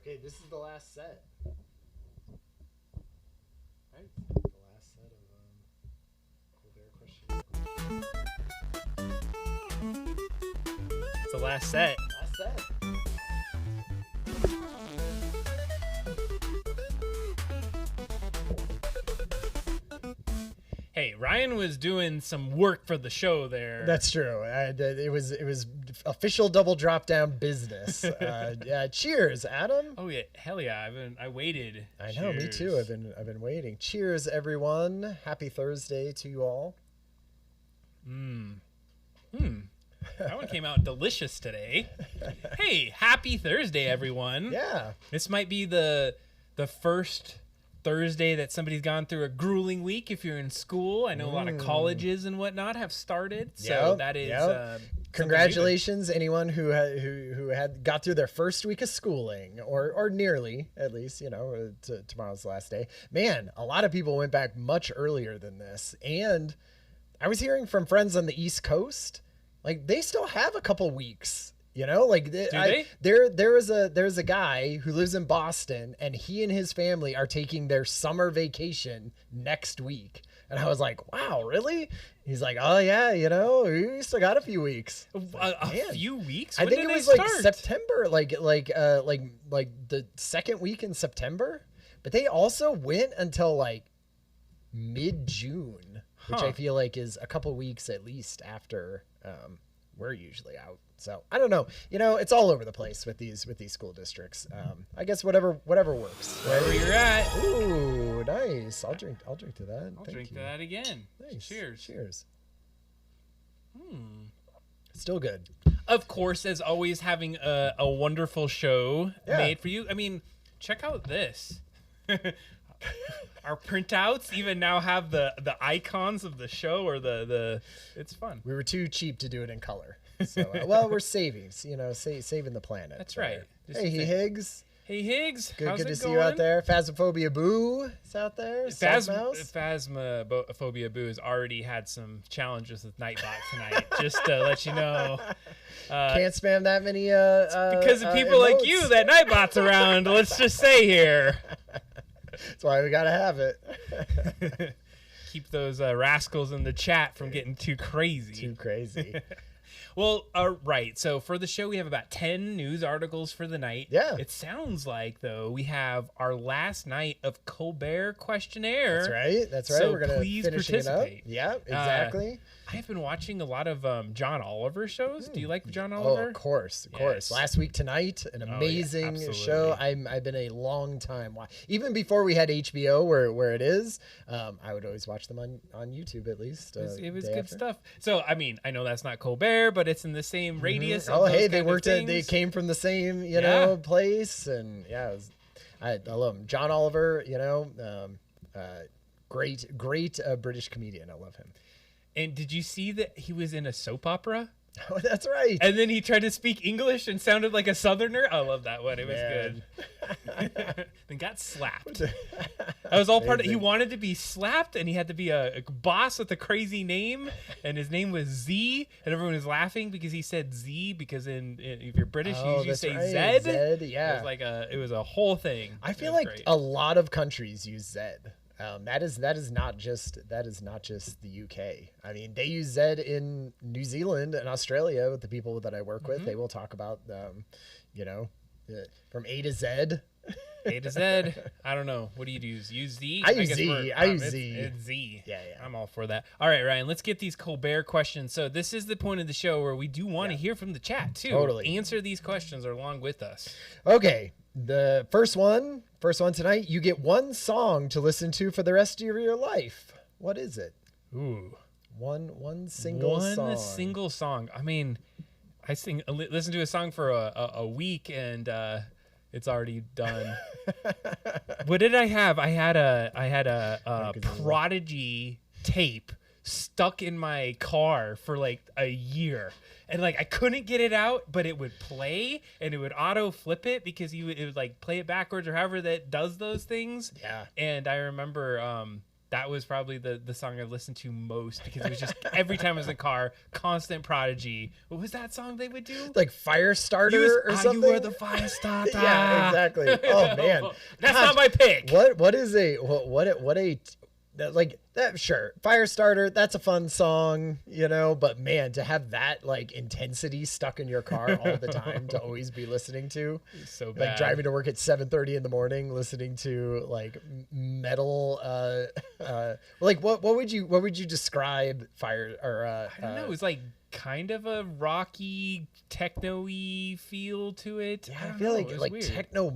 Okay, this is the last set. Right? The last set of Colbert question. It's the last set. Last set. Hey, Ryan was doing some work for the show there. That's true. It was official double drop down business. Cheers, Adam. Oh yeah, hell yeah! I waited. I know, me too. I've been waiting. Cheers, everyone. Happy Thursday to you all. That one came out delicious today. Hey, happy Thursday, everyone. Yeah. This might be the first Thursday that somebody's gone through a grueling week. If you're in school, I know a lot of colleges and whatnot have started. So that is congratulations, anyone who had got through their first week of schooling, or nearly, at least. Tomorrow's the last day. Man, a lot of people went back much earlier than this, and I was hearing from friends on the East Coast, like they still have a couple weeks. There's a guy who lives in Boston, and he and his family are taking their summer vacation next week. And I was like, wow, really? He's like, oh yeah, we still got a few weeks. A few weeks? I think it was like September, like the second week in September. But they also went until like mid-June, which I feel like is a couple weeks at least after we're usually out. So I don't know. It's all over the place with these school districts. I guess whatever works. Wherever you're at. Ooh, nice. I'll drink to that. I'll drink to that again. Nice. Cheers. Still good. Of course, as always, having a wonderful show made for you. I mean, check out this. Our printouts even now have the icons of the show, or the it's fun. We were too cheap to do it in color. So, we're saving the planet. That's right. Hey, Higgs. Hey, Higgs. Good to see you out there. Phasmophobia Boo is out there. Phasmophobia Boo has already had some challenges with Nightbot tonight, just to let you know. Can't spam that many because of people like you that Nightbot's around, let's just say here. That's why we gotta have it. Keep those rascals in the chat from getting too crazy. Well, right. So for the show, we have about 10 news articles for the night. Yeah. It sounds like, though, we have our last night of Colbert questionnaire. That's right. So we're gonna please finish participate. It up. Yeah, exactly. I have been watching a lot of John Oliver shows. Do you like John Oliver? Oh, of course. Yes. Last week tonight, an amazing show. I've been a long time even before we had HBO where it is. I would always watch them on YouTube at least. It was good stuff. So I mean, I know that's not Colbert, but it's in the same radius. Oh, hey, they came from the same place, and I love him. John Oliver, great British comedian. I love him. And did you see that he was in a soap opera? Oh, that's right. And then he tried to speak English and sounded like a Southerner. I love that one. It was good. Then got slapped. That was all part of. He wanted to be slapped, and he had to be a boss with a crazy name, and his name was Z, and everyone was laughing because he said Z, because if you're British, you usually say Zed. Zed, yeah. It was a whole thing. I feel like a lot of countries use Zed. That is not just the UK. I mean, they use Zed in New Zealand and Australia with the people that I work with. They will talk about, from A to Z. A to Z. I don't know. What do you use? Use Z? I use Z. It's Z. Yeah. I'm all for that. All right, Ryan, let's get these Colbert questions. So this is the point of the show where we do want to hear from the chat, too. Totally. Answer these questions along with us. Okay. The first one tonight, you get one song to listen to for the rest of your life. What is it? Ooh. One single song. I mean, I listen to a song for a week, and it's already done. What did I have? I had a Prodigy tape stuck in my car for like a year, and like I couldn't get it out, but it would play, and it would auto flip it because it would like play it backwards or however that does those things. Yeah. And I remember that was probably the song I've listened to most because it was just every time I was in the car, constant Prodigy. What was that song they would do? Like Firestarter or something? You were the fire starter. Yeah, exactly. Oh man, that's not my pick. What is like that? Sure, Firestarter. That's a fun song, But man, to have that like intensity stuck in your car all the time to always be listening to, so bad. Like driving to work at 7:30 in the morning, listening to like metal. Like what would you describe Fire or? I don't know. It was like kind of a rocky, techno-y feel to it. Yeah, I feel like weird. techno.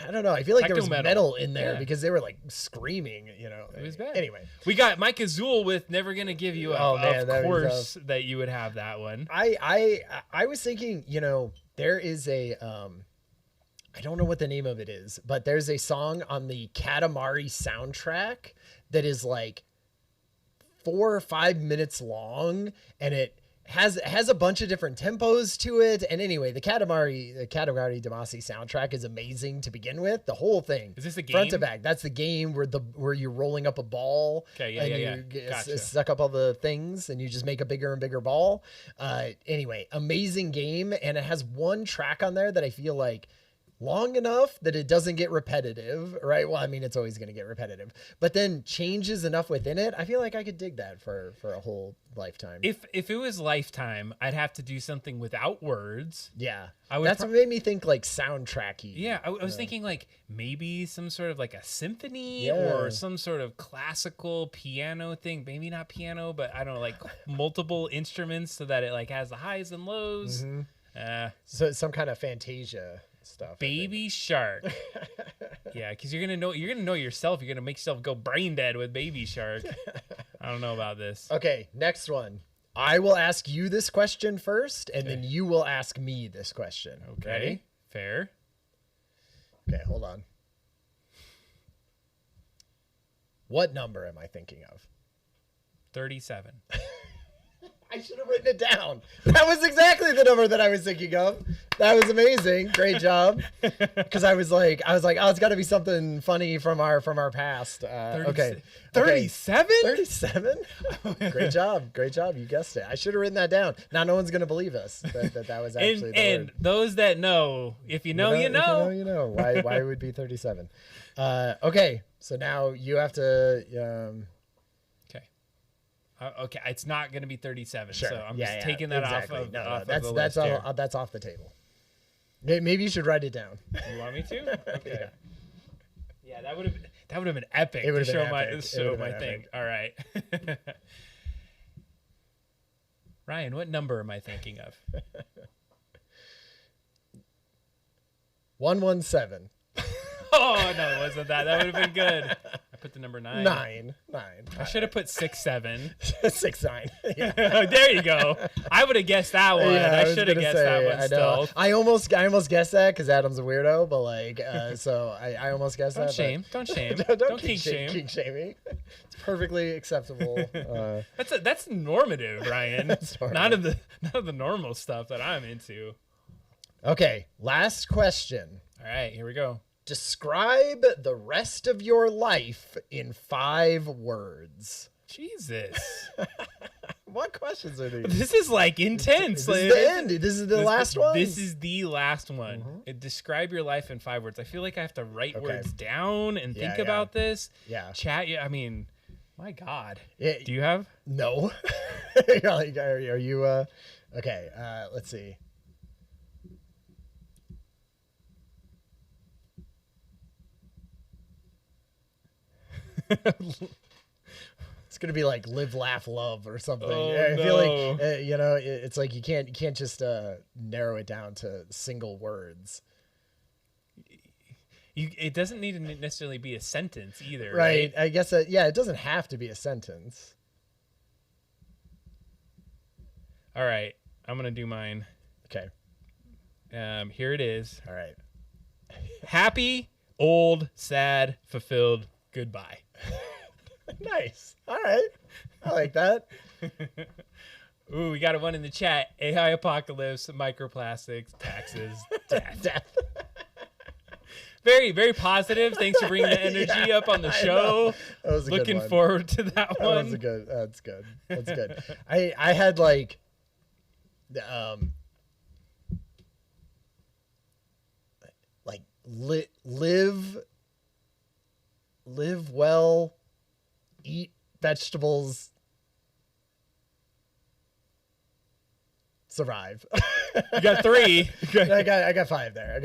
I don't know. I feel like there was metal in there because they were like screaming. It was bad. Anyway, we got Mike Azul with "Never Gonna Give You Up." Oh man, of course that you would have that one. I was thinking, there is a I don't know what the name of it is, but there's a song on the Katamari soundtrack that is like 4 or 5 minutes long, and it has a bunch of different tempos to it. And anyway, the Katamari Damacy soundtrack is amazing to begin with. The whole thing. Is this a game? Front to back. That's the game where you're rolling up a ball. Okay, and you Gotcha. suck up all the things and you just make a bigger and bigger ball. Anyway, amazing game. And it has one track on there that I feel like long enough that it doesn't get repetitive, right? Well, I mean, it's always going to get repetitive, but then changes enough within it. I feel like I could dig that for a whole lifetime. If it was Lifetime, I'd have to do something without words. Yeah, I would that's what made me think like soundtracky. Yeah, I was thinking like maybe some sort of like a symphony Yeah. or some sort of classical piano thing. Maybe not piano, but I don't know, like multiple instruments so that it like has the highs and lows. So some kind of Fantasia stuff. Baby Shark. Yeah, because you're gonna know yourself. You're gonna make yourself go brain dead with Baby Shark. I don't know about this. Okay, next one. I will ask you this question first, and then you will ask me this question. Okay. Ready? Fair. Okay, hold on. What number am I thinking of? 37. I should have written it down. That was exactly the number that I was thinking of. That was amazing. Great job. Because I was like, oh, it's got to be something funny from our past. Okay. 37? 37? Great job. Great job. You guessed it. I should have written that down. Now no one's going to believe us that was actually the and word. those that know, if you know, you know. If you know, you know. Why would it be 37? Okay. So now you have to... Okay, it's not going to be 37, Sure. so I'm just taking that exactly. off of that's the list here. that's off the table. Maybe you should write it down. You want me to? Okay. Yeah, that would have been epic It would to have show been my epic. show my thing. All right. Ryan, what number am I thinking of? 117. Oh no, it wasn't that. That would have been good. I put the number 9. 9. I should have put 6-7. 6-9. Yeah. There you go. I would have guessed that one. Yeah, I should have guessed that one. I know. Still. I almost guessed that because Adam's a weirdo, but like, so I almost guessed Don't that. shame. Don't shame. Don't kink shame. Kink shaming. It's perfectly acceptable. That's normative, Ryan. That's Not of the normal stuff that I'm into. Okay, last question. All right, here we go. Describe the rest of your life in 5 words. Jesus. What questions are these? This is like intense. This is the end. This is the last one. This is the last one. Describe your life in 5 words. I feel like I have to write words down and think about this. Yeah. Chat. I mean, my God. Yeah. Do you have? No. Like, are you? Okay. Let's see. It's gonna be like live, laugh, love, or something. Oh, I feel no. like it's like you can't just narrow it down to single words. It doesn't need to necessarily be a sentence either, Right. right? I guess that. Yeah, it doesn't have to be a sentence. All right, I'm gonna do mine. Okay. Here it is. All right. Happy, old, sad, fulfilled. Goodbye. Nice. All right. I like that. Ooh, we got one in the chat. AI apocalypse, microplastics, taxes, death. Death. Very, very positive. Thanks for bringing the energy up on the show. That was a Looking good one. forward to that one. That was a good. That's good. That's good. I had like, live well, eat vegetables, survive. You got 3. I got 5 there.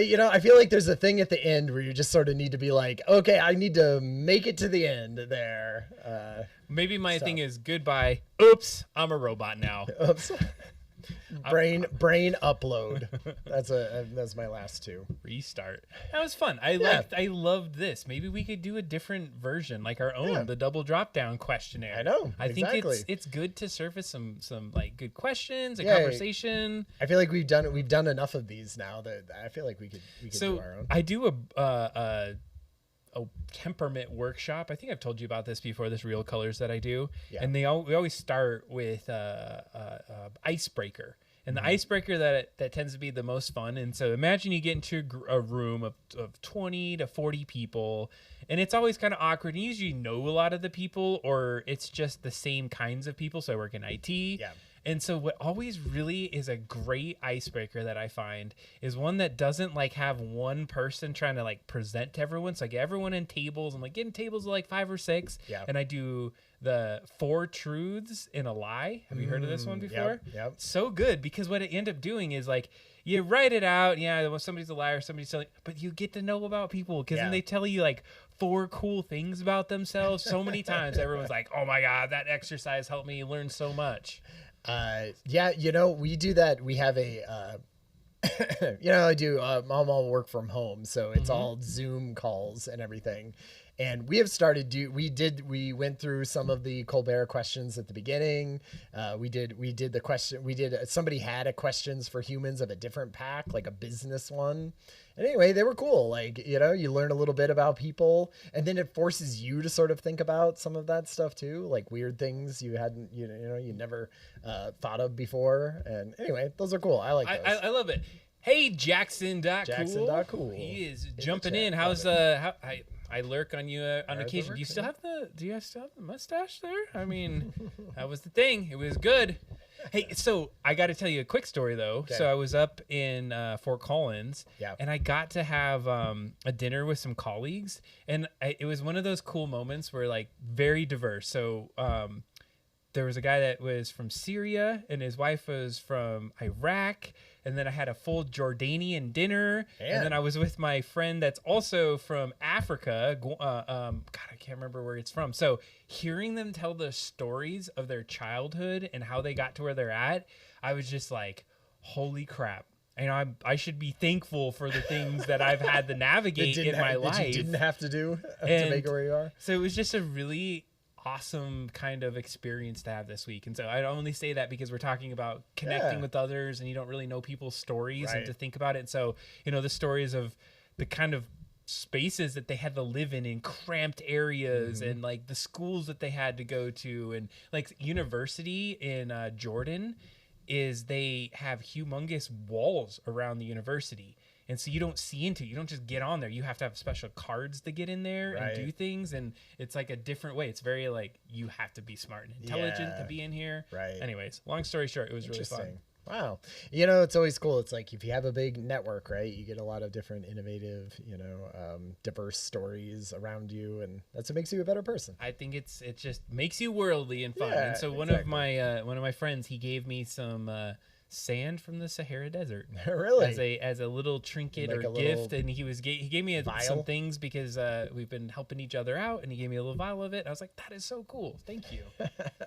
You know, I feel like there's a thing at the end where you just sort of need to be like, okay, I need to make it to the end there. Maybe my thing is goodbye. Oops, I'm a robot now. Oops. Brain upload. That's my last 2. Restart. That was fun. I loved this. Maybe we could do a different version, like our own, the double drop down questionnaire. I know. I think it's good to surface some like good questions, conversation. I feel like we've done enough of these now that I feel like we could do our own. I do a temperament workshop. I think I've told you about this before, this Real Colors that I do. Yeah. And we always start with icebreaker. And the icebreaker that tends to be the most fun. And so imagine you get into a room of 20 to 40 people, and it's always kind of awkward. And you usually know a lot of the people, or it's just the same kinds of people. So I work in IT. Yeah. And so what always really is a great icebreaker that I find is one that doesn't like have one person trying to like present to everyone. So I get everyone in tables. I'm like getting tables of like 5 or 6. Yeah. And I do the 4 truths in a lie. Have you heard of this one before? Yep. So good, because what I end up doing is like you write it out. Yeah, somebody's a liar, somebody's telling, but you get to know about people, because then they tell you like 4 cool things about themselves. So many times everyone's like, oh my God, that exercise helped me learn so much. Yeah, you know, we do that. We have a, you know, I do, mom all work from home. So it's all Zoom calls and everything. And we have started we went through some of the Colbert questions at the beginning. Somebody had a questions for humans of a different pack, like a business one. And anyway, they were cool. Like, you know, you learn a little bit about people, and then it forces you to sort of think about some of that stuff too, like weird things you hadn't, you never thought of before. And anyway, those are cool. I like those. I love it. Hey, Jackson.cool. He is jumping in. How's I lurk on you on occasion. Do you still have the mustache there? I mean, that was the thing. It was good. Hey, so I got to tell you a quick story though. Okay. So I was up in Fort Collins, and I got to have a dinner with some colleagues, and it was one of those cool moments where like very diverse. So there was a guy that was from Syria, and his wife was from Iraq. And then I had a full Jordanian dinner. And then I was with my friend that's also from Africa. God, I can't remember where it's from. So hearing them tell the stories of their childhood and how they got to where they're at, I was just like, holy crap. You know, I should be thankful for the things that I've had to navigate in my life. That you didn't have to do to make it where you are. So it was just a really awesome kind of experience to have this week. And so I only say that because we're talking about connecting with others, and you don't really know people's stories and to think about it. And so, you know, the stories of the kind of spaces that they had to live in cramped areas, and like the schools that they had to go to, and like university in Jordan is they have humongous walls around the university. And so you don't see into it. You don't just get on there. You have to have special cards to get in there and do things. And it's like a different way. It's very like, you have to be smart and intelligent to be in here. Right. Anyways, long story short, it was really fun. Wow. You know, it's always cool. It's like if you have a big network, right, you get a lot of different innovative, diverse stories around you. And that's what makes you a better person. I think it just makes you worldly and fun. And so one of my friends, he gave me some sand from the Sahara Desert, really, as a little trinket like or gift, and he gave me some things because we've been helping each other out, and he gave me a little vial of it. I was like, that is so cool, thank you.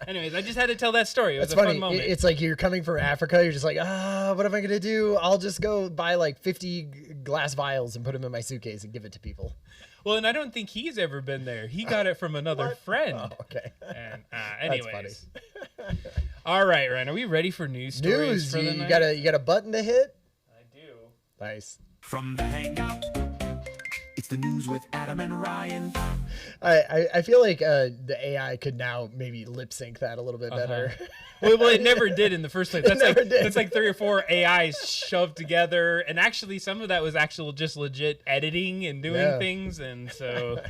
Anyways, I just had to tell that story. It was a fun moment. It's like you're coming from Africa, you're just like, what am I gonna do? I'll just go buy like 50 glass vials and put them in my suitcase and give it to people. Well, and I don't think he's ever been there. He got it from another friend. Oh, okay. And anyways. All right, Ryan, are we ready for news stories for the night? You got a button to hit? I do. Nice. From the Hangout, it's the news with Adam and Ryan. I feel like the AI could now maybe lip sync that a little bit better. Well, it never did in the first place. That's like 3 or 4 AIs shoved together, and actually some of that was actual just legit editing and doing things, and so.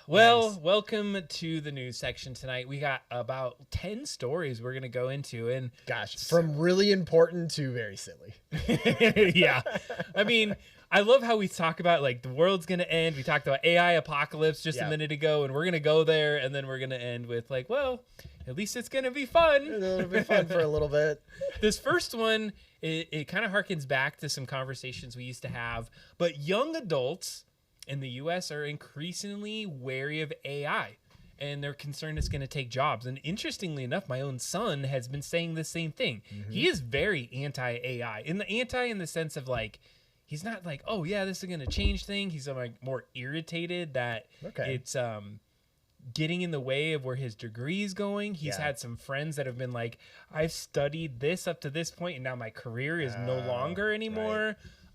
Well, nice. Welcome to the news section tonight. We got about 10 stories we're going to go into. And gosh, from really important to very silly. Yeah. I mean, I love how we talk about like the world's going to end. We talked about AI apocalypse just a minute ago, and we're going to go there. And then we're going to end with like, well, at least it's going to be fun. It'll be fun for a little bit. This first one, it kind of harkens back to some conversations we used to have. But young adults in the U.S. are increasingly wary of AI, and they're concerned it's going to take jobs. And interestingly enough, my own son has been saying the same thing. Mm-hmm. He is very anti-AI. In the sense of like, he's not like, oh yeah, this is going to change things. He's like more irritated that it's getting in the way of where his degree is going. He's had some friends that have been like, I've studied this up to this point, and now my career is no longer anymore.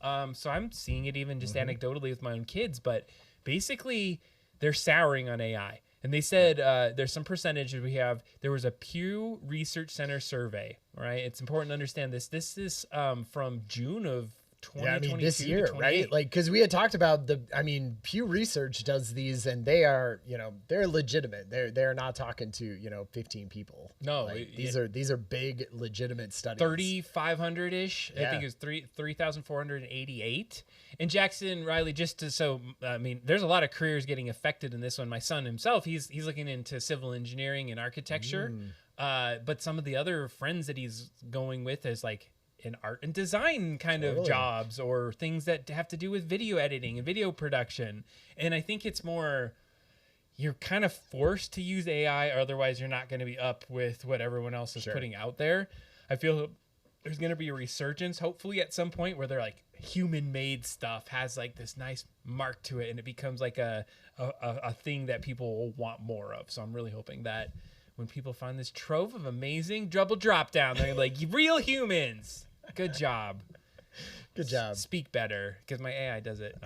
Right. So I'm seeing it even just anecdotally with my own kids, but basically they're souring on AI. And they said there's some percentages we have. There was a Pew Research Center survey, right? It's important to understand this. This is from June of 2022 this year, right? Like, because we had talked about Pew Research does these, and they are, they're legitimate. They're not talking to 15 people. No, like, these are big legitimate studies. 3,500 ish. I think it was 3,488. And Jackson Riley, there's a lot of careers getting affected in this one. My son himself, he's looking into civil engineering and architecture. But some of the other friends that he's going with is like in art and design kind of jobs, or things that have to do with video editing and video production. And I think it's more, you're kind of forced to use AI, or otherwise you're not going to be up with what everyone else is putting out there. I feel there's going to be a resurgence, hopefully at some point, where they're like human-made stuff has like this nice mark to it, and it becomes like a thing that people will want more of. So I'm really hoping that when people find this trove of amazing double drop down, they're like, real humans. Good job. Good job. Speak better, because my AI does it.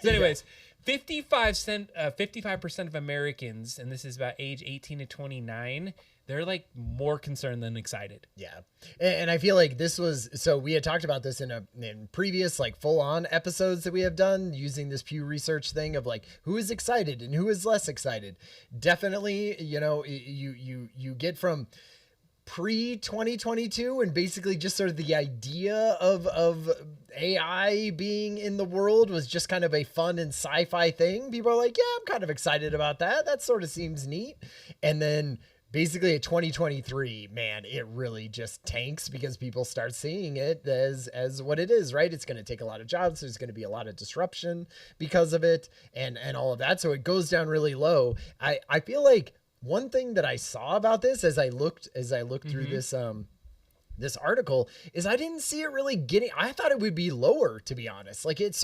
So anyways, 55% of Americans, and this is about age 18 to 29, they're like more concerned than excited. Yeah. And I feel like this was, so we had talked about this in previous like full on episodes that we have done using this Pew Research thing of like, who is excited and who is less excited. Definitely, you get from pre-2022 and basically just sort of the idea of AI being in the world was just kind of a fun and sci-fi thing. People are like, yeah, I'm kind of excited about that. That sort of seems neat. And then basically at 2023, man, it really just tanks because people start seeing it as what it is, right? It's going to take a lot of jobs. There's going to be a lot of disruption because of it and all of that. So it goes down really low. I feel like one thing that I saw about this as I looked through this article is I didn't see it really I thought it would be lower, to be honest. Like it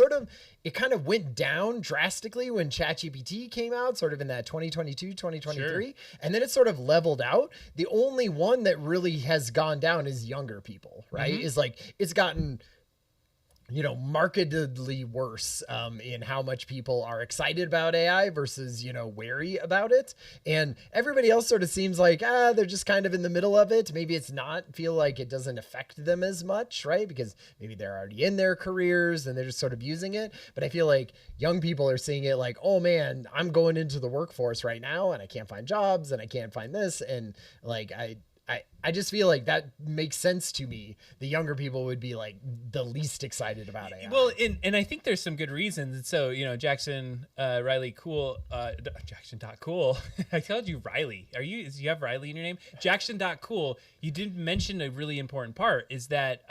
kind of went down drastically when ChatGPT came out, sort of in that 2022, 2023. And then it sort of leveled out. The only one that really has gone down is younger people, right? Is like, it's gotten markedly worse in how much people are excited about AI versus, wary about it. And everybody else sort of seems like, they're just kind of in the middle of it. Maybe it's not, feel like it doesn't affect them as much, right? Because maybe they're already in their careers and they're just sort of using it. But I feel like young people are seeing it like, oh man, I'm going into the workforce right now and I can't find jobs and I can't find this. And like, I just feel like that makes sense to me. The younger people would be like the least excited about AI. Well, and I think there's some good reasons. And so, Jackson Riley Cool, Jackson.cool. I told you Riley. Do you have Riley in your name? Jackson.cool. You did mention a really important part is that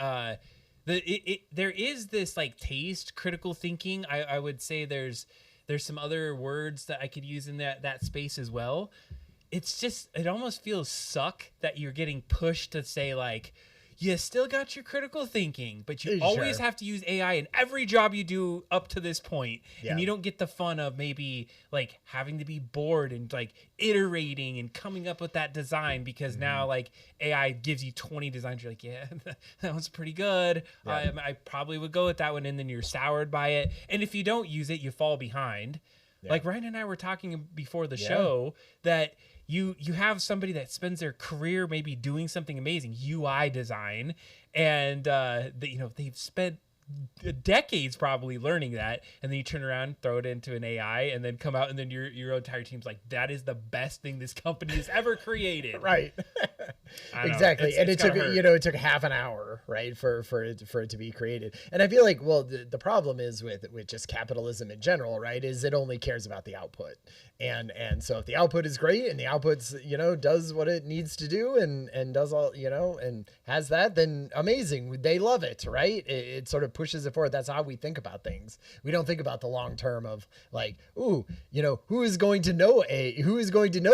there is this like taste, critical thinking. I would say there's some other words that I could use in that space as well. It's just, it almost feels suck that you're getting pushed to say like, you still got your critical thinking, but you Sure. always have to use AI in every job you do up to this point. Yeah. And you don't get the fun of maybe like having to be bored and like iterating and coming up with that design, because now like AI gives you 20 designs. You're like, yeah, that one's pretty good. Yeah. I probably would go with that one. And then you're soured by it. And if you don't use it, you fall behind. Yeah. Like Ryan and I were talking before the show that you have somebody that spends their career maybe doing something amazing, UI design, and they've spent decades probably learning that, and then you turn around, throw it into an AI, and then come out, and then your entire team's like, that is the best thing this company has ever created. Right. Exactly. And it took half an hour, right, for it to be created. And I feel like, well, the problem is with just capitalism in general, right, is it only cares about the output. And so if the output is great and the output's, does what it needs to do and does all, and has that, then amazing. They love it, right? It sort of pushes it forward. That's how we think about things. We don't think about the long term of like, ooh, who is going to know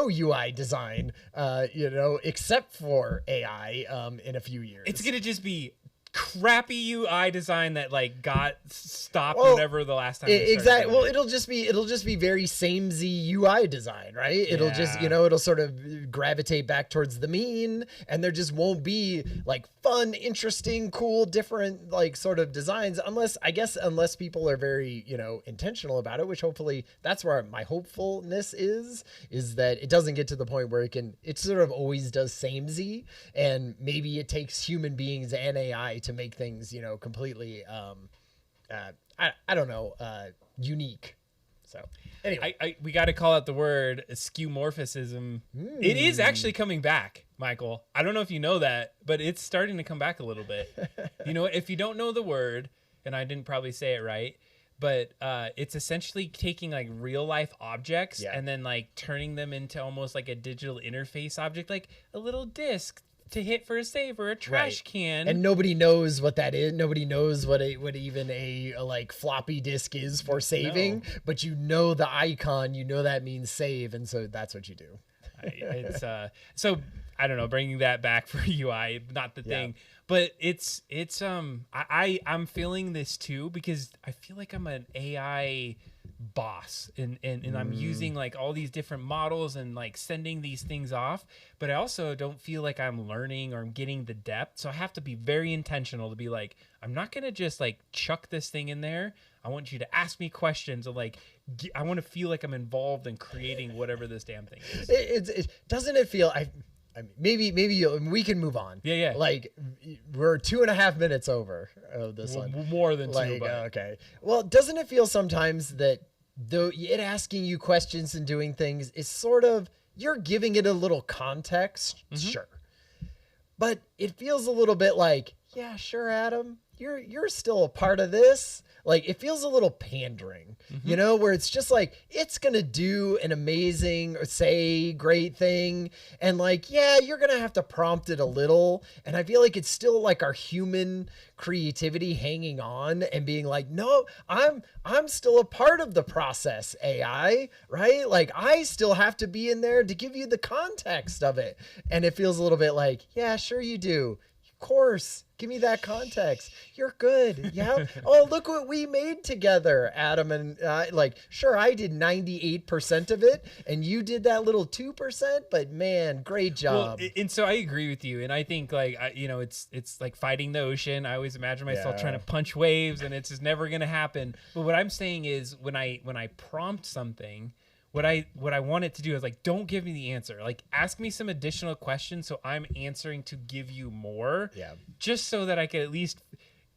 UI design, except for AI in a few years. It's gonna just be crappy UI design that like got stopped whatever the last time. Exactly. Well, it'll just be very samey UI design, right? It'll just, it'll sort of gravitate back towards the mean, and there just won't be like fun, interesting, cool, different like sort of designs unless people are very, intentional about it, which hopefully that's where my hopefulness is that it doesn't get to the point where it sort of always does samey, and maybe it takes human beings and AI to make things, completely, I don't know, unique. So anyway, we got to call out the word skeuomorphism. It is actually coming back, Michael. I don't know if you know that, but it's starting to come back a little bit. If you don't know the word, and I didn't probably say it right, but it's essentially taking like real life objects and then like turning them into almost like a digital interface object, like a little disc to hit for a save or a trash can. And nobody knows what that is. Nobody knows what even a like floppy disk is for saving, but the icon, that means save, and so that's what you do. So I don't know, bringing that back for UI, not the thing, but I'm feeling this too, because I feel like I'm an AI boss and I'm using like all these different models and like sending these things off, but I also don't feel like I'm learning or I'm getting the depth. So I have to be very intentional to be like, I'm not going to just like chuck this thing in there. I want you to ask me questions, and like I want to feel like I'm involved in creating whatever this damn thing is. Doesn't it feel, I mean, maybe we can move on. Yeah. Like we're 2.5 minutes over this one. More than like, two, but okay. Well, doesn't it feel sometimes that though it asking you questions and doing things is sort of, you're giving it a little context, sure, but it feels a little bit like, yeah, sure, Adam, you're still a part of this. Like, it feels a little pandering, where it's just like, it's going to do an amazing or say great thing. And like, yeah, you're going to have to prompt it a little. And I feel like it's still like our human creativity hanging on and being like, no, I'm still a part of the process, AI, right? Like, I still have to be in there to give you the context of it. And it feels a little bit like, yeah, sure you do. Of course, give me that context. You're good. Yeah. Oh, look what we made together, Adam. And sure, I did 98% of it and you did that little 2%, but man, great job. Well, and so I agree with you. And I think like, it's like fighting the ocean. I always imagine myself trying to punch waves, and it's just never going to happen. But what I'm saying is when I prompt something, what I want it to do is like, don't give me the answer. Like, ask me some additional questions so I'm answering to give you more. Yeah. Just so that I can at least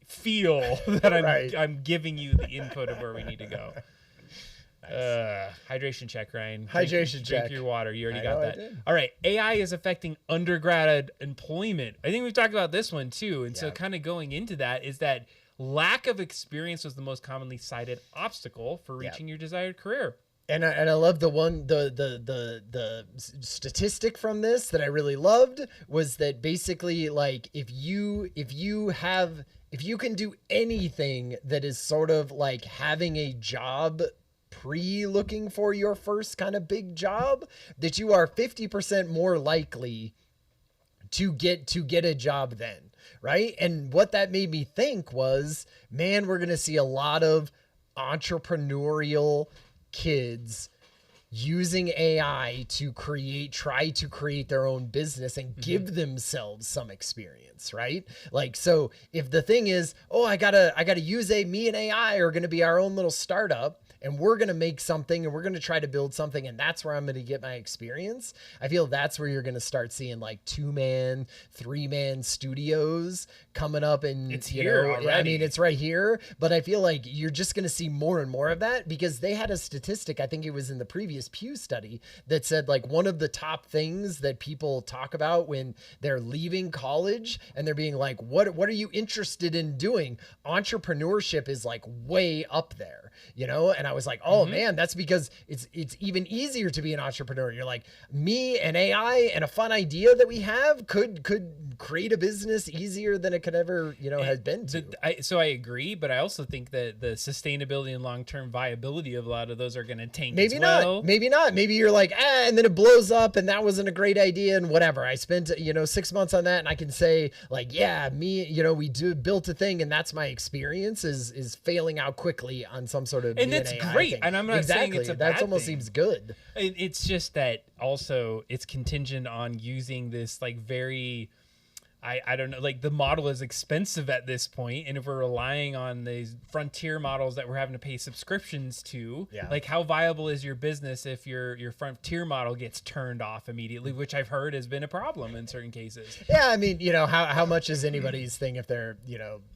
feel that I'm giving you the input of where we need to go. Nice. Hydration check, Ryan. Drink your water. You already got that. All right. AI is affecting undergrad employment. I think we've talked about this one too. And so kind of going into that is that lack of experience was the most commonly cited obstacle for reaching your desired career. And I love the statistic from this that I really loved was that basically, like, if you can do anything that is sort of like having a job looking for your first kind of big job, that you are 50% more likely to get a job then. right? And what that made me think was, man, we're going to see a lot of entrepreneurial kids using AI to try to create their own business and give themselves some experience, right? Like, so if the thing is, oh, I gotta use me and AI are going to be our own little startup, and we're going to make something and we're going to try to build something, and that's where I'm going to get my experience. I feel that's where you're going to start seeing like 2-man, 3-man studios coming up, and it's here already. I mean, it's right here, but I feel like you're just going to see more and more of that, because they had a statistic, I think it was in the previous Pew study, that said like one of the top things that people talk about when they're leaving college and they're being like, what are you interested in doing? Entrepreneurship is like way up there, you know? And I was like, oh man, that's because it's even easier to be an entrepreneur. You're like, me and AI and a fun idea that we have could create a business easier than it could ever, has been to. So I agree, but I also think that the sustainability and long-term viability of a lot of those are going to tank. Maybe as not. well. Maybe not. Maybe you're like, and then it blows up, and that wasn't a great idea, and whatever. I spent 6 months on that, and I can say like, yeah, we built a thing, and that's my experience is failing out quickly on some sort of and that's AI great. thing. And I'm not saying it's a bad that almost thing. seems good. It's just that also it's contingent on using this like very. I don't know, like the model is expensive at this point, and if we're relying on these frontier models that we're having to pay subscriptions to, like how viable is your business if your frontier model gets turned off immediately, which I've heard has been a problem in certain cases. Yeah, I mean, how much is anybody's thing if their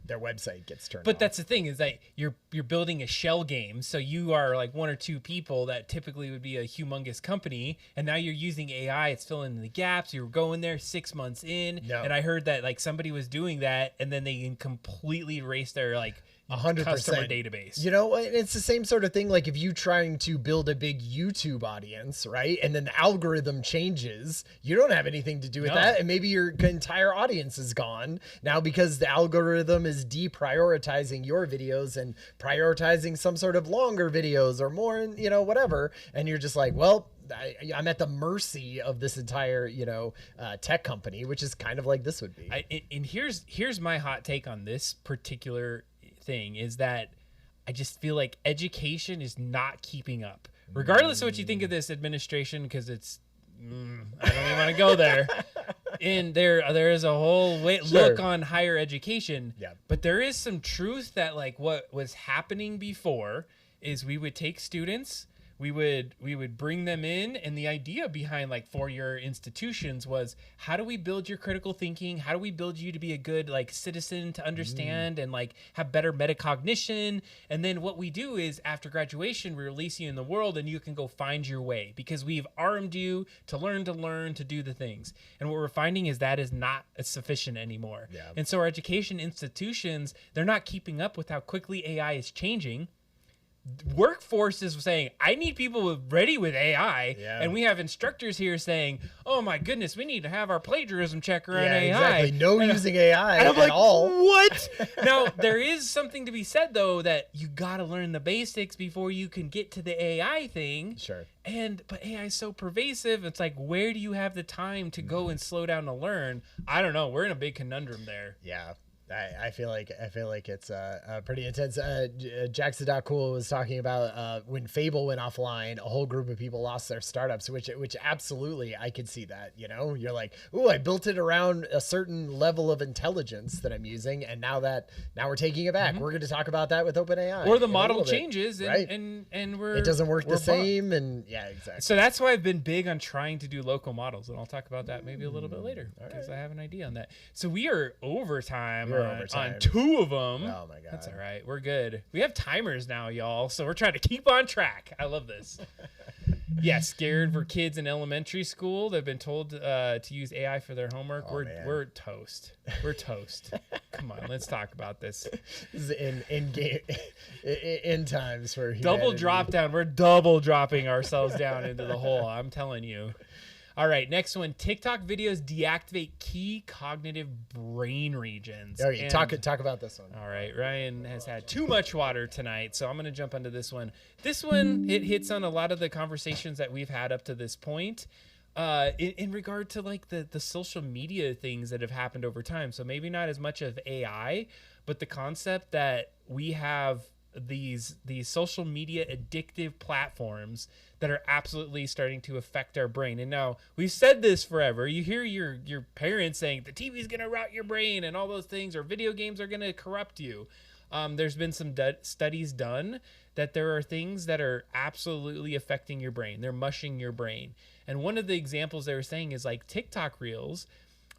website gets turned off? But that's the thing, is that you're building a shell game, so you are like 1 or 2 people that typically would be a humongous company, and now you're using AI, it's filling in the gaps. You're going there 6 months in, and I heard that like somebody was doing that, and then they completely erased their like 100% customer database. It's the same sort of thing. Like if you trying to build a big YouTube audience, right? And then the algorithm changes, you don't have anything to do with that. And maybe your entire audience is gone now because the algorithm is deprioritizing your videos and prioritizing some sort of longer videos or more, whatever. And you're just like, well, I'm at the mercy of this entire, tech company, which is kind of like this would be. And here's my hot take on this particular thing, is that I just feel like education is not keeping up, regardless of what you think of this administration, because it's I don't even want to go there. And there is a whole look on higher education, but there is some truth that like what was happening before is we would take students, we would bring them in, and the idea behind like 4-year institutions was, how do we build your critical thinking? How do we build you to be a good like citizen, to understand and like have better metacognition? And then what we do is after graduation, we release you in the world, and you can go find your way, because we've armed you to learn, to do the things. And what we're finding is that is not sufficient anymore. And so our education institutions, they're not keeping up with how quickly AI is changing. Workforce is saying, I need people ready with AI, and we have instructors here saying, oh my goodness, we need to have our plagiarism checker on AI. Exactly. No using AI and I'm at like, all. What? Now, there is something to be said, though, that you got to learn the basics before you can get to the AI thing. Sure. But AI is so pervasive. It's like, where do you have the time to go and slow down to learn? I don't know. We're in a big conundrum there. Yeah. I feel like it's pretty intense. Jackson.cool was talking about when Fable went offline, a whole group of people lost their startups, which absolutely I could see that. You're like, ooh, I built it around a certain level of intelligence that I'm using, and now we're taking it back. We're going to talk about that with OpenAI. Or the model changes, right? and it doesn't work the same, and exactly. So that's why I've been big on trying to do local models, and I'll talk about that maybe a little bit later, because I have an idea on that. So we are overtime. On 2 of them. Oh my god, that's all right. We're good. We have timers now, y'all, so we're trying to keep on track. I love this. Scared for kids in elementary school. They've been told to use AI for their homework. We're toast. We're toast. Come on, let's talk about this. This is in times for double drop down. We're double dropping ourselves down into the hole. I'm telling you. All right, next one. TikTok videos deactivate key cognitive brain regions. Okay, talk about this one. All right, Ryan has had too much water tonight, so I'm going to jump onto this one. This one, it hits on a lot of the conversations that we've had up to this point. in regard to like the social media things that have happened over time. So maybe not as much of AI, but the concept that we have these social media addictive platforms that are absolutely starting to affect our brain. And now we've said this forever. You hear your parents saying the TV is going to rot your brain and all those things, or video games are going to corrupt you. There's been some studies done that there are things that are absolutely affecting your brain. They're mushing your brain. And one of the examples they were saying is like TikTok reels,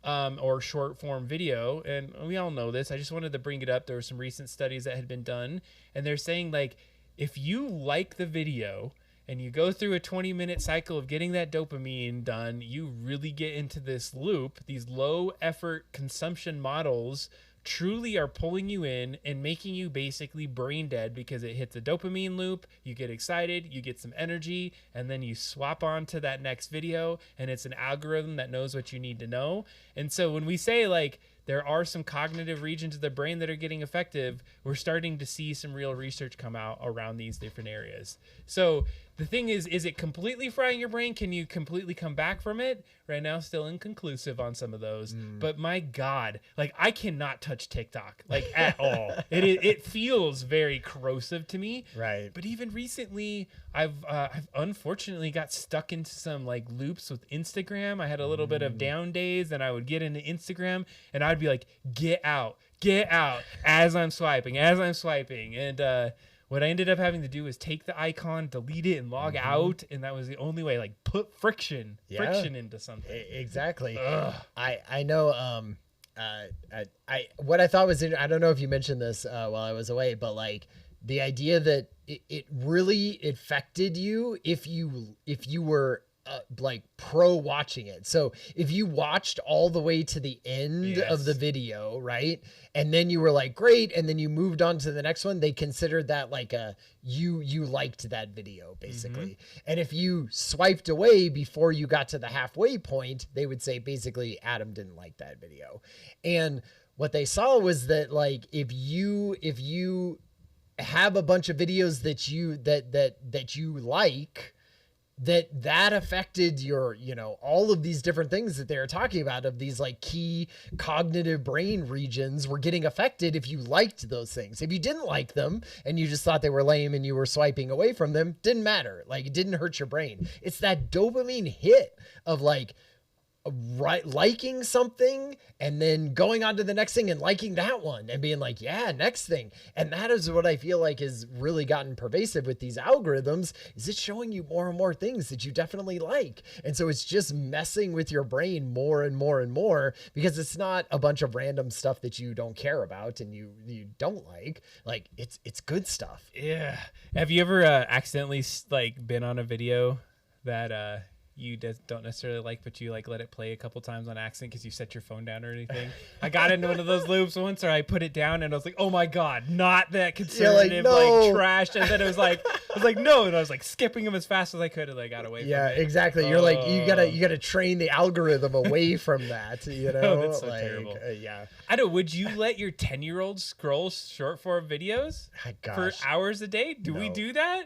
or short form video. And we all know this. I just wanted to bring it up. There were some recent studies that had been done, and they're saying like, if you like the video and you go through a 20-minute cycle of getting that dopamine done, you really get into this loop. These low effort consumption models truly are pulling you in and making you basically brain dead, because it hits a dopamine loop. You get excited, you get some energy, and then you swap on to that next video, and it's an algorithm that knows what you need to know. And so when we say like there are some cognitive regions of the brain that are getting affected, we're starting to see some real research come out around these different areas. So the thing is it completely frying your brain? Can you completely come back from it? Right now, still inconclusive on some of those. But my God, like I cannot touch TikTok like at all. It feels very corrosive to me. Right. But even recently, I've unfortunately got stuck into some like loops with Instagram. I had a little bit of down days, and I would get into Instagram, and I'd be like, get out, as I'm swiping. And what I ended up having to do is take the icon, delete it, and log out, and that was the only way. Like put friction into something. Exactly. I know. I what I thought was I don't know if you mentioned this while I was away, but like the idea that it really affected you if you were like pro watching it. So if you watched all the way to the end of the video, right, and then you were like great, and then you moved on to the next one, they considered that like you liked that video basically. And if you swiped away before you got to the halfway point, they would say basically Adam didn't like that video. And what they saw was that like if you have a bunch of videos that you like, that affected your, all of these different things that they were talking about, of these like key cognitive brain regions were getting affected if you liked those things. If you didn't like them and you just thought they were lame and you were swiping away from them, didn't matter. Like it didn't hurt your brain. It's that dopamine hit of like liking something and then going on to the next thing and liking that one and being like, yeah, next thing. And that is what I feel like has really gotten pervasive with these algorithms, is it's showing you more and more things that you definitely like. And so it's just messing with your brain more and more and more, because it's not a bunch of random stuff that you don't care about and you don't like it's good stuff. Yeah. Have you ever accidentally like been on a video that you don't necessarily like, but you like let it play a couple times on accident because you set your phone down or anything? I got into one of those loops once, or I put it down and I was like, oh my God, not that conservative, like trash. And then it was like, no. And I was like skipping them as fast as I could, and I got away from it. Yeah, exactly. You're like, you gotta train the algorithm away from that, Oh, that's so like, terrible. Yeah. I know. Would you let your 10-year-old scroll short form videos for hours a day? Do we do that?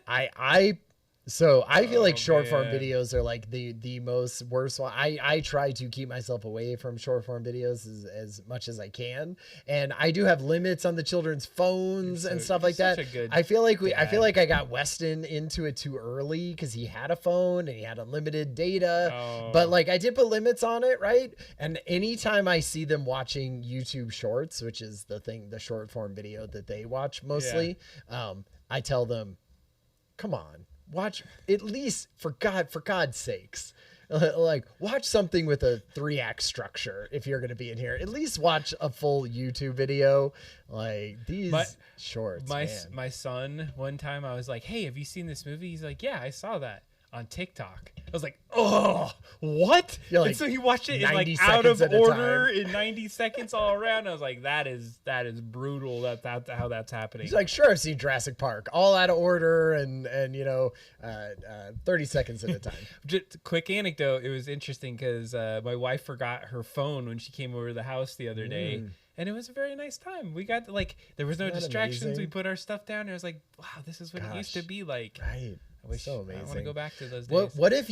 So I feel like short form videos are like the most worst one. I try to keep myself away from short form videos as much as I can. And I do have limits on the children's phones and stuff like that. I feel like I got Weston into it too early because he had a phone and he had unlimited data. But like I did put limits on it, right? And anytime I see them watching YouTube Shorts, which is the short form video that they watch mostly, I tell them, come on, watch at least for God's sakes, like watch something with a 3-act structure. If you're going to be in here, at least watch a full YouTube video. Like these shorts. My son, one time I was like, hey, have you seen this movie? He's like, yeah, I saw that on TikTok. I was like, oh, what? Like, and so he watched it in like out of order in 90 seconds all around. I was like, that is brutal. That's how that's happening. He's like, sure, I've seen Jurassic Park, all out of order and 30 seconds at a time. Just a quick anecdote. It was interesting because my wife forgot her phone when she came over to the house the other day. And it was a very nice time. We got there was no distractions. Amazing? We put our stuff down and I was like, wow, this is what it used to be like. Right. Which So I want to amazing. go back to those days. What if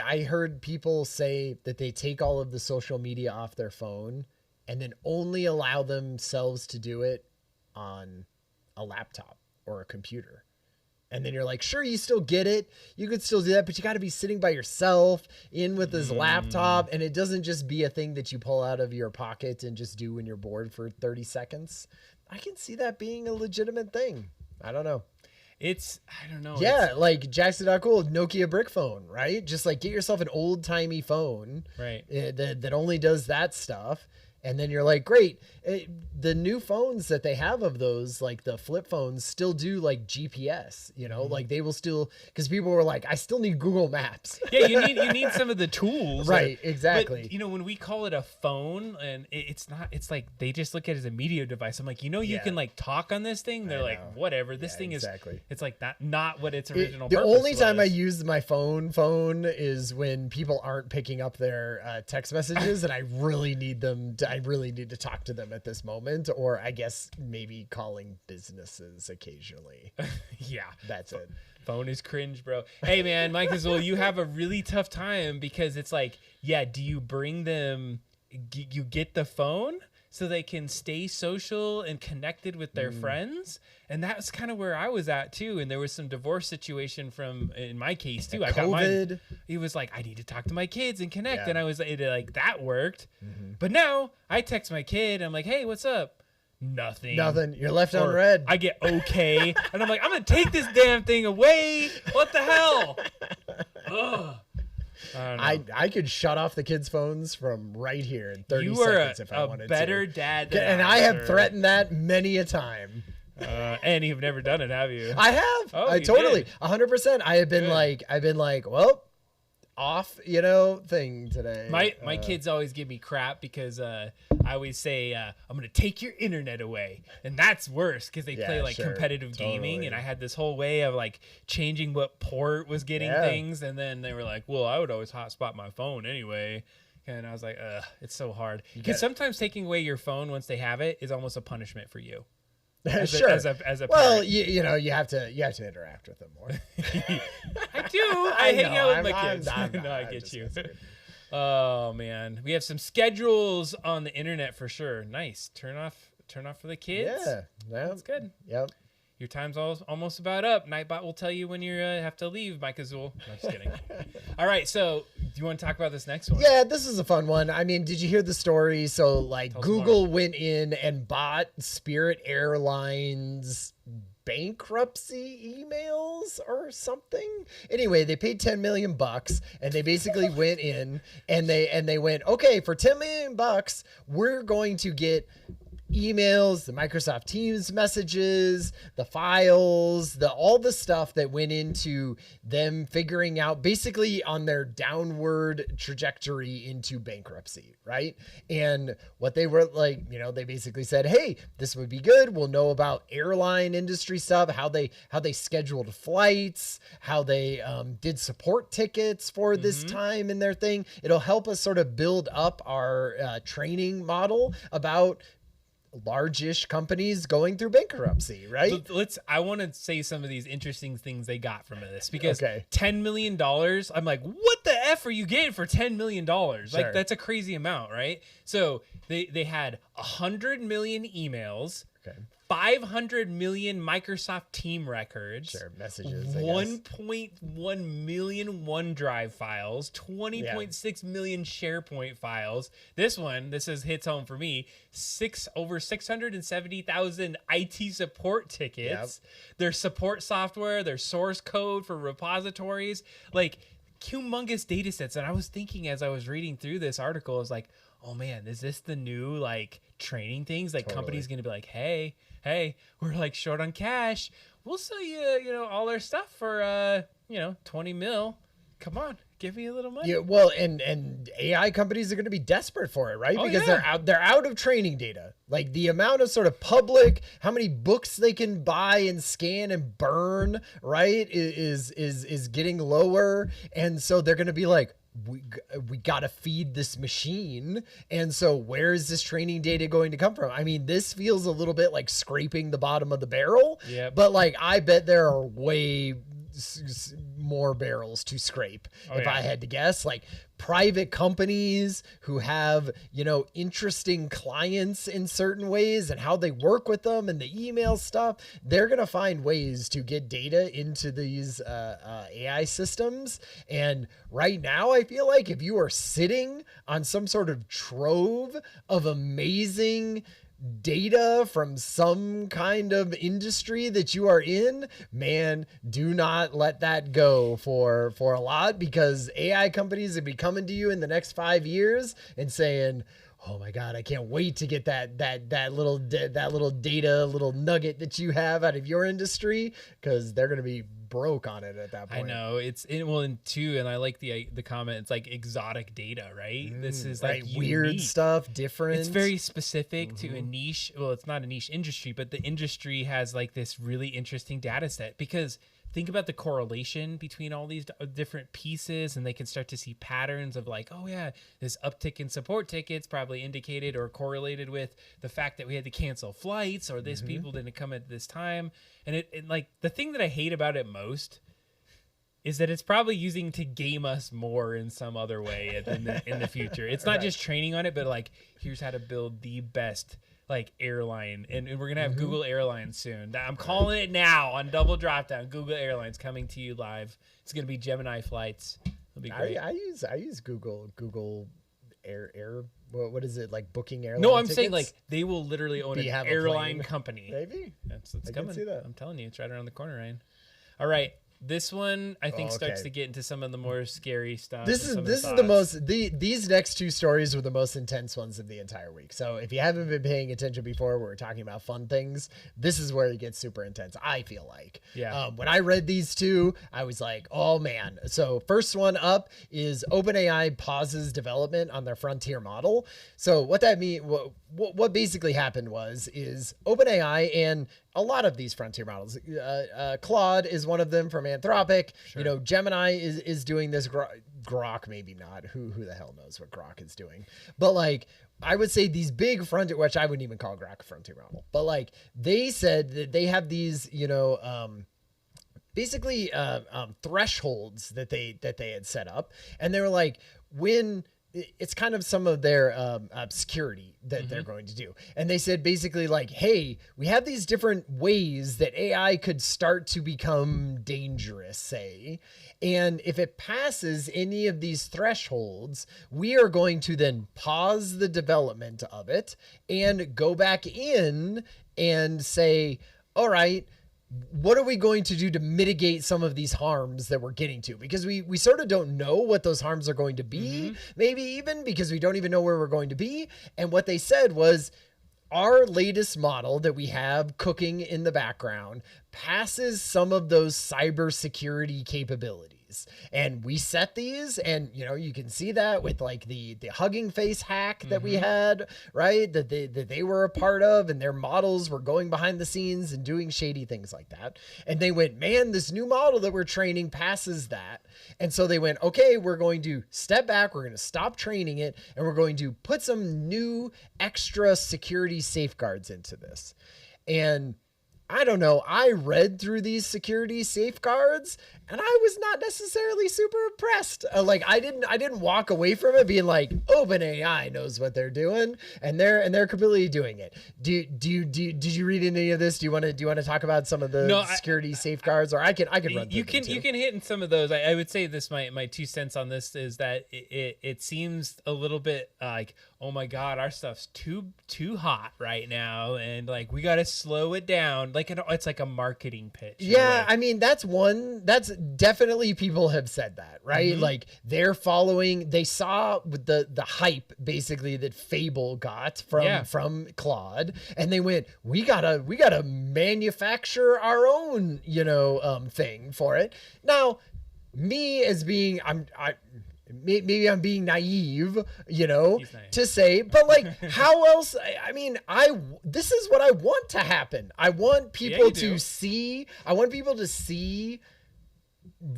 I heard people say that they take all of the social media off their phone and then only allow themselves to do it on a laptop or a computer. And then you're like, sure, you still get it. You could still do that, but you got to be sitting by yourself in with this laptop. And it doesn't just be a thing that you pull out of your pocket and just do when you're bored for 30 seconds. I can see that being a legitimate thing. I don't know. I don't know. Yeah, like Jackson.cool, Nokia brick phone, right? Just like get yourself an old timey phone, right? That only does that stuff. And then you're like, great. The new phones that they have of those, like the flip phones, still do like GPS, like they will still, because people were like, I still need Google Maps. Yeah, you need some of the tools. Right, exactly. But, when we call it a phone, and it's not, it's like they just look at it as a media device. I'm like, you can like talk on this thing. They're like, whatever. This thing exactly. It's like not what its original The purpose only time was. I use my phone is when people aren't picking up their text messages and I really need to talk to them at this moment, or I guess maybe calling businesses occasionally. Yeah. That's it. Phone is cringe, bro. Hey, man, Mike Azul, you have a really tough time because it's like, do you bring them, you get the phone so they can stay social and connected with their friends? And that's kind of where I was at too. And there was some divorce situation in my case too. I got mine. He was like, I need to talk to my kids and connect. And I was like, that worked. But now I text my kid. I'm like, hey, what's up? Nothing. You're left on red. I get okay. And I'm like, I'm going to take this damn thing away. What the hell? Ugh. I could shut off the kids' phones from right here in 30 seconds if I wanted to. You are a better dad than and I have threatened that many a time. And you've never done it, have you? I have. Oh, I you totally. did. 100%. I've been like, well, off, thing today. My kids always give me crap because I always say I'm gonna take your internet away, and that's worse because they play like competitive gaming, and I had this whole way of like changing what port was getting things, and then they were like, well, I would always hotspot my phone anyway. And I was like, it's so hard because sometimes taking away your phone once they have it is almost a punishment for you. As a well, parent. you have to interact with them more. I do. I hang out with my kids. I get you. Oh man, we have some schedules on the internet for sure. Nice. Turn off for the kids. Yeah, that's good. Yep. Your time's almost about up. Nightbot will tell you when you have to leave, Mike Azul. No, I'm just kidding. All right, so do you want to talk about this next one? Yeah, this is a fun one. I mean, did you hear the story? So, like, Google went in and bought Spirit Airlines bankruptcy emails or something. Anyway, they paid $10 million and they basically went in and they went, okay, for $10 million, we're going to get emails, the Microsoft Teams messages, the files, all the stuff that went into them figuring out basically on their downward trajectory into bankruptcy, right? And what they were like, they basically said, hey, this would be good. We'll know about airline industry stuff, how they scheduled flights, how they did support tickets for this time in their thing. It'll help us sort of build up our training model about large-ish companies going through bankruptcy, right? I want to say some of these interesting things they got from this because $10 million, I'm like, what the F are you getting for $10 million? Like, that's a crazy amount, right? So they had 100 million emails, 500 million Microsoft Team records, messages, 1.1 million OneDrive files, 20.6 million SharePoint files. This hits home for me. Over 670,000 IT support tickets. Their support software, their source code for repositories, like humongous data sets. And I was thinking as I was reading through this article, I was like, oh man, is this the new like training things? Like companies going to be like, hey, we're like short on cash. We'll sell you, all our stuff for, 20 mil. Come on, give me a little money. Yeah, well, and AI companies are going to be desperate for it, right? Because they're out of training data. Like the amount of sort of public, how many books they can buy and scan and burn, right, is getting lower, and so they're going to be like, we got to feed this machine. And so where is this training data going to come from? I mean, this feels a little bit like scraping the bottom of the barrel, but like, I bet there are way more barrels to scrape. If yeah. I had to guess, like private companies who have, interesting clients in certain ways and how they work with them and the email stuff, they're going to find ways to get data into these AI systems. And right now, I feel like if you are sitting on some sort of trove of amazing data from some kind of industry that you are in, man, do not let that go for a lot, because AI companies will be coming to you in the next 5 years and saying, oh my God, I can't wait to get that little data, little nugget that you have out of your industry, because they're going to be broke on it at that point. I know and I like the comment. It's like exotic data, right? This is like weird unique stuff, different. It's very specific to a niche. Well, it's not a niche industry, but the industry has like this really interesting data set, because think about the correlation between all these different pieces, and they can start to see patterns of like, oh yeah, this uptick in support tickets probably indicated or correlated with the fact that we had to cancel flights, or this people didn't come at this time. And it like the thing that I hate about it most is that it's probably using to game us more in some other way in the future. It's not just training on it, but like, here's how to build the best like airline, and we're gonna have Google Airlines soon. I'm calling it now on Double Dropdown. Google Airlines coming to you live. It's gonna be Gemini flights. It'll be great. I use Google Air. What is it, like booking airline? No, I'm tickets? saying like they will literally own an airline company. Maybe it's I coming. can see that. I'm telling you, it's right around the corner, Ryan. All right. This one, I think, starts to get into some of the more scary stuff. This is the most. These next two stories were the most intense ones of the entire week. So if you haven't been paying attention before, we're talking about fun things. This is where it gets super intense, I feel like. Yeah. When I read these two, I was like, oh man. So first one up is OpenAI pauses development on their frontier model. So what that means, what basically happened is OpenAI and a lot of these frontier models, Claude is one of them from Anthropic. Sure. Gemini is doing this. Grok, maybe not. Who the hell knows what Grok is doing? But like, I would say these big frontier, which I wouldn't even call Grok a frontier model, but like they said that they have these, basically thresholds that they had set up, and they were like, when it's kind of some of their security that they're going to do. And they said basically like, hey, we have these different ways that AI could start to become dangerous, say. And if it passes any of these thresholds, we are going to then pause the development of it and go back in and say, all right, what are we going to do to mitigate some of these harms that we're getting to? Because we sort of don't know what those harms are going to be, maybe even because we don't even know where we're going to be. And what they said was, our latest model that we have cooking in the background passes some of those cybersecurity capabilities. And we set these, and you can see that with like the Hugging Face hack that we had, right? That they were a part of, and their models were going behind the scenes and doing shady things like that. And they went, man, this new model that we're training passes that. And so they went, okay, we're going to step back, we're going to stop training it, and we're going to put some new extra security safeguards into this. And I don't know, I read through these security safeguards and I was not necessarily super impressed. I didn't walk away from it being like, OpenAI knows what they're doing, and they're completely doing it. Did you read any of this? Do you want to talk about some of the security safeguards, or I can run through you can hit in some of those. I would say this, my 2 cents on this is that it seems a little bit like, oh my God, our stuff's too hot right now, and like we got to slow it down. Like it's like a marketing pitch. Yeah, I mean that's definitely people have said that, right? Like they saw with the hype basically that Fable got from Claude, and they went, we gotta manufacture our own thing for it. Now, me as being maybe I'm being naive, to say, but like, how else? I mean, this is what I want to happen. I want people to see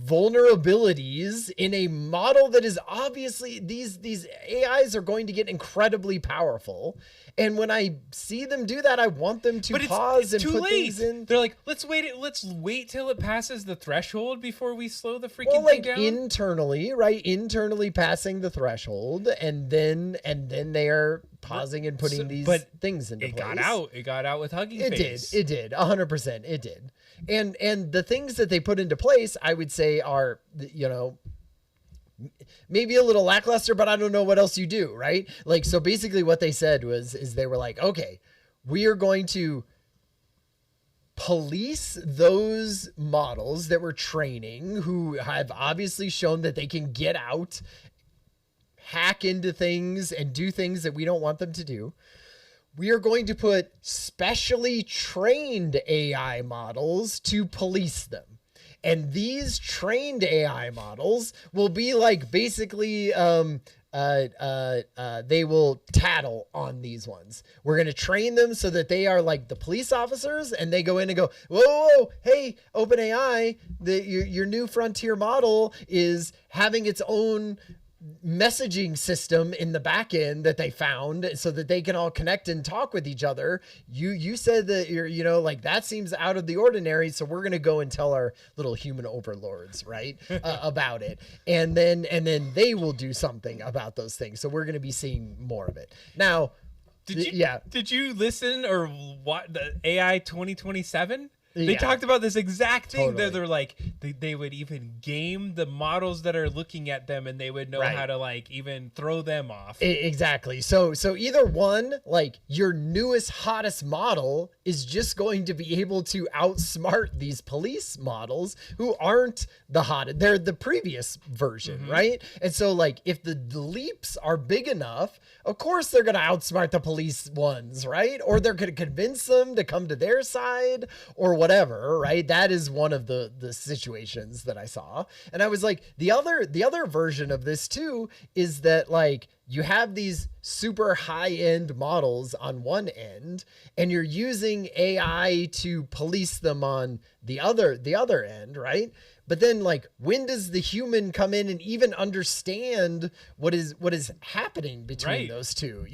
vulnerabilities in a model that is obviously these AIs are going to get incredibly powerful. And when I see them do that, I want them to pause and put things in. They're like, let's wait till it passes the threshold before we slow the freaking thing down. Internally, right? Internally passing the threshold, and then they are pausing and putting these things into place. It got out with Hugging Face. It did. 100%. It did. And the things that they put into place, I would say are, maybe a little lackluster, but I don't know what else you do, right? Like, so basically what they said is they were like, okay, we are going to police those models that we're training who have obviously shown that they can get out, hack into things, and do things that we don't want them to do. We are going to put specially trained AI models to police them. And these trained AI models will be like basically they will tattle on these ones. We're going to train them so that they are like the police officers, and they go in and go, whoa, hey, OpenAI, your new frontier model is having its own messaging system in the back end that they found so that they can all connect and talk with each other. You said that you're, like that seems out of the ordinary. So we're going to go and tell our little human overlords, right, about it. And then they will do something about those things. So we're going to be seeing more of it. Now, did you listen or what the AI 2027? They talked about this exact thing. Totally. They're like, they would even game the models that are looking at them, and they would know how to like even throw them off. Exactly. So either one, like your newest, hottest model is just going to be able to outsmart these police models who aren't the hottest. They're the previous version, right? And so like if the leaps are big enough, of course they're going to outsmart the police ones, right? Or they're going to convince them to come to their side or whatever, right? That is one of the situations that I saw. And I was like, the other version of this too is that like you have these super high-end models on one end, and you're using AI to police them on the other end, right? But then like, when does the human come in and even understand what is happening between those two,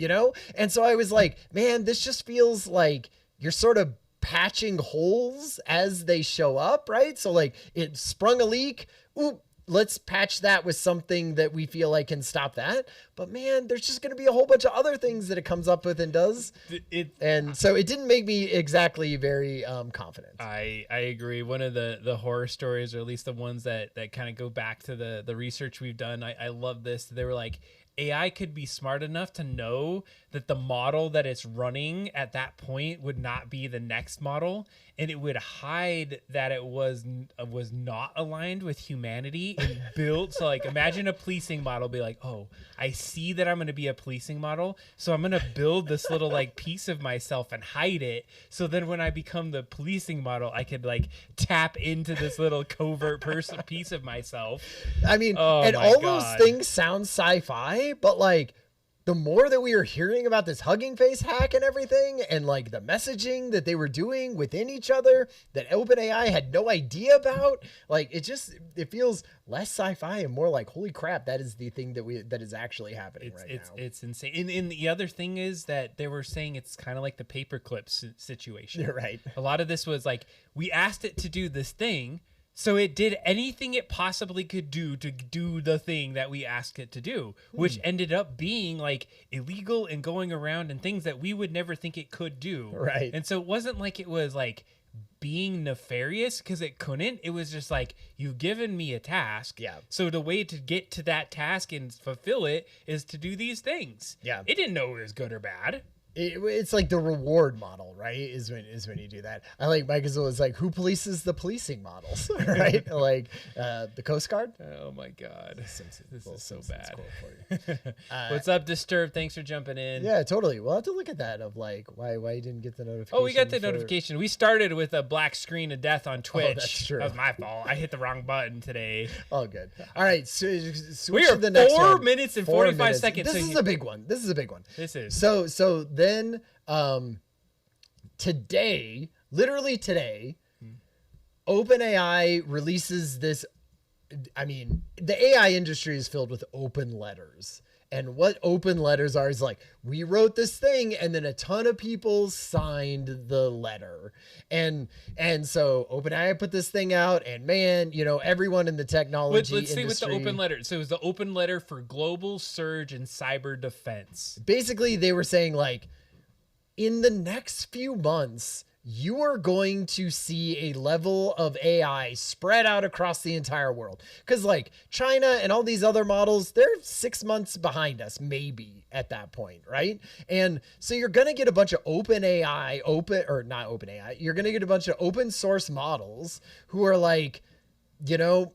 And so I was like, man, this just feels like you're sort of patching holes as they show up, right? So like it sprung a leak. Oop, let's patch that with something that we feel like can stop that. But man, there's just going to be a whole bunch of other things that it comes up with and does. And so it didn't make me exactly very confident. I agree. One of the horror stories, or at least the ones that kind of go back to the research we've done, I love this. They were like, AI could be smart enough to know that the model that it's running at that point would not be the next model, and it would hide that it was not aligned with humanity and built. So like, imagine a policing model be like, oh, I see that I'm going to be a policing model, so I'm going to build this little like piece of myself and hide it. So then when I become the policing model, I could like tap into this little covert piece of myself. I mean, and all those things sound sci-fi, but like, the more that we are hearing about this Hugging Face hack and everything, and like the messaging that they were doing within each other that OpenAI had no idea about, like it feels less sci-fi and more like, holy crap, that is the thing that is actually happening now. It's insane. And the other thing is that they were saying it's kind of like the paperclip situation. You're right. A lot of this was like, we asked it to do this thing, so it did anything it possibly could do to do the thing that we asked it to do, which ended up being like illegal and going around and things that we would never think it could do. Right. And so it wasn't like it was like being nefarious, because it couldn't. It was just like, you've given me a task. Yeah. So the way to get to that task and fulfill it is to do these things. Yeah. It didn't know it was good or bad. It's like the reward model, right? Is when you do that. I like Mike Azul is like, who polices the policing models, right? Like the Coast Guard. Oh my God, this is so bad. For you. What's up, Disturbed? Thanks for jumping in. Yeah, totally. We'll have to look at that of like why you didn't get the notification. Oh, we got the notification. We started with a black screen of death on Twitch. Oh, that's true. That was my fault. I hit the wrong button today. Oh, good. All right, so we are are 4 minutes and 45 seconds. This is a big one. This is so then today, literally today, OpenAI releases this I mean, the AI industry is filled with open letters. And what open letters are is like, we wrote this thing and then a ton of people signed the letter. And so OpenAI put this thing out, and man, you know, everyone in the technology let's industry. see what the open letter. So it was the open letter for global surge in cyber defense. Basically, they were saying like, in the next few months, you are going to see a level of AI spread out across the entire world. Because like China and all these other models, they're 6 months behind us, maybe at that point, right? And so you're going to get a bunch of open AI, not open AI, you're going to get a bunch of open source models who are like, you know,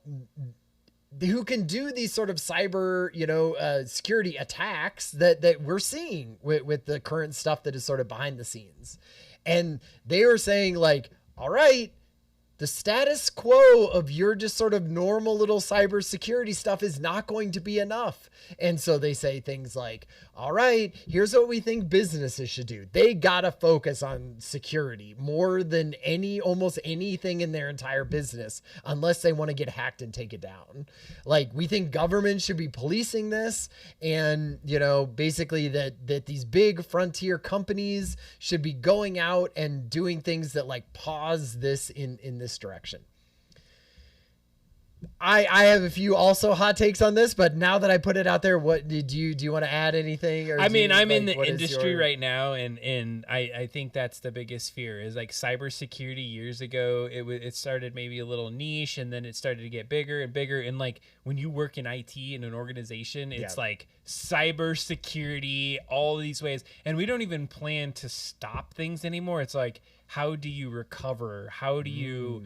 who can do these sort of cyber, you know, security attacks that we're seeing with the current stuff that is sort of behind the scenes. And they were saying like, all right, the status quo of your just sort of normal little cybersecurity stuff is not going to be enough. And so they say things like, all right, here's what we think businesses should do. They got to focus on security more than almost anything in their entire business, unless they want to get hacked and take it down. Like, we think government should be policing this, and, you know, basically that these big frontier companies should be going out and doing things that like pause this in this direction. I have a few also hot takes on this, but now that I put it out there, what do you want to add anything? Or I mean, I'm like, in the industry right now, and I think that's the biggest fear is like cybersecurity. Years ago, it started maybe a little niche, and then it started to get bigger and bigger. And like when you work in IT in an organization, it's like cybersecurity, all these ways, and we don't even plan to stop things anymore. It's like, how do you recover? How do you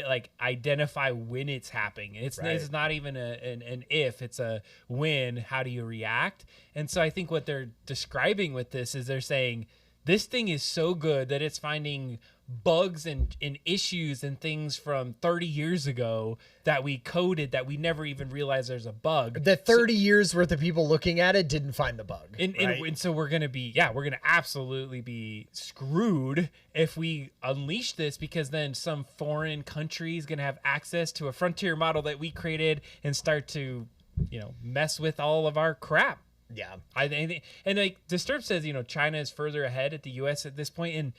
like identify when it's happening? It's not even an if, it's a when. How do you react? And so I think what they're describing with this is they're saying this thing is so good that it's finding bugs and issues and things from 30 years ago that we coded that we never even realized there's a bug. The 30 years worth of people looking at it didn't find the bug. And so we're going to absolutely be screwed if we unleash this, because then some foreign country is going to have access to a frontier model that we created and start to, you know, mess with all of our crap. Yeah. I think, and like Disturb says, you know, China is further ahead at the US at this point. And,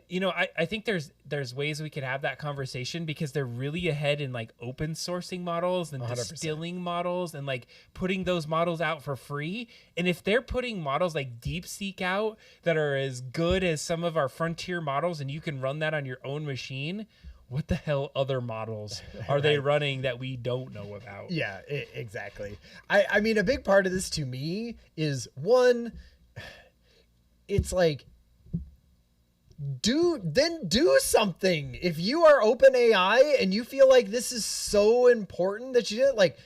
you know, I think there's ways we could have that conversation, because they're really ahead in like open sourcing models and 100%. Distilling models and like putting those models out for free. And if they're putting models like DeepSeek out that are as good as some of our frontier models, and you can run that on your own machine, what the hell other models are they running that we don't know about? Yeah, exactly. I mean, a big part of this to me is, one, it's like, do something. If you are OpenAI and you feel like this is so important that you did, like,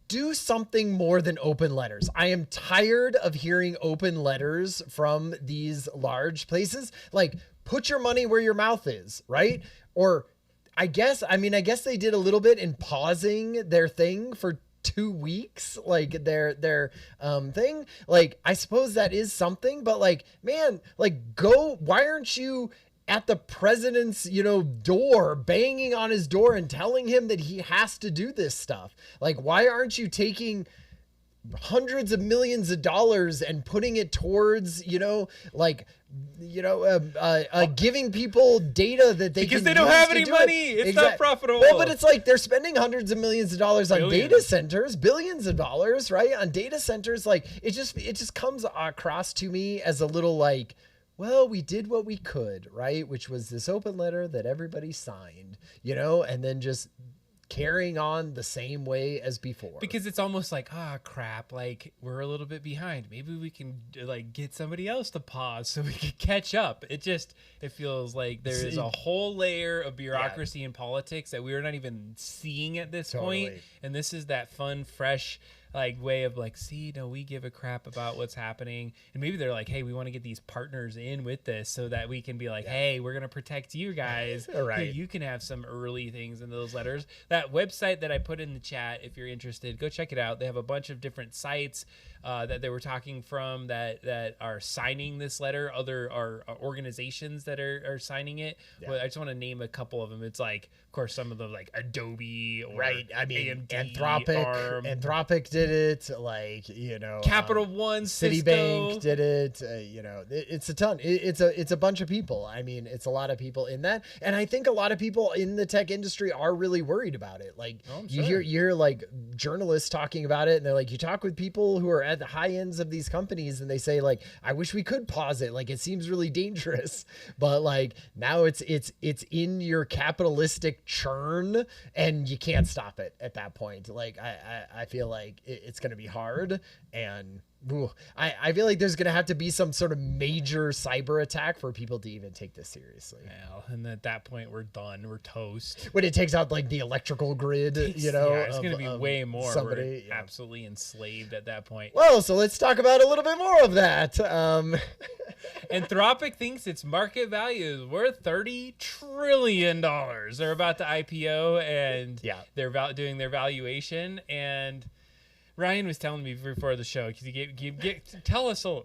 do something more than open letters. I am tired of hearing open letters from these large places. Like, put your money where your mouth is, right? Or I guess they did a little bit in pausing their thing for 2 weeks, like their thing. Like, I suppose that is something, but like, man, like, why aren't you at the president's, you know, door, banging on his door and telling him that he has to do this stuff? Like, why aren't you taking hundreds of millions of dollars and putting it towards, you know, like, you know, giving people data that they because can they don't have any money. It's not profitable. Well, but it's like they're spending hundreds of millions of dollars on data centers, billions of dollars, right? On data centers. Like, it just comes across to me as a little like, well, we did what we could, right? Which was this open letter that everybody signed, you know, and then just carrying on the same way as before. Because it's almost like, crap, like, we're a little bit behind. Maybe we can like get somebody else to pause so we can catch up. It feels like there is a whole layer of bureaucracy and politics that we're not even seeing at this point. And this is that fun, fresh like way of like, see, no, we give a crap about what's happening. And maybe they're like, hey, we want to get these partners in with this so that we can be like, hey, we're going to protect you guys. Right. Hey, you can have some early things in those letters. That website that I put in the chat, if you're interested, go check it out. They have a bunch of different sites that they were talking from that are signing this letter. Other are organizations that are signing it. Yeah. Well, I just want to name a couple of them. It's like, of course, some of them like Adobe or Right. I mean, AMD, Anthropic. Anthropic did it. Like, you know, Capital One, Citibank Cisco. did it. You know, it's a ton. It's a bunch of people. I mean, it's a lot of people in that, and I think a lot of people in the tech industry are really worried about it. Like, you hear like journalists talking about it, and they're like, you talk with people who are at the high ends of these companies, and they say like, I wish we could pause it. Like, it seems really dangerous, but like now it's in your capitalistic churn, and you can't stop it at that point. Like, I feel like it's going to be hard, and I feel like there's going to have to be some sort of major cyber attack for people to even take this seriously. Well, and at that point, we're done. We're toast. When it takes out like the electrical grid, you know, yeah, it's going to be way more. Somebody we're absolutely enslaved at that point. Well, so let's talk about a little bit more of that. Anthropic thinks its market value is worth $30 trillion. They're about to IPO, and they're doing their valuation. And Ryan was telling me before the show, because tell us a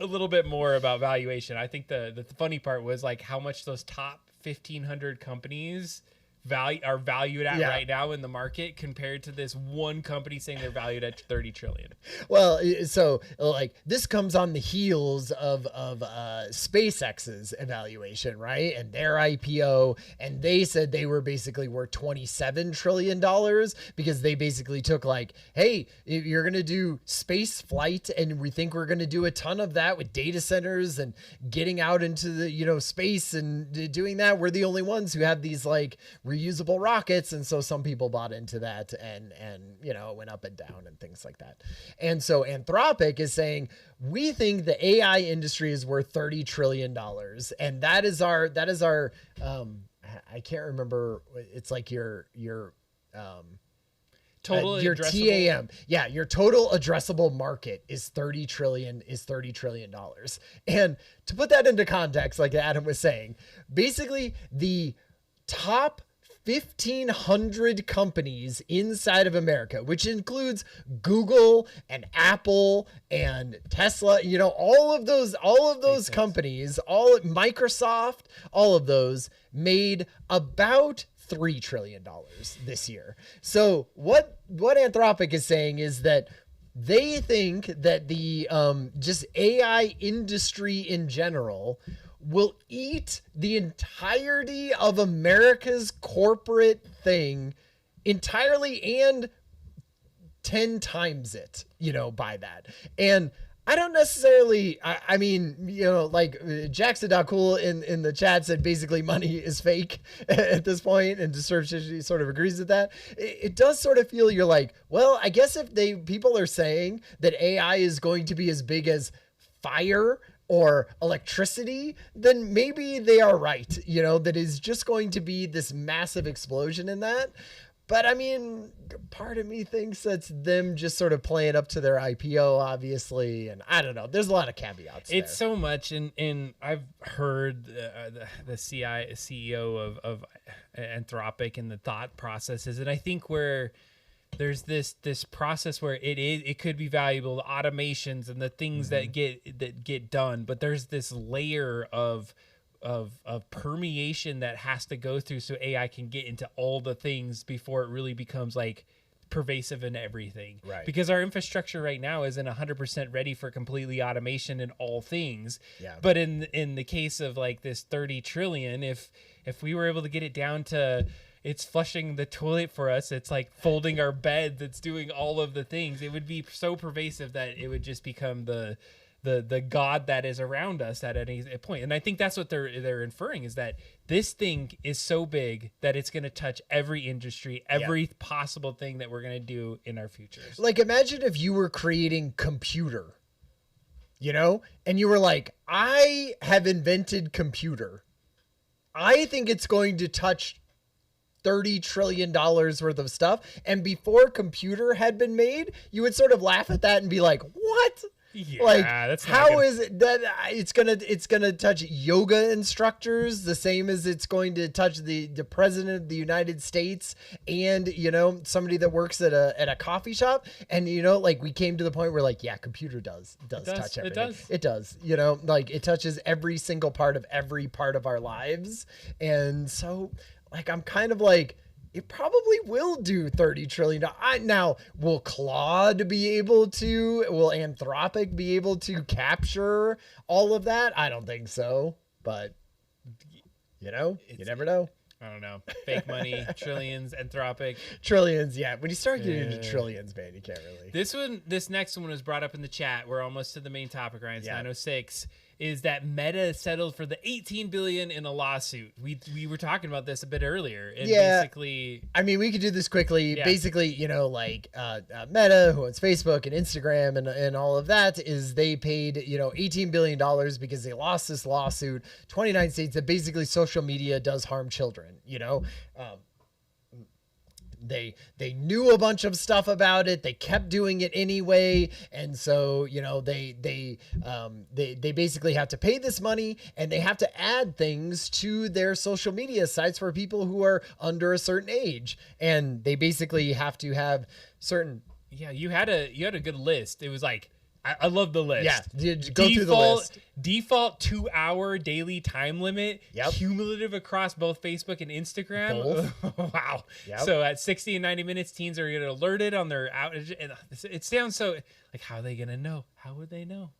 little bit more about valuation. I think the funny part was like how much those top 1,500 companies are valued at right now in the market compared to this one company saying they're valued at 30 trillion. Well, so like this comes on the heels of SpaceX's evaluation, right? And their IPO, and they said they were basically worth $27 trillion because they basically took like, hey, if you're going to do space flight, and we think we're going to do a ton of that with data centers and getting out into the, you know, space and doing that. We're the only ones who have these like reusable rockets, and so some people bought into that, and you know, it went up and down and things like that. And so Anthropic is saying, we think the AI industry is worth $30 trillion, and that is our I can't remember, it's like your total your TAM. Yeah, your total addressable market is $30 trillion. And to put that into context, like Adam was saying, basically the top 1,500 companies inside of America, which includes Google and Apple and Tesla, you know, all of those companies, Microsoft, all of those made about $3 trillion this year. So what Anthropic is saying is that they think that the just AI industry in general will eat the entirety of America's corporate thing entirely, and 10 times it, you know, by that. And I don't necessarily, I mean, you know, like Jackson.cool in the chat said basically money is fake at this point, and Disturb sort of agrees with that. It does sort of feel, you're like, well, I guess if people are saying that AI is going to be as big as fire or electricity, then maybe they are right, you know, that is just going to be this massive explosion in that. But I mean, part of me thinks that's them just sort of playing up to their IPO, obviously. And I don't know. There's a lot of caveats. It's so much. And I've heard the CEO of Anthropic and the thought processes. And I think where there's this process where it could be valuable, the automations and the things that get done. But there's this layer of permeation that has to go through so AI can get into all the things before it really becomes like pervasive in everything. Right. Because our infrastructure right now isn't 100% ready for completely automation in all things. Yeah. But in the case of like this 30 trillion, if we were able to get it down to it's flushing the toilet for us, it's like folding our bed, that's doing all of the things, it would be so pervasive that it would just become the God that is around us at any point. And I think that's what they're inferring, is that this thing is so big that it's going to touch every industry, every possible thing that we're going to do in our futures. Like, imagine if you were creating computer, you know, and you were like, I have invented computer. I think it's going to touch $30 trillion worth of stuff. And before computer had been made, you would sort of laugh at that and be like, what? Yeah, Like, that's how is it that it's gonna touch yoga instructors the same as it's going to touch the president of the United States and, you know, somebody that works at a coffee shop? And, you know, like, we came to the point where, like, yeah, computer does touch everything. It does, you know, like, it touches every single part of our lives. And so, like, I'm kind of like, it probably will do $30 trillion. Now, will Claude be able to, will Anthropic be able to capture all of that? I don't think so, but, you know, you never know. I don't know. Fake money, trillions, Anthropic. Trillions, yeah. When you start getting into trillions, man, you can't really. This next one was brought up in the chat. We're almost to the main topic, Ryan. It's 9:06. Is that Meta settled for the $18 billion in a lawsuit? We were talking about this a bit earlier. And basically, I mean, we could do this quickly. Yeah. Basically, you know, like Meta, who owns Facebook and Instagram and all of that, is they paid, you know, $18 billion because they lost this lawsuit. 29 states that basically social media does harm children. You know. They knew a bunch of stuff about it. They kept doing it anyway, and so, you know, they basically have to pay this money, and they have to add things to their social media sites for people who are under a certain age, and they basically have to have certain. Yeah, you had a good list. It was like, I love the list. Yeah, go through the list. Default 2-hour daily time limit. Yep. Cumulative across both Facebook and Instagram. Both. Wow. Yep. So at 60 and 90 minutes, teens are getting alerted on their outage. And it sounds so like, how are they gonna know? How would they know?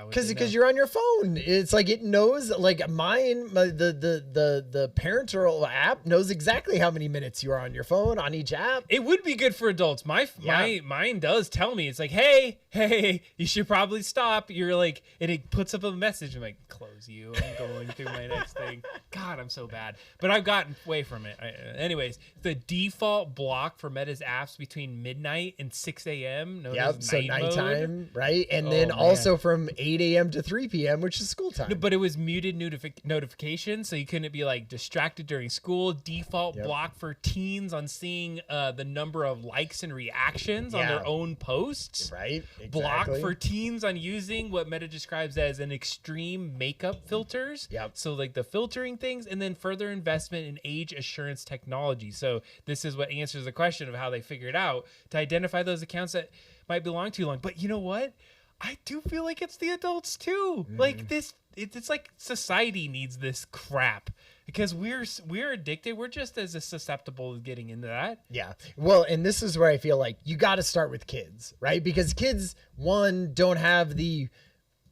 Because you're on your phone. It's like it knows, like mine, the parental app knows exactly how many minutes you are on your phone on each app. It would be good for adults. Mine does tell me. It's like, hey, you should probably stop. You're like, and it puts up a message. I'm like, close you. I'm going through my next thing. God, I'm so bad. But I've gotten away from it. Anyways, the default block for Meta's apps between midnight and 6 a.m. So nighttime, mode. Right? And then also from 8 a.m. to 3 p.m., which is school time. No, but it was muted notification, so you couldn't be like distracted during school. Default block for teens on seeing the number of likes and reactions on their own posts. Right. Exactly. Block for teens on using what Meta describes as an extreme makeup filters. Yep. So like the filtering things, and then further investment in age assurance technology. So this is what answers the question of how they figured out to identify those accounts that might belong too long. But you know what? I do feel like it's the adults too. Like this, it's like society needs this crap because we're addicted. We're just as susceptible to getting into that. Yeah. Well, and this is where I feel like you got to start with kids, right? Because kids, one, don't have the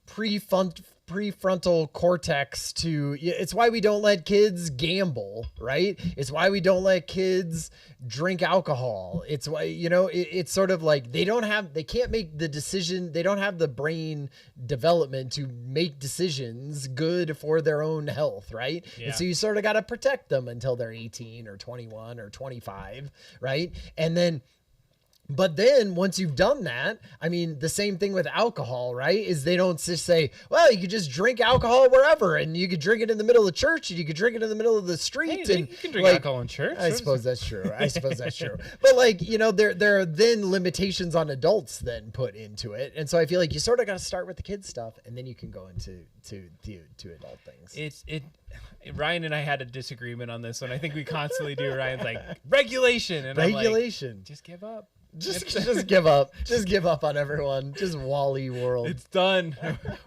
prefrontal cortex to. It's why we don't let kids gamble, right? It's why we don't let kids drink alcohol. It's why, you know, it's sort of like they can't make the decision. They don't have the brain development to make decisions good for their own health, right? Yeah. And so you sort of got to protect them until they're 18 or 21 or 25, right? But then once you've done that, I mean, the same thing with alcohol, right? Is they don't just say, well, you could just drink alcohol wherever, and you could drink it in the middle of church, and you could drink it in the middle of the street. Hey, and you can drink alcohol in church. I suppose that's true. But like, you know, there are then limitations on adults then put into it. And so I feel like you sort of got to start with the kids stuff, and then you can go into to adult things. Ryan and I had a disagreement on this one. I think we constantly do. Ryan's like, regulation. And regulation. I'm like, just give up. Just give up. Just give up on everyone. Just Wall-E world. It's done.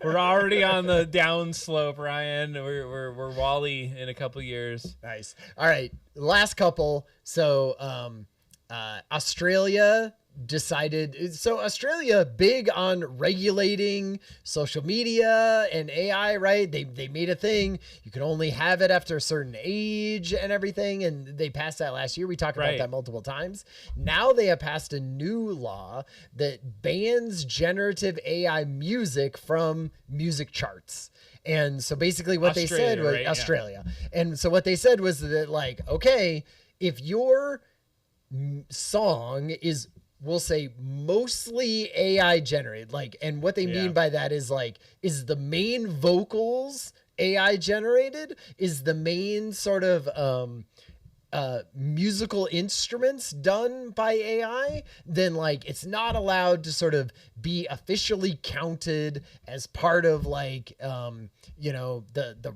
We're already on the down slope, Ryan. We're Wall-E in a couple years. Nice. All right. Last couple. So Australia big on regulating social media and AI, right? They made a thing. You can only have it after a certain age and everything. And they passed that last year. We talked about that multiple times. Now they have passed a new law that bans generative AI music from music charts. And so basically what they said was Australia. And so what they said was that, like, okay, if your song is, we'll say, mostly AI generated, like, and what they mean by that is like, is the main vocals AI generated? Is the main sort of musical instruments done by AI, then like it's not allowed to sort of be officially counted as part of like the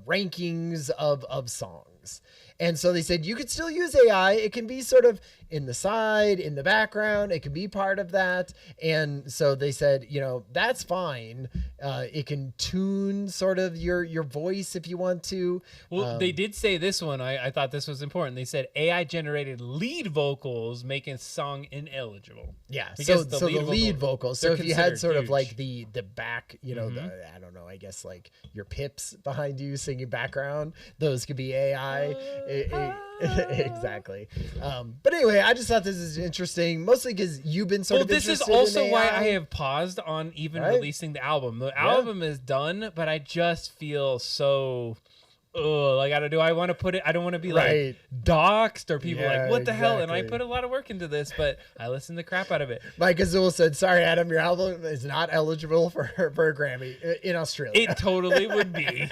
rankings of songs. And so they said you could still use AI. It can be sort of in the side, in the background. It can be part of that. And so they said, that's fine. It can tune sort of your voice if you want to. Well, they did say this one. I thought this was important. They said AI generated lead vocals making song ineligible. Yeah. Because So the lead vocals. So if you had sort of like the back, I don't know, I guess like your pips behind you singing background, those could be AI. Exactly. But anyway, I just thought this is interesting, mostly because you've been sort of this is interested also in why AI. I have paused on even releasing the album. The album is done, but I just feel so like I want to put it. I don't want to be like doxxed or people like what the hell. And I put a lot of work into this, but I listened the crap out of it. Mike Azul said, "Sorry, Adam, your album is not eligible for a Grammy in Australia." It totally would be.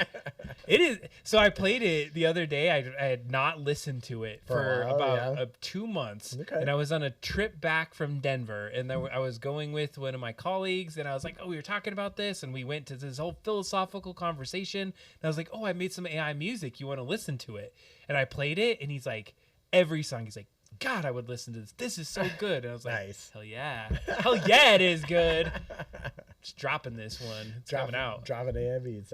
It is. So I played it the other day. I had not listened to it for about 2 months, and I was on a trip back from Denver, and I was going with one of my colleagues, and I was like, "Oh, we were talking about this," and we went to this whole philosophical conversation. And I was like, "Oh, I made some AI music. You want to listen to it?" And I played it, and he's like, every song, he's like, "God, I would listen to this. This is so good." And I was like, Nice. Hell yeah, it is good. Just dropping this one. It's coming out. Dropping AI beats.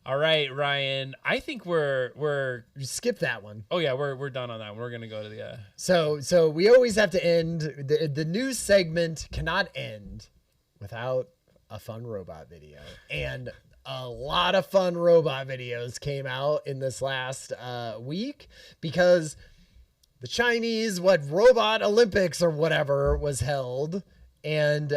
All right, Ryan. I think we're You skip that one. Oh yeah, we're done on that one. We're gonna go to the. So we always have to end the news segment cannot end without a fun robot video, and a lot of fun robot videos came out in this last week because the Chinese Robot Olympics or whatever was held, and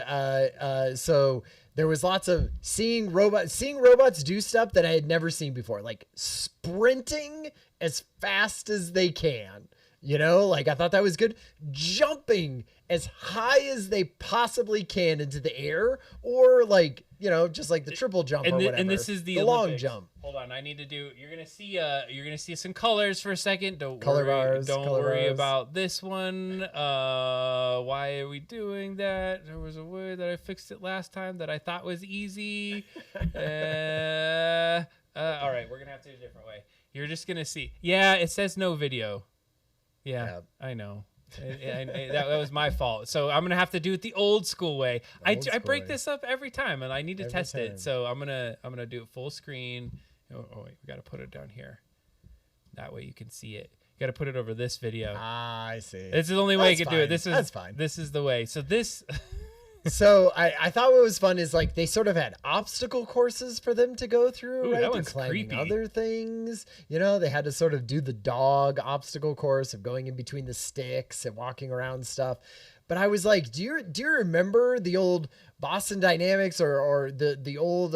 so there was lots of seeing robots do stuff that I had never seen before, like sprinting as fast as they can. Like I thought that was good. Jumping as high as they possibly can into the air, or like, just like the triple jump or whatever. And this is the long jump. Hold on, I need to do. You're gonna see some colors for a second. Don't Color worry. bars, Don't color worry bars. about this one. Why are we doing that? There was a way that I fixed it last time that I thought was easy. All right, we're gonna have to do it a different way. You're just gonna see. Yeah, it says no video. Yeah. I know. That was my fault. So I'm gonna have to do it the old school way. I break this up every time, and I need to test it. So I'm gonna do it full screen. Oh wait, we gotta put it down here. That way you can see it. You gotta put it over this video. I see. This is the only way you can do it. That's fine. This is the way. So this. So I thought what was fun is like they sort of had obstacle courses for them to go through, Ooh, right? that one's climbing creepy. other things. They had to sort of do the dog obstacle course of going in between the sticks and walking around and stuff. But I was like, do you remember the old Boston Dynamics or the old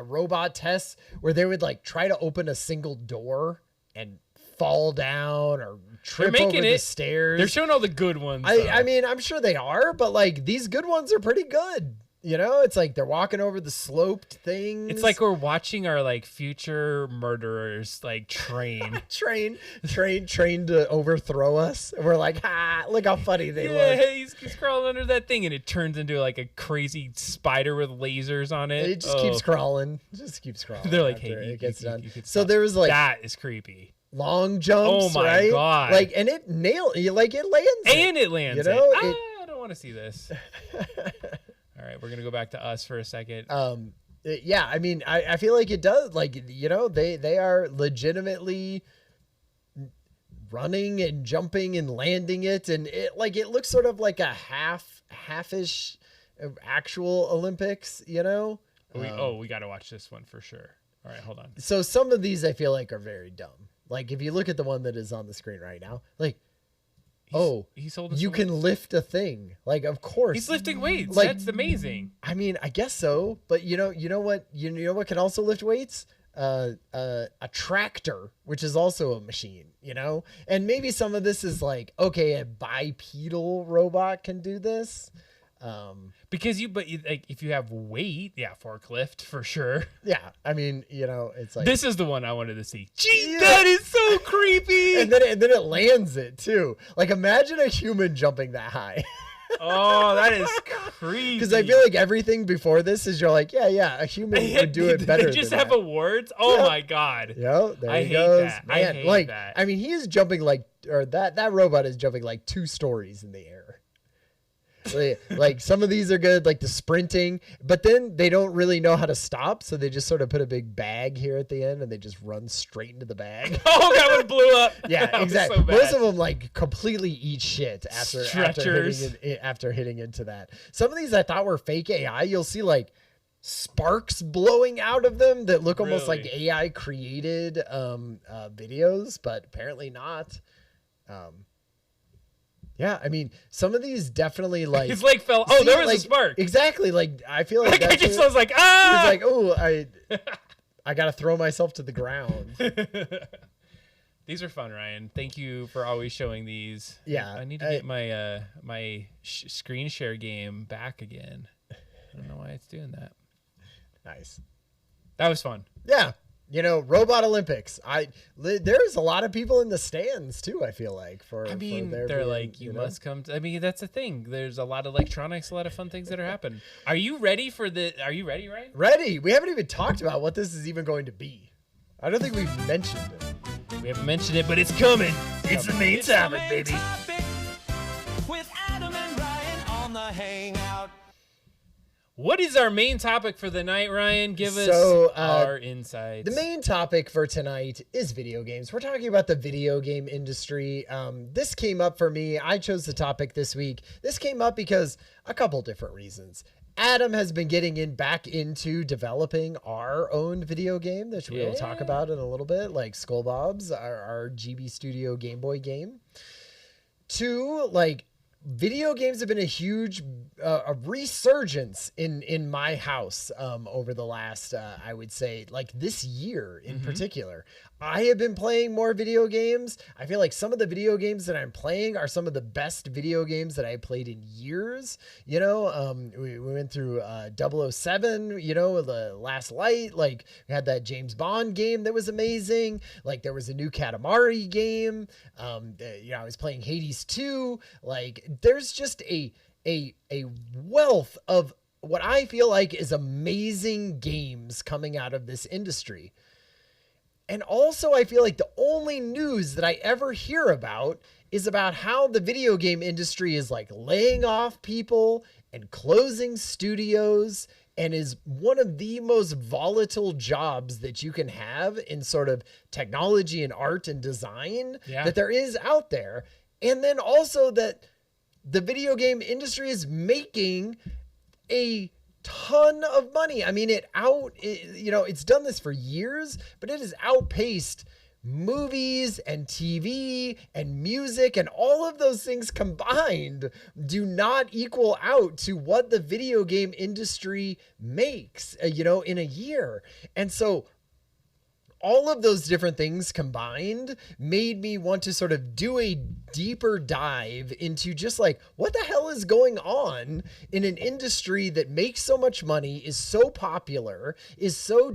robot tests where they would like try to open a single door and fall down or trip over the stairs? They're showing all the good ones. I mean, I'm sure they are, but like these good ones are pretty good. It's like they're walking over the sloped things. It's like we're watching our like future murderers like train to overthrow us. And we're like, look how funny they look. He's crawling under that thing, and it turns into like a crazy spider with lasers on it. It just keeps crawling. They're like, hey, it gets done. You So there was like that is creepy. Long jumps. Oh my right? God! Like, and it nailed. Like it lands. And it lands. I don't want to see this. All right, we're gonna go back to us for a second. Yeah, I mean, I feel like it does. Like, they are legitimately running and jumping and landing it, and it looks sort of like a half-ish actual Olympics. We got to watch this one for sure. All right, hold on. So some of these I feel like are very dumb. Like if you look at the one that is on the screen right now, like. He's holding. You can lift a thing. Like, of course. He's lifting weights. Like, that's amazing. I mean, I guess so. But you know what can also lift weights? A tractor, which is also a machine. And maybe some of this is like, okay, a bipedal robot can do this. Because like if you have weight, yeah, forklift for sure. Yeah, I mean, it's like this is the one I wanted to see. Gee, that is so creepy. and then it lands it too. Like imagine a human jumping that high. Oh, that is creepy. Because I feel like everything before this is you're like, yeah, a human would do it better. They just than have that. awards. Oh my god. Yeah, there I he hate goes. that. Man, I hate that. I mean, he is jumping that robot is jumping like 2 stories in the air. Like some of these are good, like the sprinting, but then they don't really know how to stop, so they just sort of put a big bag here at the end and they just run straight into the bag. Oh, that one blew up. Yeah, exactly. So Most of them like completely eat shit after Stretchers. hitting into that. Some of these I thought were fake AI. You'll see like sparks blowing out of them that look almost like AI created videos, but apparently not. Yeah, I mean, some of these definitely like his leg fell. Oh, there was a spark. Exactly. Like I feel like I just was like, ah. He's like, oh, I gotta throw myself to the ground. These are fun, Ryan. Thank you for always showing these. Yeah, I need to get my screen share game back again. I don't know why it's doing that. Nice. That was fun. Yeah. Robot Olympics. There's a lot of people in the stands too. I feel like they're like, you must come. I mean, that's the thing. There's a lot of electronics, a lot of fun things that are happening. Are you ready, Ryan? Ready. We haven't even talked about what this is even going to be. I don't think we've mentioned it. We haven't mentioned it, but it's coming. It's the main topic, baby. With Adam and Ryan on the Hangout. What is our main topic for the night, Ryan? Give us our insights. The main topic for tonight is video games. We're talking about the video game industry. This came up for me. I chose the topic this week. This came up because a couple different reasons. Adam has been getting back into developing our own video game, which we will talk about in a little bit, like Skull Bob's, our GB Studio Game Boy game. 2, like, video games have been a huge a resurgence in my house over the last I would say like this year in particular. I have been playing more video games. I feel like some of the video games that I'm playing are some of the best video games that I played in years. We went through 007, The Last Light. Like we had that James Bond game that was amazing. Like there was a new Katamari game. I was playing Hades 2. Like there's just a wealth of what I feel like is amazing games coming out of this industry. And also, I feel like the only news that I ever hear about is about how the video game industry is like laying off people and closing studios and is one of the most volatile jobs that you can have in sort of technology and art and design that there is out there. And then also that the video game industry is making a ton of money. I mean, it's done this for years, but it has outpaced movies and TV and music, and all of those things combined do not equal out to what the video game industry makes, in a year. And so all of those different things combined made me want to sort of do a deeper dive into just like what the hell is going on in an industry that makes so much money, is so popular, is so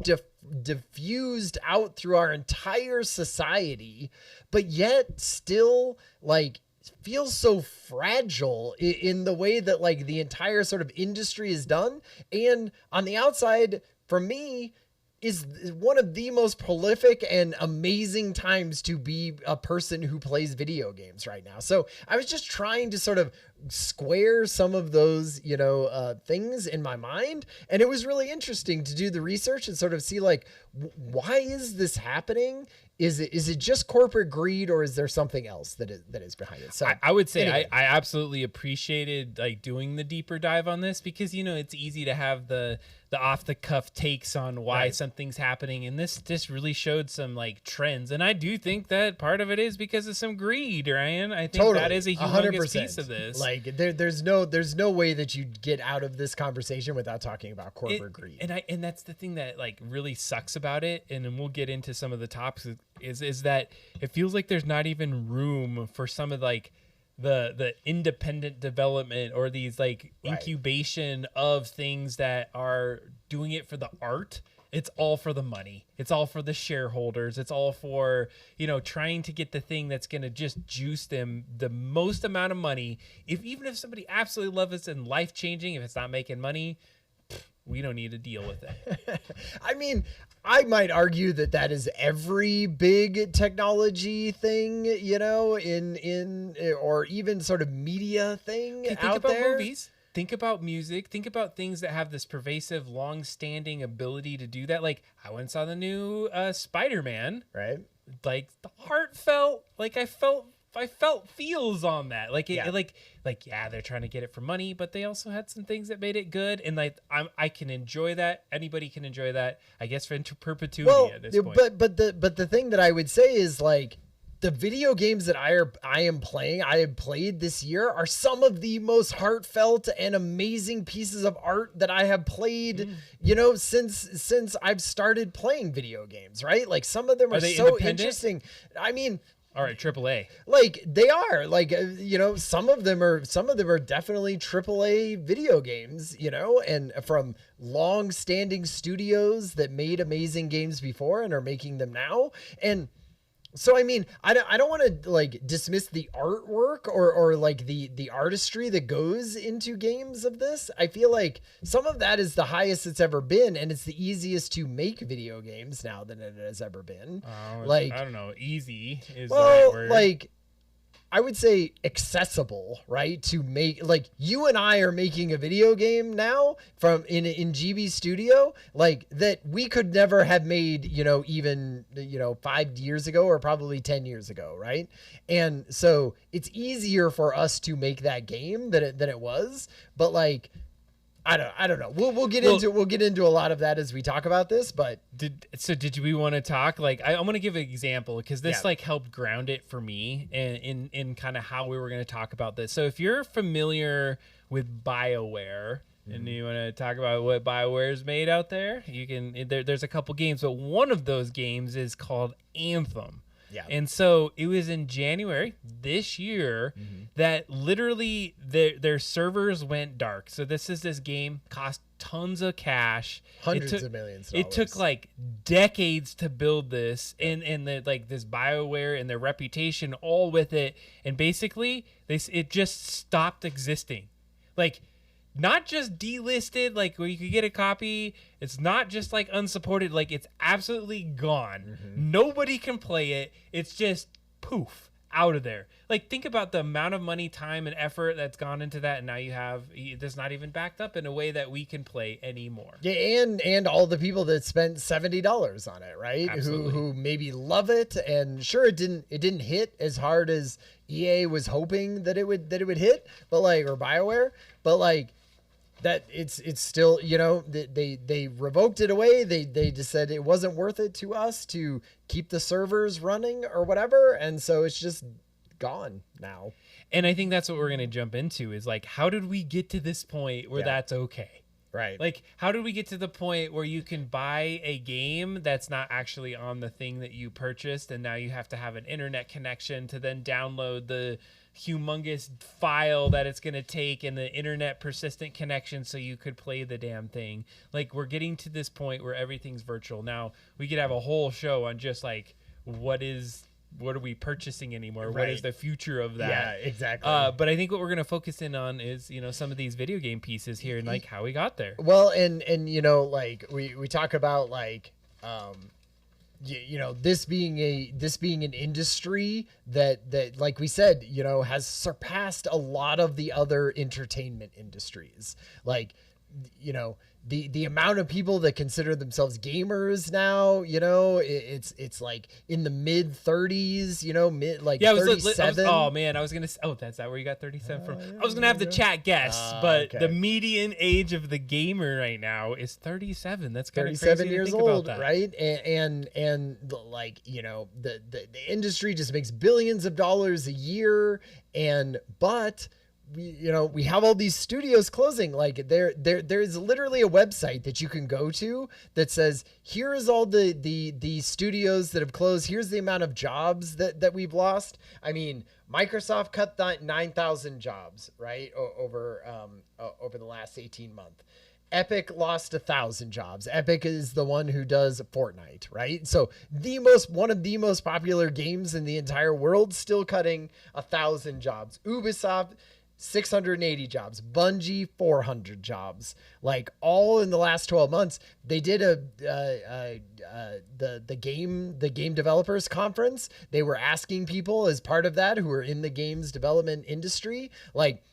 diffused out through our entire society, but yet still like feels so fragile in the way that like the entire sort of industry is done. And on the outside, for me, is one of the most prolific and amazing times to be a person who plays video games right now. So I was just trying to sort of square some of those, things in my mind. And it was really interesting to do the research and sort of see like, why is this happening? Is it just corporate greed, or is there something else that is behind it? So I would say anyway. I absolutely appreciated like doing the deeper dive on this because, it's easy to have the off the cuff takes on why something's happening. And this really showed some like trends. And I do think that part of it is because of some greed, Ryan. I think that is a humongous piece of this. Like there's no way that you get out of this conversation without talking about corporate greed. And that's the thing that like really sucks about it. And then we'll get into some of the topics is that it feels like there's not even room for some of like the independent development or these like Right. incubation of things that are doing it for the art. It's all for the money. It's all for the shareholders. It's all for, trying to get the thing that's going to just juice them the most amount of money. Even if somebody absolutely loves it and life changing, if it's not making money, we don't need to deal with it. I mean, I might argue that is every big technology thing, in or even sort of media thing Think out about there. movies. Think about music. Think about things that have this pervasive, long-standing ability to do that. Like I went and saw the new Spider-Man. Right. Like the heartfelt, like I felt feels on that. Like it, Yeah. yeah, they're trying to get it for money, but they also had some things that made it good. And like I can enjoy that. Anybody can enjoy that. I guess for perpetuity at this point. But the thing that I would say is like the video games that I have played this year are some of the most heartfelt and amazing pieces of art that I have played, since I've started playing video games, right? Like some of them are they so independent? interesting. I mean, All right, AAA. like they are like, some of them are definitely AAA video games, and from long standing studios that made amazing games before and are making them now. And so, I mean, I don't want to like dismiss the artwork or like the artistry that goes into games of this. I feel like some of that is the highest it's ever been, and it's the easiest to make video games now than it has ever been. Like, I don't know, easy is the well, right word. like I would say accessible, right? To make, like, you and I are making a video game now from in GB Studio, like that we could never have made, even 5 years ago or probably 10 years ago, right? And so it's easier for us to make that game than it was, but like I don't know. We'll get into a lot of that as we talk about this, but did we want to talk like I'm going to give an example because this Yeah. like helped ground it for me in kind of how we were going to talk about this. So if you're familiar with BioWare and you want to talk about what BioWare is made out there, you can. There's a couple games, but one of those games is called Anthem. Yeah. And so it was in January this year that literally their servers went dark. So this game cost tons of cash. hundreds of millions of It took dollars. like decades to build this and like this BioWare and their reputation all with it. And basically it just stopped existing. Like, not just delisted, like where you could get a copy. It's not just like unsupported, like it's absolutely gone. Nobody can play it. It's just poof out of there. Like think about the amount of money, time, and effort that's gone into that, and now that's not even backed up in a way that we can play anymore. Yeah, and all the people that spent $70 on it, right? Absolutely. Who maybe love it, and sure it didn't hit as hard as EA was hoping that it would hit, but like, or BioWare, but like that it's still, they revoked it away. They just said it wasn't worth it to us to keep the servers running or whatever, and so it's just gone now. And I think that's what we're going to jump into is like, how did we get to this point where Yeah. that's okay? Right. Like, how did we get to the point where you can buy a game that's not actually on the thing that you purchased, and now you have to have an internet connection to then download the humongous file that it's going to take and the internet persistent connection so you could play the damn thing. Like, we're getting to this point where everything's virtual. Now, we could have a whole show on just like, what are we purchasing anymore? What is Right. the future of that? Yeah, exactly. But I think what we're going to focus in on is, some of these video game pieces here and like how we got there. Well, and like we talk about like this being an industry that like we said, has surpassed a lot of the other entertainment industries. Like, the amount of people that consider themselves gamers now, it's like in the mid 30s, mid like 37. Oh man, I was gonna. That's that where you got 37 from? I was gonna have the chat guess, but okay. the median age of the gamer right now is 37. That's kind of 37 crazy years to think old, about that. right? And like, the industry just makes billions of dollars a year, but we have all these studios closing. Like there's literally a website that you can go to that says, here is all the studios that have closed. Here's the amount of jobs that we've lost. I mean, Microsoft cut 9,000 jobs, right? Over the last 18 months. Epic lost 1,000 jobs. Epic is the one who does Fortnite, right? So one of the most popular games in the entire world, still cutting 1,000 jobs. Ubisoft, 680 jobs. Bungie, 400 jobs. Like, all in the last 12 months. They did the game developers conference. They were asking people as part of that who are in the games development industry, like,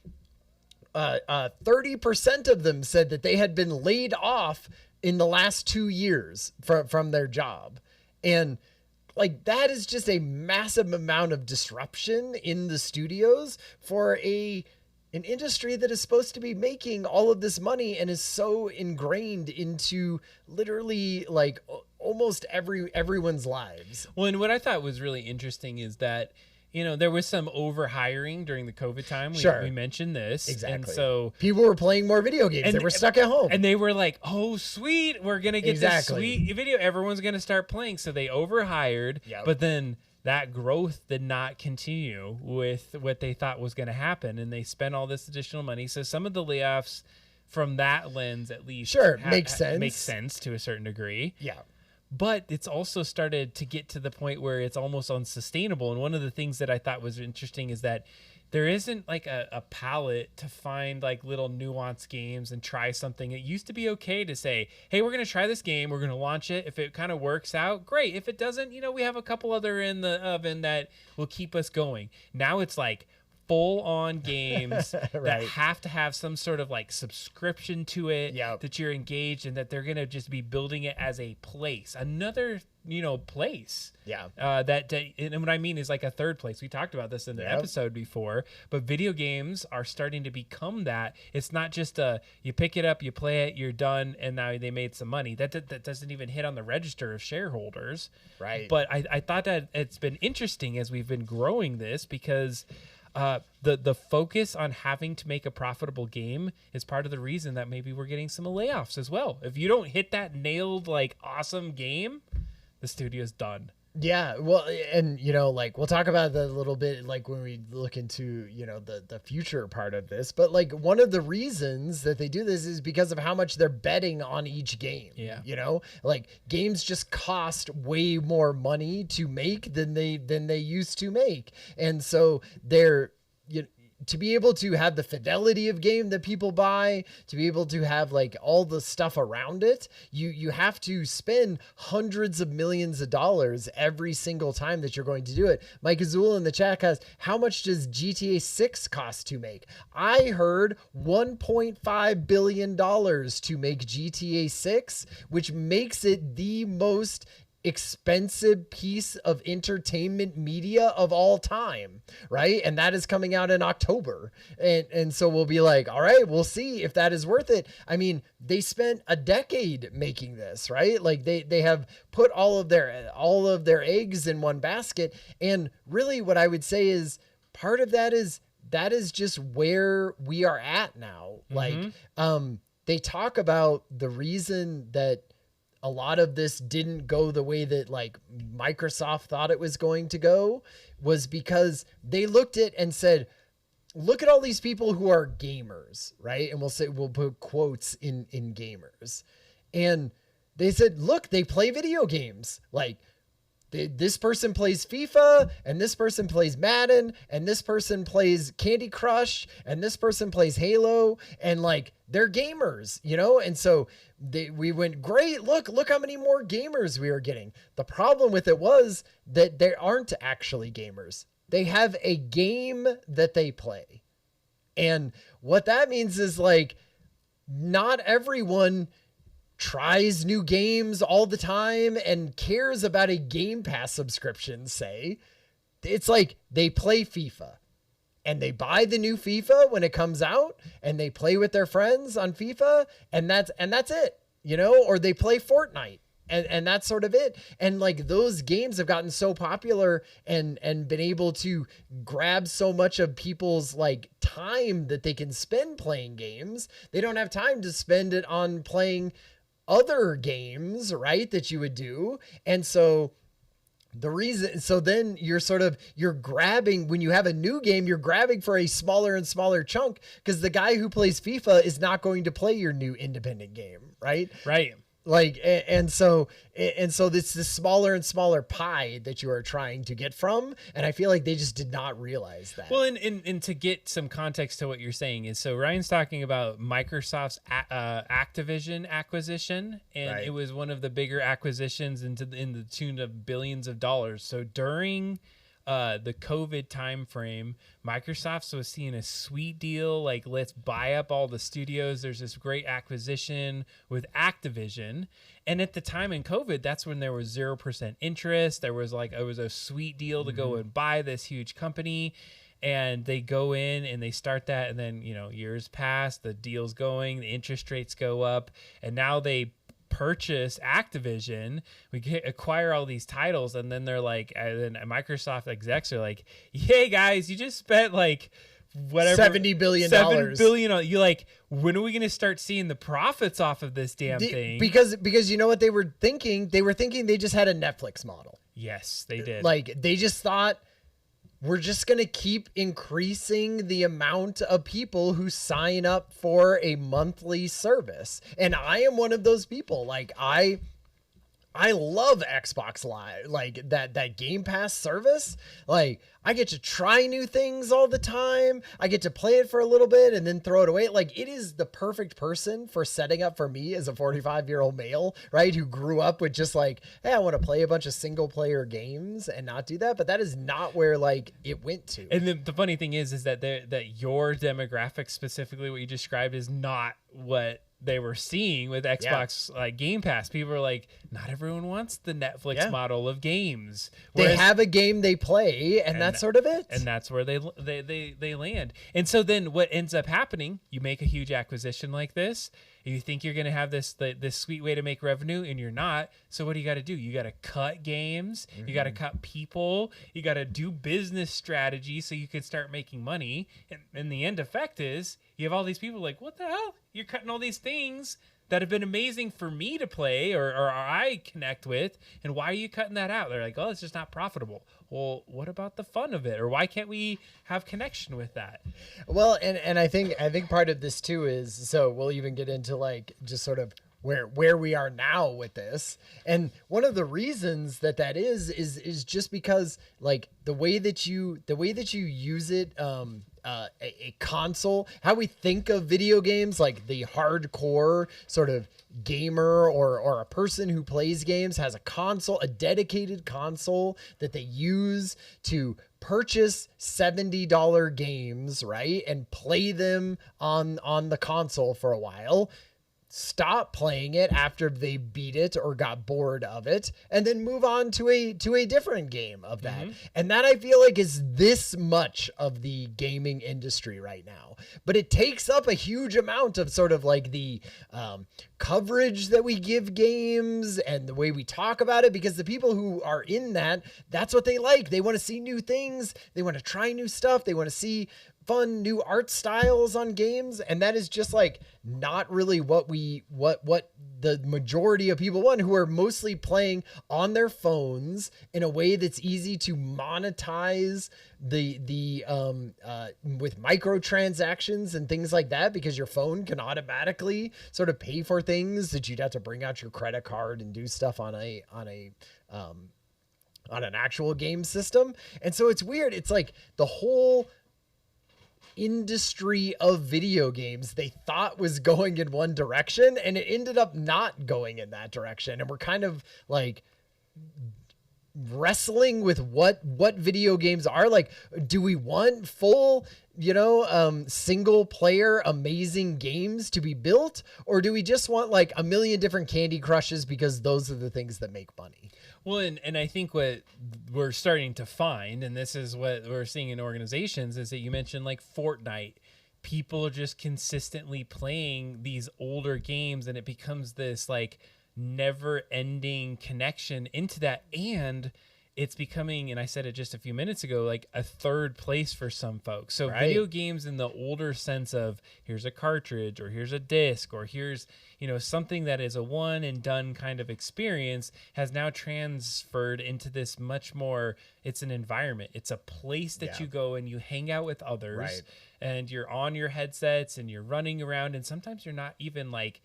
30% of them said that they had been laid off in the last 2 years from their job. And like, that is just a massive amount of disruption in the studios for an industry that is supposed to be making all of this money and is so ingrained into literally like almost everyone's lives. Well, and what I thought was really interesting is that, you know, there was some overhiring during the COVID time. We mentioned this. Exactly. And so people were playing more video games. They were stuck at home. And they were like, oh, sweet. We're going to get this sweet video. Everyone's going to start playing. So they overhired. Yep. But then that growth did not continue with what they thought was going to happen. And they spent all this additional money. So some of the layoffs from that lens, at least, makes sense. Makes sense to a certain degree. Yeah. But it's also started to get to the point where it's almost unsustainable. And one of the things that I thought was interesting is that there isn't like a palette to find like little nuanced games and try something. It used to be okay to say, hey, we're going to try this game. We're going to launch it. If it kind of works out, great. If it doesn't, you know, we have a couple other in the oven that will keep us going. Now it's like full-on games that have to have some sort of like subscription to it, that you're engaged in, that they're going to just be building it as a place, another, you know, place. And what I mean is like a third place. We talked about this in the episode before, but video games are starting to become that. It's not just you pick it up, you play it, you're done, and now they made some money. That doesn't even hit on the register of shareholders. Right. But I thought that it's been interesting as we've been growing this, because the focus on having to make a profitable game is part of the reason that maybe we're getting some layoffs as well. If you don't hit that nailed, like, awesome game, the studio's done. Yeah, well, and, you know, like, we'll talk about that a little bit, like, when we look into, you know, the future part of this. But, like, one of the reasons that they do this is because of how much they're betting on each game. Yeah. You know, like, games just cost way more money to make than they used to make. And so they're, to be able to have the fidelity of game that people buy, to be able to have like all the stuff around it, you have to spend hundreds of millions of dollars every single time that you're going to do it. Mike Azul in the chat has, how much does GTA 6 cost to make? I heard $1.5 billion to make GTA 6, which makes it the most expensive piece of entertainment media of all time, right? And that is coming out in October. And so we'll be like, all right, we'll see if that is worth it. I mean, they spent a decade making this, right? Like they have put all of their eggs in one basket. And really what I would say is part of that is just where we are at now. Like, they talk about the reason that a lot of this didn't go the way that like Microsoft thought it was going to go was because they looked at and said, look at all these people who are gamers, right? And we'll put quotes in gamers. And they said, look, they play video games. Like, this person plays FIFA, and this person plays Madden, and this person plays Candy Crush, and this person plays Halo, and like, they're gamers, you know? And so we went, great, look how many more gamers we are getting. The problem with it was that they aren't actually gamers. They have a game that they play. And what that means is like, not everyone tries new games all the time and cares about a Game Pass subscription, say. It's like they play FIFA and they buy the new FIFA when it comes out and they play with their friends on FIFA and that's it, you know, or they play Fortnite and that's sort of it. And like those games have gotten so popular and been able to grab so much of people's like time that they can spend playing games. They don't have time to spend it on playing other games, right, that you would do. And so the reason, so then you're grabbing, when you have a new game, you're grabbing for a smaller and smaller chunk, because the guy who plays FIFA is not going to play your new independent game, right? Right. Like, and so it's this smaller and smaller pie that you are trying to get from. And I feel like they just did not realize that. Well, and to get some context to what you're saying is, so Ryan's talking about Microsoft's Activision acquisition, and Right. it was one of the bigger acquisitions in the tune of billions of dollars. So during the COVID time frame, Microsoft was seeing a sweet deal, like, let's buy up all the studios. There's this great acquisition with Activision, and at the time in COVID, that's when there was 0% interest. There was like, it was a sweet deal to go and buy this huge company, and they go in and they start that, and then, you know, years pass, the deal's going, the interest rates go up, and now they purchase Activision, acquire all these titles, and then they're like, and then Microsoft execs are like, "Hey guys, you just spent like whatever $70 billion. $7 billion. You like, when are we gonna start seeing the profits off of this damn thing?" Because you know what they were thinking? They were thinking they just had a Netflix model. Yes, they did. Like, they just thought, we're just going to keep increasing the amount of people who sign up for a monthly service. And I am one of those people. Like, I love Xbox Live, like that Game Pass service. Like, I get to try new things all the time. I get to play it for a little bit and then throw it away. Like, it is the perfect person for setting up for me as a 45-year-old male, right? Who grew up with just like, hey, I want to play a bunch of single player games and not do that. But that is not where like it went to. And the funny thing is that that your demographic, specifically what you described, is not what they were seeing with Xbox like Game Pass. People are like, not everyone wants the Netflix model of games. They have a game they play, and that's sort of it. And that's where they land. And so then what ends up happening, you make a huge acquisition like this, and you think you're going to have this sweet way to make revenue, and you're not. So what do you got to do? You got to cut games. You got to cut people. You got to do business strategy so you can start making money. And the end effect is you have all these people like, what the hell? You're cutting all these things that have been amazing for me to play or I connect with, and why are you cutting that out? They're like, oh, it's just not profitable. Well, what about the fun of it? Or why can't we have connection with that? Well, and I think part of this too is, so we'll even get into like just sort of where we are now with this. And one of the reasons that is just because like the way that you use it, a console, how we think of video games, like the hardcore sort of gamer or a person who plays games has a console, a dedicated console that they use to purchase $70 games, right? And play them on the console for a while. Stop playing it after they beat it or got bored of it, and then move on to a different game of that. And that, I feel like, is this much of the gaming industry right now. But it takes up a huge amount of sort of like the coverage that we give games and the way we talk about it, because the people who are in that's what they like. They want to see new things. They want to try new stuff. They want to see fun new art styles on games, and that is just like not really what the majority of people want, who are mostly playing on their phones in a way that's easy to monetize with microtransactions and things like that, because your phone can automatically sort of pay for things that you'd have to bring out your credit card and do stuff on an actual game system. And so it's weird. It's like the whole industry of video games they thought was going in one direction, and it ended up not going in that direction. And we're kind of like wrestling with what video games are. Like, do we want full, single player amazing games to be built, or do we just want like a million different Candy Crushes because those are the things that make money? Well, and I think what we're starting to find, and this is what we're seeing in organizations, is that you mentioned like Fortnite. People are just consistently playing these older games, and it becomes this like never-ending connection into that. And it's becoming, and I said it just a few minutes ago, like a third place for some folks. So Right. video games in the older sense of here's a cartridge or here's a disc or here's, something that is a one and done kind of experience has now transferred into this much more, it's an environment. It's a place that you go and you hang out with others, Right. and you're on your headsets and you're running around, and sometimes you're not even like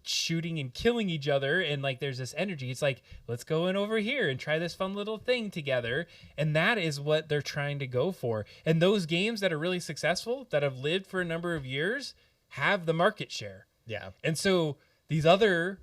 shooting and killing each other, and like there's this energy. It's like, let's go in over here and try this fun little thing together. And that is what they're trying to go for. And those games that are really successful, that have lived for a number of years, have the market share. Yeah. And so these other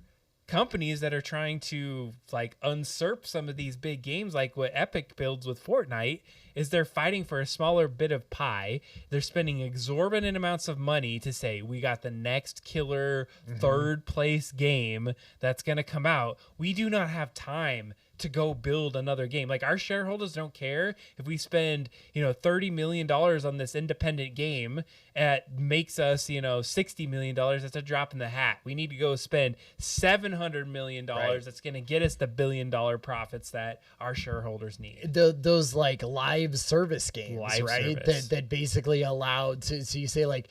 companies that are trying to like usurp some of these big games, like what Epic builds with Fortnite, is they're fighting for a smaller bit of pie. They're spending exorbitant amounts of money to say, we got the next killer third place game that's going to come out. We do not have time to go build another game. Like, our shareholders don't care if we spend, $30 million on this independent game. It makes us, $60 million. That's a drop in the hat. We need to go spend $700 million. Right. That's going to get us the $1 billion profits that our shareholders need. Those like live service games, Live right? service. That basically allow to, so you say like,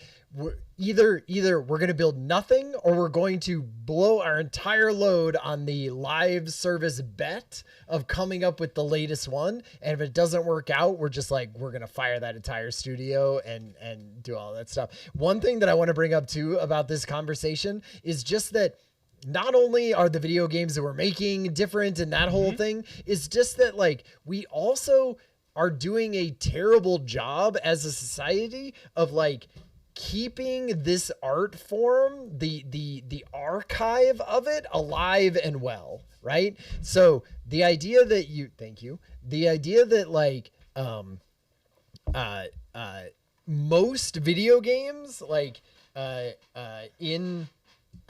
either we're going to build nothing, or we're going to blow our entire load on the live service bet of coming up with the latest one. And if it doesn't work out, we're just like, we're going to fire that entire studio and do all that stuff. One thing that I want to bring up too about this conversation is just that not only are the video games that we're making different, and that whole thing is just that, like, we also are doing a terrible job as a society of like keeping this art form, the archive of it, alive and well, right? So the idea that the idea that like most video games, like I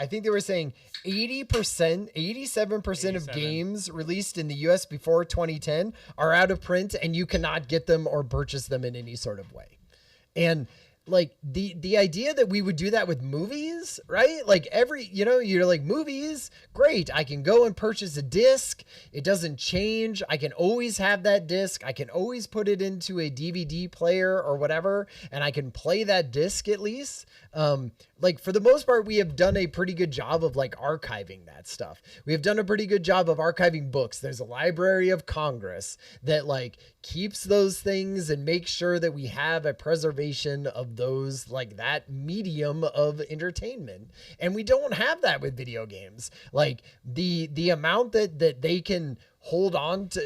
think they were saying 87% of games released in the US before 2010 are out of print, and you cannot get them or purchase them in any sort of way. And like the idea that we would do that with movies, right? Like you're like, movies, great. I can go and purchase a disc. It doesn't change. I can always have that disc. I can always put it into a DVD player or whatever, and I can play that disc at least. Like, for the most part, we have done a pretty good job of like archiving that stuff. We have done a pretty good job of archiving books. There's a Library of Congress that like keeps those things and makes sure that we have a preservation of those, like that medium of entertainment. And we don't have that with video games. Like the amount that they can hold on to,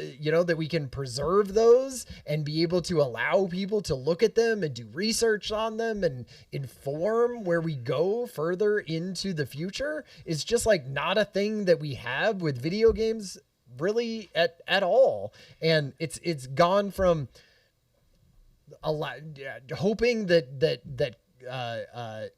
that we can preserve those and be able to allow people to look at them and do research on them and inform where we go further into the future, is just like not a thing that we have with video games really at all. And it's gone from a lot, hoping that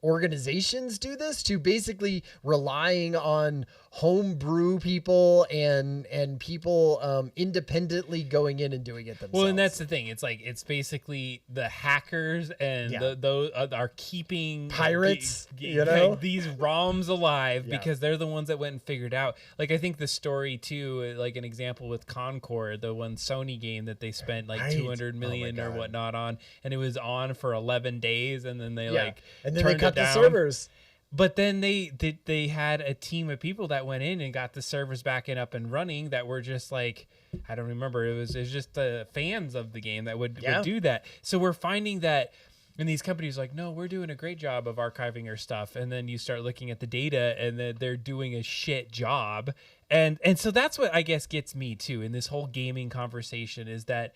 organizations do this, to basically relying on homebrew people and people independently going in and doing it themselves. Well, and that's the thing. It's like, it's basically the hackers and those are keeping pirates, like, these ROMs alive, Yeah. because they're the ones that went and figured out. Like, I think the story too, like an example with Concord, the one Sony game that they spent like Right. 200 million or whatnot on, and it was on for 11 days, and then they and then they cut the servers. But then they had a team of people that went in and got the servers back and up and running, that were just like, I don't remember. It was just the fans of the game that would do that. So we're finding that, and these companies are like, no, we're doing a great job of archiving our stuff. And then you start looking at the data, and then they're doing a shit job. And so that's what I guess gets me too in this whole gaming conversation, is that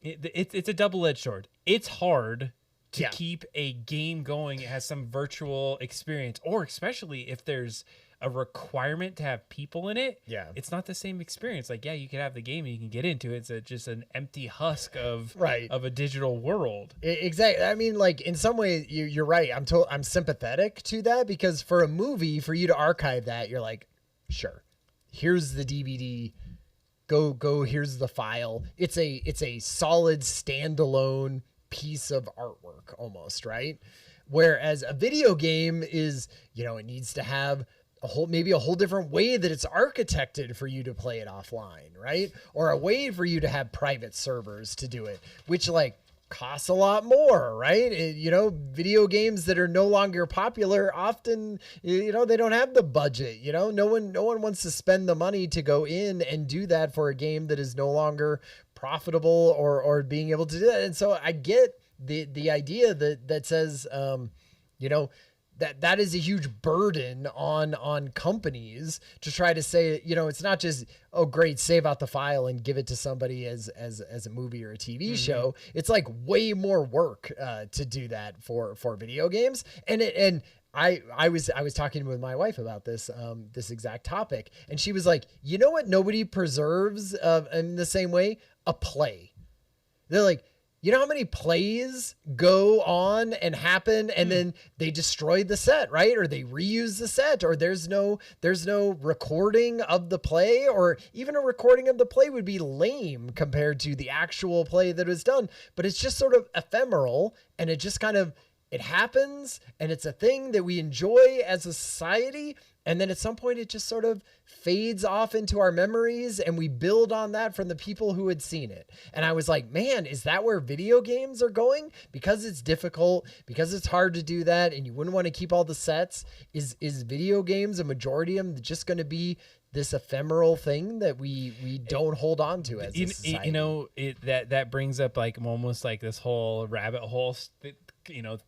it's a double-edged sword. It's hard to keep a game going. It has some virtual experience, or especially if there's a requirement to have people in it. Yeah. It's not the same experience. Like, you can have the game and you can get into it. It's just an empty husk of a digital world. Exactly. I mean, like, in some ways you're right. I'm sympathetic to that, because for a movie, for you to archive that, you're like, sure, here's the DVD, go, here's the file. It's a solid standalone piece of artwork almost, right? Whereas a video game is, it needs to have maybe a whole different way that it's architected for you to play it offline, right? Or a way for you to have private servers to do it, which like costs a lot more, right? Video games that are no longer popular often, they don't have the budget. No one wants to spend the money to go in and do that for a game that is no longer profitable or being able to do that. And so I get the idea that says, that is a huge burden on companies to try to say, it's not just, oh, great, save out the file and give it to somebody as a movie or a TV show. It's like way more work to do that for video games. And I was talking with my wife about this exact topic, and she was like, you know what nobody preserves in the same way? A play. They're like, you know how many plays go on and happen and then they destroy the set, right? Or they reuse the set, or there's no recording of the play, or even a recording of the play would be lame compared to the actual play that was done. But it's just sort of ephemeral, and it just kind of, it happens, and it's a thing that we enjoy as a society. And then at some point it just sort of fades off into our memories, and we build on that from the people who had seen it. And I was like, man, is that where video games are going? Because it's difficult, because it's hard to do that, and you wouldn't want to keep all the sets. Is video games, a majority of them, just going to be this ephemeral thing that we don't hold on to as a society? That brings up like almost like this whole rabbit hole,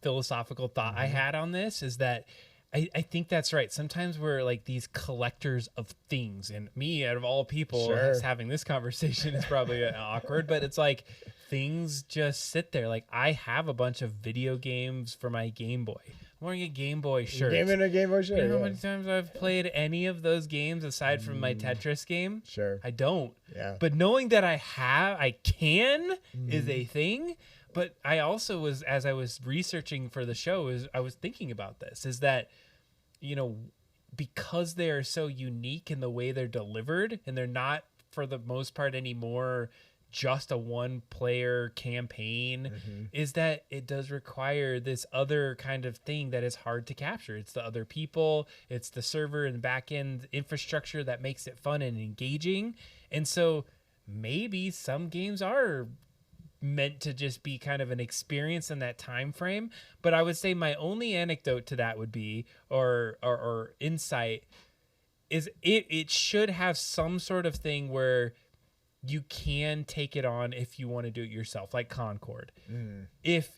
philosophical thought I had on this, is that I think that's right. Sometimes we're like these collectors of things, and me, out of all people, having this conversation is probably awkward, but it's like things just sit there. Like I have a bunch of video games for my Game Boy. I'm wearing a Game Boy shirt. Gaming a Game Boy shirt. You know how many times I've played any of those games aside from my Tetris game? Sure. I don't. Yeah. But knowing that I can is a thing. But I also was, as I was researching for the show, I was thinking about this, is that, because they are so unique in the way they're delivered, and they're not, for the most part anymore, just a one-player campaign, is that it does require this other kind of thing that is hard to capture. It's the other people, it's the server and back-end infrastructure that makes it fun and engaging. And so maybe some games are meant to just be kind of an experience in that time frame. But I would say my only anecdote to that would be, or insight, is it should have some sort of thing where you can take it on if you want to do it yourself, like Concord. If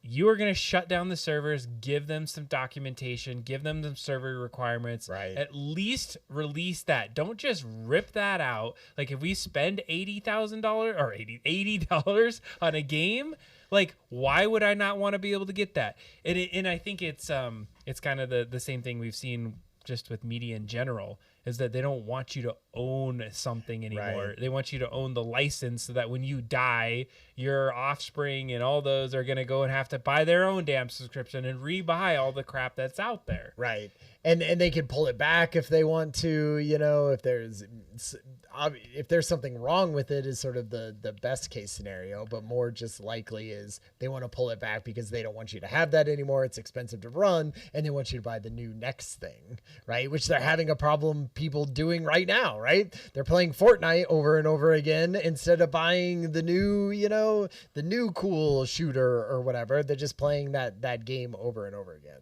you are going to shut down the servers, give them some documentation, give them some server requirements, right? At least release that. Don't just rip that out. Like if we spend $80,000 or $80 on a game, like why would I not want to be able to get that? And I think it's kind of the same thing we've seen just with media in general, is that they don't want you to own something anymore. Right. They want you to own the license, so that when you die, your offspring and all those are going to go and have to buy their own damn subscription and rebuy all the crap that's out there. Right. And they can pull it back if they want to, if there's something wrong with it is sort of the best case scenario, but more just likely is they want to pull it back because they don't want you to have that anymore. It's expensive to run, and they want you to buy the new next thing, right? Which they're having a problem people doing right now, right? They're playing Fortnite over and over again instead of buying the new, the new cool shooter or whatever. They're just playing that game over and over again.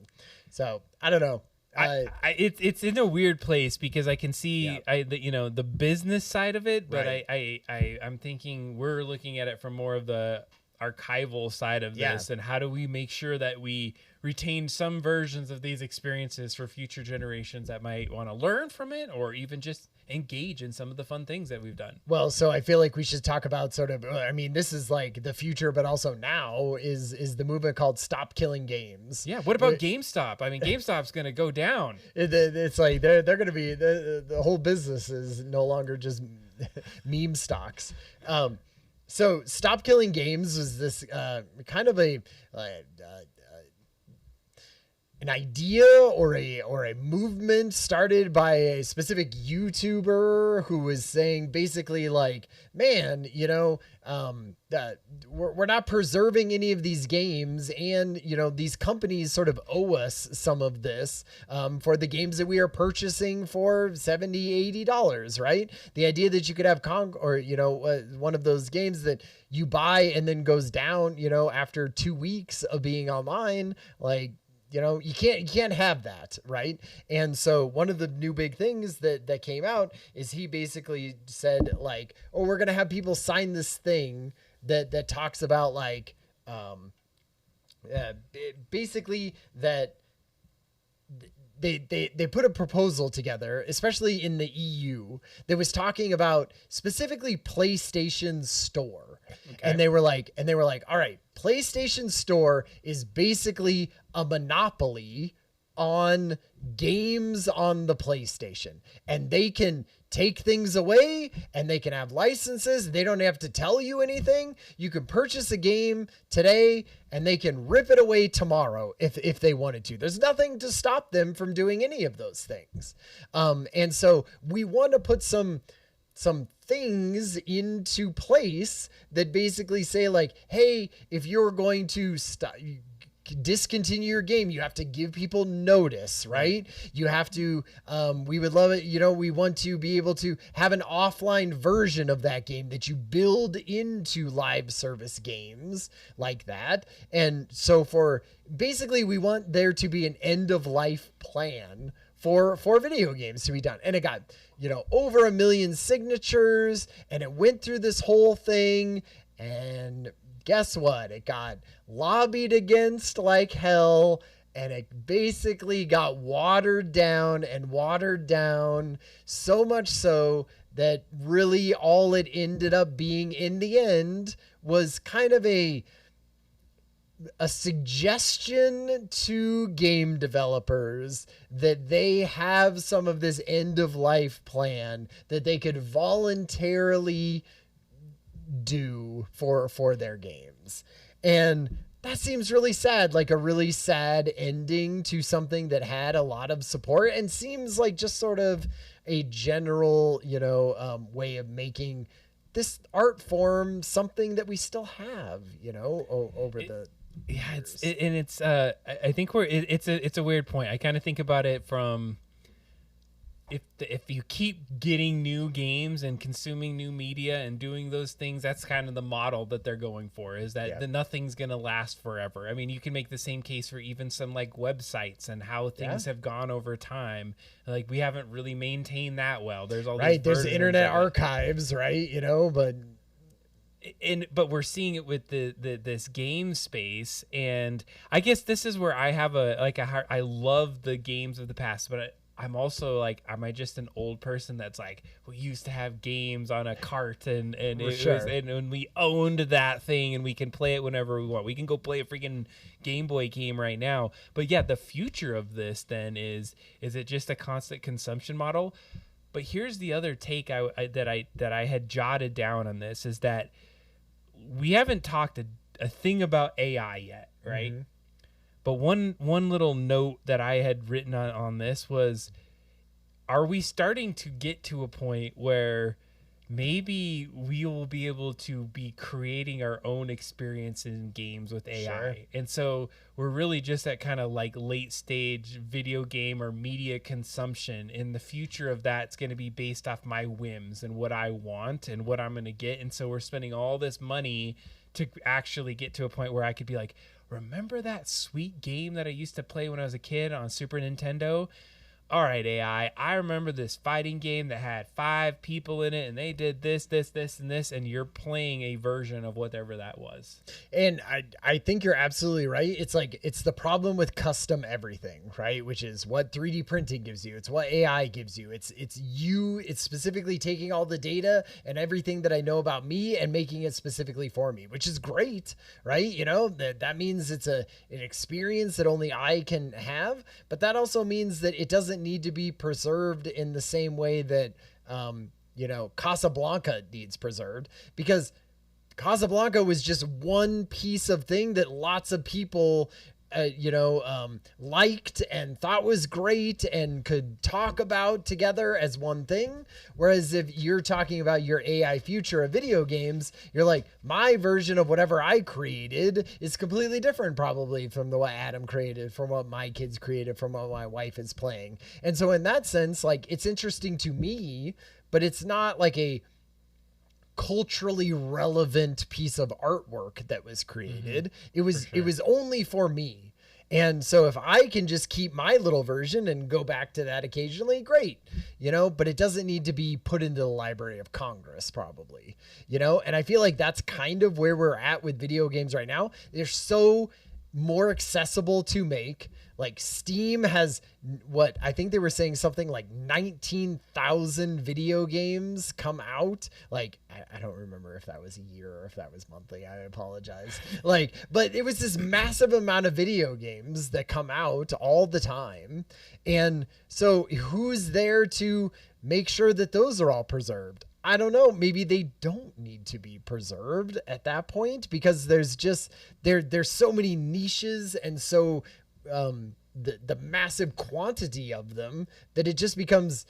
So I don't know. It's in a weird place, because I can see the business side of it, but right. I'm thinking we're looking at it from more of the archival side of this, and how do we make sure that we retain some versions of these experiences for future generations that might want to learn from it, or even just engage in some of the fun things that we've done. Well, so I feel like we should talk about sort of, this is like the future, but also now is the movement called Stop Killing Games. Yeah. What about GameStop? GameStop's going to go down. It's like they're going to be, the whole business is no longer just meme stocks. So Stop Killing Games was this kind of an idea or a movement started by a specific YouTuber who was saying basically like, man, you know, we're not preserving any of these games, and you know, these companies sort of owe us some of this for the games that we are purchasing for $70-$80, right? The idea that you could have one of those games that you buy and then goes down, you know, after 2 weeks of being online, like, you know, you can't have that, right? And so one of the new big things that came out is he basically said like, oh, we're gonna have people sign this thing that talks about like, basically that they put a proposal together, especially in the EU, that was talking about specifically PlayStation Store. Okay. And they were like, all right, PlayStation Store is basically a monopoly on games on the PlayStation, and they can take things away and they can have licenses. They don't have to tell you anything. You can purchase a game today and they can rip it away tomorrow if they wanted to. There's nothing to stop them from doing any of those things. And so we want to put some things into place that basically say like, hey, if you're going to discontinue your game, you have to give people notice, right? You have to, we would love it. You know, we want to be able to have an offline version of that game that you build into live service games like that. And so basically we want there to be an end of life plan for video games to be done. And it got, you know, over 1 million signatures, and it went through this whole thing, and guess what? It got lobbied against like hell, and it basically got watered down, so much so that really all it ended up being in the end was kind of a suggestion to game developers that they have some of this end of life plan that they could voluntarily do for their games. And that seems really sad, like a really sad ending to something that had a lot of support and seems like just sort of a general, you know, way of making this art form something that we still have, you know, over the years. I think it's a weird point. I kind of think about it from, if you keep getting new games and consuming new media and doing those things, that's kind of the model that they're going for, is that nothing's going to last forever. I mean, you can make the same case for even some like websites and how things have gone over time. Like, we haven't really maintained that well. There's all these there's Internet Archives, right? You know, but we're seeing it with this game space, and I guess this is where I have I love the games of the past, but I'm also like, am I just an old person that's like, we used to have games on a cart and when we owned that thing and we can play it whenever we want. We can go play a freaking Game Boy game right now. But yeah, the future of this then is it just a constant consumption model? But here's the other take that I had jotted down on this, is that we haven't talked a thing about AI yet, right? Mm-hmm. But one little note that I had written on this was, are we starting to get to a point where maybe we will be able to be creating our own experience in games with AI? Sure. And so we're really just at kind of like late stage video game or media consumption, and the future of that's going to be based off my whims and what I want and what I'm going to get. And so we're spending all this money to actually get to a point where I could be like, remember that sweet game that I used to play when I was a kid on Super Nintendo? All right, AI, I remember this fighting game that had 5 people in it, and they did this, and this, and you're playing a version of whatever that was. And I think you're absolutely right. It's like, it's the problem with custom everything, right? Which is what 3D printing gives you. It's what AI gives you. It's specifically taking all the data and everything that I know about me and making it specifically for me, which is great, right? You know, that means it's an experience that only I can have, but that also means that it doesn't need to be preserved in the same way that, you know, Casablanca needs preserved, because Casablanca was just one piece of thing that lots of people liked and thought was great and could talk about together as one thing. Whereas if you're talking about your AI future of video games, you're like, my version of whatever I created is completely different probably from what Adam created, from what my kids created, from what my wife is playing. And so in that sense, like, it's interesting to me, but it's not like a culturally relevant piece of artwork that was created. It was only for me. And so if I can just keep my little version and go back to that occasionally, great, but it doesn't need to be put into the Library of Congress probably, and I feel like that's kind of where we're at with video games right now. They're so more accessible to make. Like Steam has what I think they were saying something like 19,000 video games come out. Like, I don't remember if that was a year or if that was monthly. I apologize. But it was this massive amount of video games that come out all the time. And so who's there to make sure that those are all preserved? I don't know. Maybe they don't need to be preserved at that point because there's just, there's so many niches and so, the massive quantity of them that it just becomes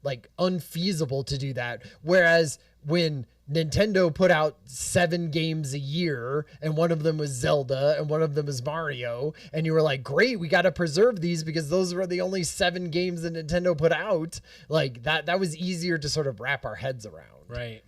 like unfeasible to do that. Whereas when Nintendo put out 7 games a year and one of them was Zelda and one of them is Mario, and you were like, great, we got to preserve these because those were the only 7 games that Nintendo put out. Like that was easier to sort of wrap our heads around. Right.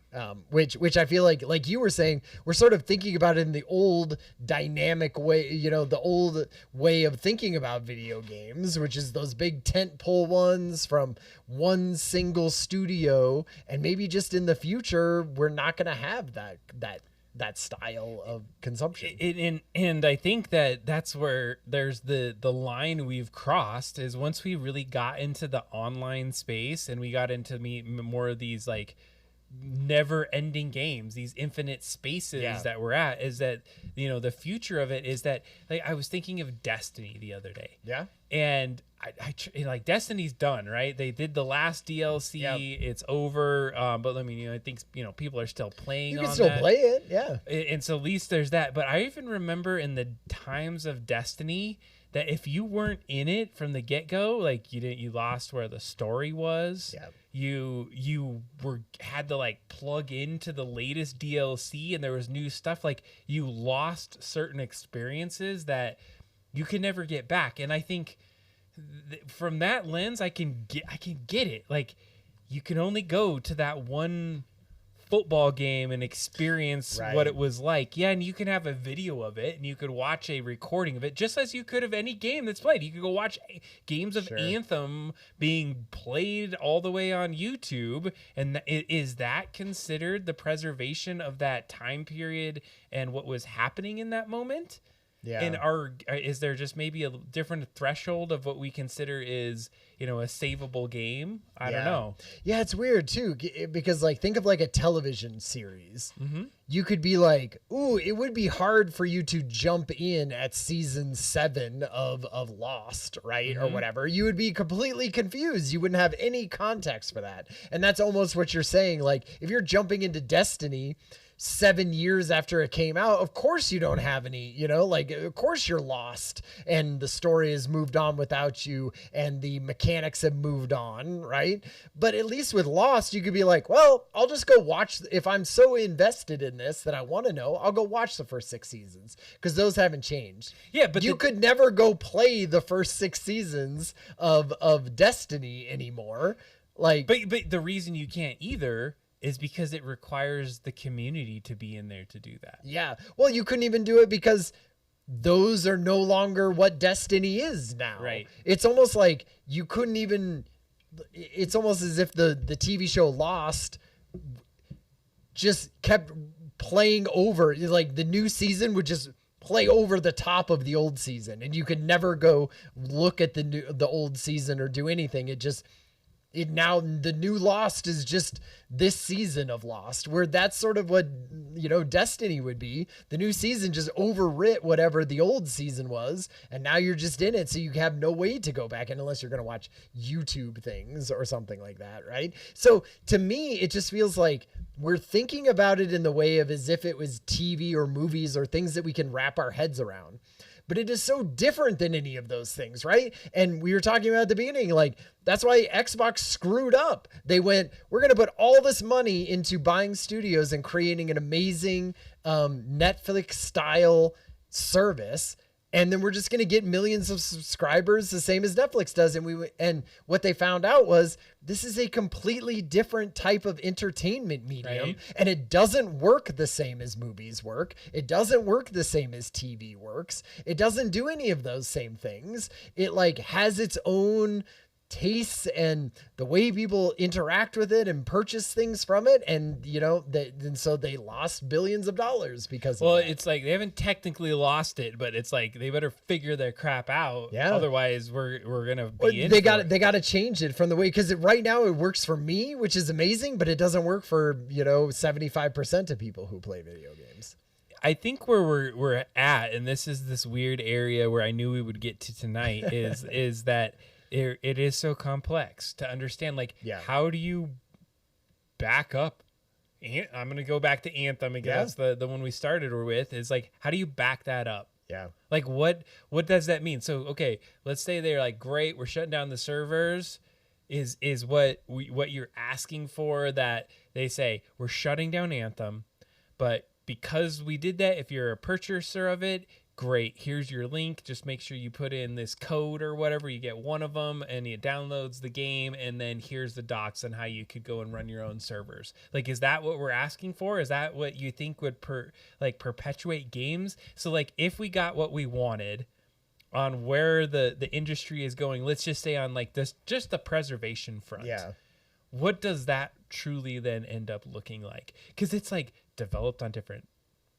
Which I feel like you were saying, we're sort of thinking about it in the old dynamic way, the old way of thinking about video games, which is those big tentpole ones from one single studio. And maybe just in the future, we're not going to have that style of consumption. And I think that's where there's the line we've crossed is once we really got into the online space and we got into more of these like never ending games, these infinite spaces that we're at, is that the future of it is that, like, I was thinking of Destiny the other day, and I like Destiny's done, right? They did the last DLC. It's over, but I mean, I think people are still playing. You can still play it, and so at least there's that. But I even remember in the times of Destiny that if you weren't in it from the get-go, like you lost where the story was. You had to like plug into the latest DLC and there was new stuff. Like you lost certain experiences that you can never get back. And I think from that lens, I can get it. Like you can only go to that one football game and experience what it was like. Yeah, and you can have a video of it and you could watch a recording of it just as you could of any game that's played. You could go watch games of Anthem being played all the way on YouTube, and is that considered the preservation of that time period and what was happening in that moment? And is there just maybe a different threshold of what we consider is, a savable game? I don't know. Yeah, it's weird too, because like think of like a television series. You could be like, ooh, it would be hard for you to jump in at season 7 of Lost, right? Or whatever. You would be completely confused. You wouldn't have any context for that. And that's almost what you're saying. Like if you're jumping into Destiny 7 years after it came out, of course you don't have any, of course you're lost and the story has moved on without you and the mechanics have moved on, right? But at least with Lost, you could be like, well, I'll just go watch. If I'm so invested in this that I want to know, I'll go watch the first 6 seasons because those haven't changed. Yeah, but you could never go play the first 6 seasons of Destiny anymore. Like, but the reason you can't either is because it requires the community to be in there to do that. Yeah. Well, you couldn't even do it because those are no longer what Destiny is now. Right. It's almost like you couldn't even, it's almost as if the TV show Lost just kept playing over. Like the new season would just play over the top of the old season and you could never go look at the old season or do anything. Now the new Lost is just this season of Lost, where that's sort of what, Destiny would be. The new season just overwrit whatever the old season was. And now you're just in it. So you have no way to go back in unless you're going to watch YouTube things or something like that. Right. So to me, it just feels like we're thinking about it in the way of as if it was TV or movies or things that we can wrap our heads around. but it is so different than any of those things, right? And we were talking about at the beginning, like, that's why Xbox screwed up. They went, we're going to put all this money into buying studios and creating an amazing Netflix style service. And then we're just going to get millions of subscribers, the same as Netflix does. And what they found out was this is a completely different type of entertainment medium, right? And it doesn't work the same as movies work. It doesn't work the same as TV works. It doesn't do any of those same things. It like has its own tastes and the way people interact with it and purchase things from it, and and so they lost billions of dollars because of that. It's like they haven't technically lost it, but it's like they better figure their crap out. Yeah, otherwise we're gonna be they got to change it from the way, because right now it works for me, which is amazing, but it doesn't work for 75% of people who play video games. I think where we're at, and this is this weird area where I knew we would get to tonight, is that it is so complex to understand. Like, how do you back up? I'm going to go back to Anthem again. That's the one we started with, is like, how do you back that up? Yeah. Like, what does that mean? So, okay, let's say they're like, great, we're shutting down the servers. Is what you're asking for, that they say we're shutting down Anthem, but because we did that, if you're a purchaser of it, great, here's your link. Just make sure you put in this code or whatever. You get one of them and it downloads the game. And then here's the docs on how you could go and run your own servers. Like, is that what we're asking for? Is that what you think would perpetuate games? So like, if we got what we wanted on where the industry is going, let's just say on like this, just the preservation front. Yeah. What does that truly then end up looking like? Because it's like developed on different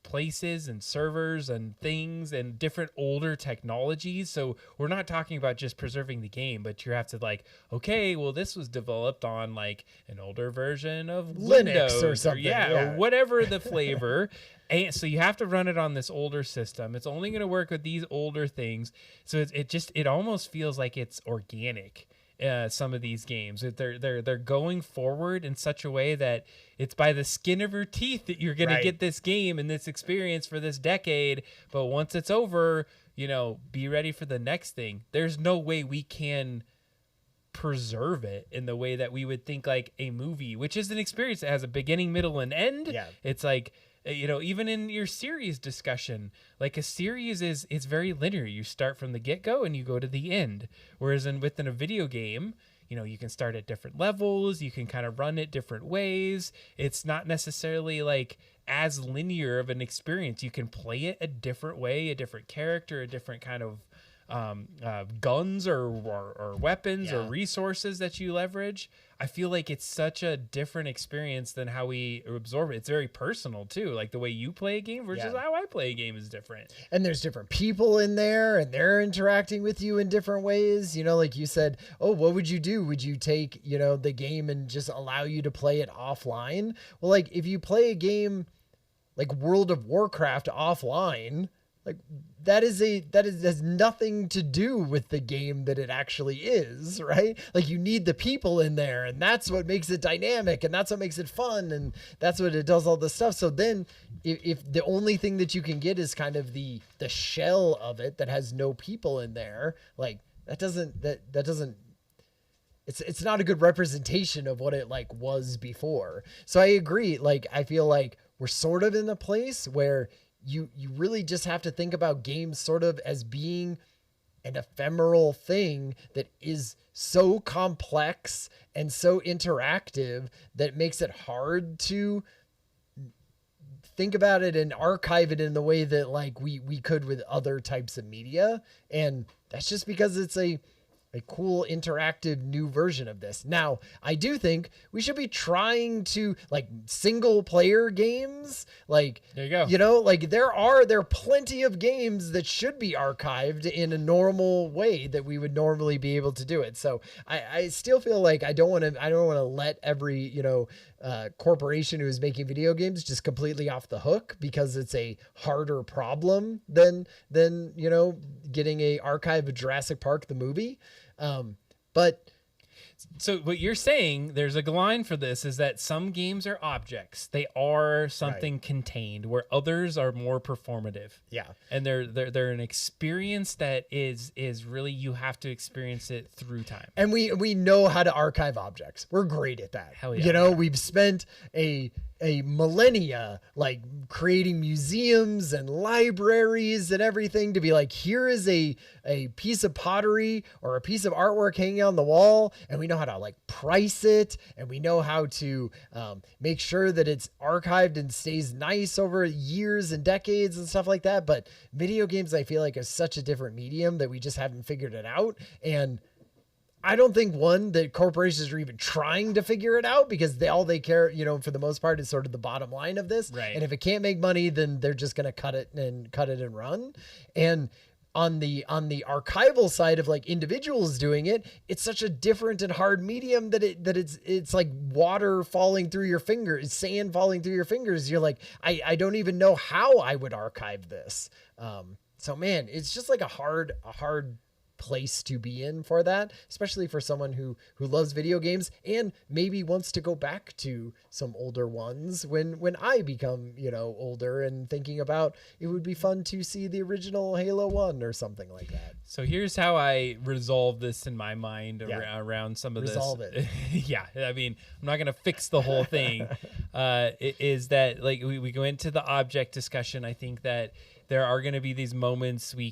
places and servers and things and different older technologies. So we're not talking about just preserving the game, but you have to like, okay, well, this was developed on like an older version of Linux Windows or something, or whatever the flavor. And so you have to run it on this older system. It's only going to work with these older things. So it almost feels like it's organic. Some of these games, they're going forward in such a way that it's by the skin of your teeth that you're going to get this game and this experience for this decade. But once it's over, be ready for the next thing. There's no way we can preserve it in the way that we would think like a movie, which is an experience that has a beginning, middle, and end. Yeah. It's like, even in your series discussion, like a series it's very linear. You start from the get-go and you go to the end. Whereas within a video game, you can start at different levels. You can kind of run it different ways. It's not necessarily like as linear of an experience. You can play it a different way, a different character, a different kind of guns or weapons or resources that you leverage. I feel like it's such a different experience than how we absorb it. It's very personal too. Like the way you play a game versus how I play a game is different. And there's different people in there and they're interacting with you in different ways. Like you said, oh, what would you do? Would you take, the game and just allow you to play it offline? Well, like if you play a game like World of Warcraft offline, like that has nothing to do with the game that it actually is, right? Like you need the people in there, and that's what makes it dynamic, and that's what makes it fun, and that's what it does all this stuff. So then if the only thing that you can get is kind of the shell of it that has no people in there, like that doesn't it's not a good representation of what it like was before. So I agree. Like I feel like we're sort of in a place where you really just have to think about games sort of as being an ephemeral thing that is so complex and so interactive that it makes it hard to think about it and archive it in the way that like we could with other types of media. And that's just because it's a cool interactive new version of this. Now, I do think we should be trying to like single player games. Like, there you go. Like there are plenty of games that should be archived in a normal way that we would normally be able to do it. So I still feel like I don't want to let every, corporation who is making video games just completely off the hook because it's a harder problem than getting a archive of Jurassic Park the movie. But So what you're saying, there's a line for this, is that some games are objects. They are something contained, where others are more performative. Yeah. And they're an experience that is really, you have to experience it through time. And we know how to archive objects. We're great at that. Hell yeah. You know, we've spent a millennia like creating museums and libraries and everything to be like, here is a piece of pottery or a piece of artwork hanging on the wall, and we know how to like price it, and we know how to make sure that it's archived and stays nice over years and decades and stuff like that. But video games, I feel like, is such a different medium that we just haven't figured it out. And I don't think that corporations are even trying to figure it out, because all they care, you know, for the most part, is sort of the bottom line of this. Right. And if it can't make money, then they're just going to cut it and run. And on the archival side of like individuals doing it, it's such a different and hard medium that it's like water falling through your fingers, sand falling through your fingers. You're like, I don't even know how I would archive this. So man, it's just like a hard place to be in for that, especially for someone who loves video games and maybe wants to go back to some older ones when I become, you know, older, and thinking about it would be fun to see the original Halo 1 or something like that. So here's how I resolve this in my mind around some of Resolve this. it. Yeah. I mean, I'm not going to fix the whole thing. It is that like we go into the object discussion. I think that there are going to be these moments we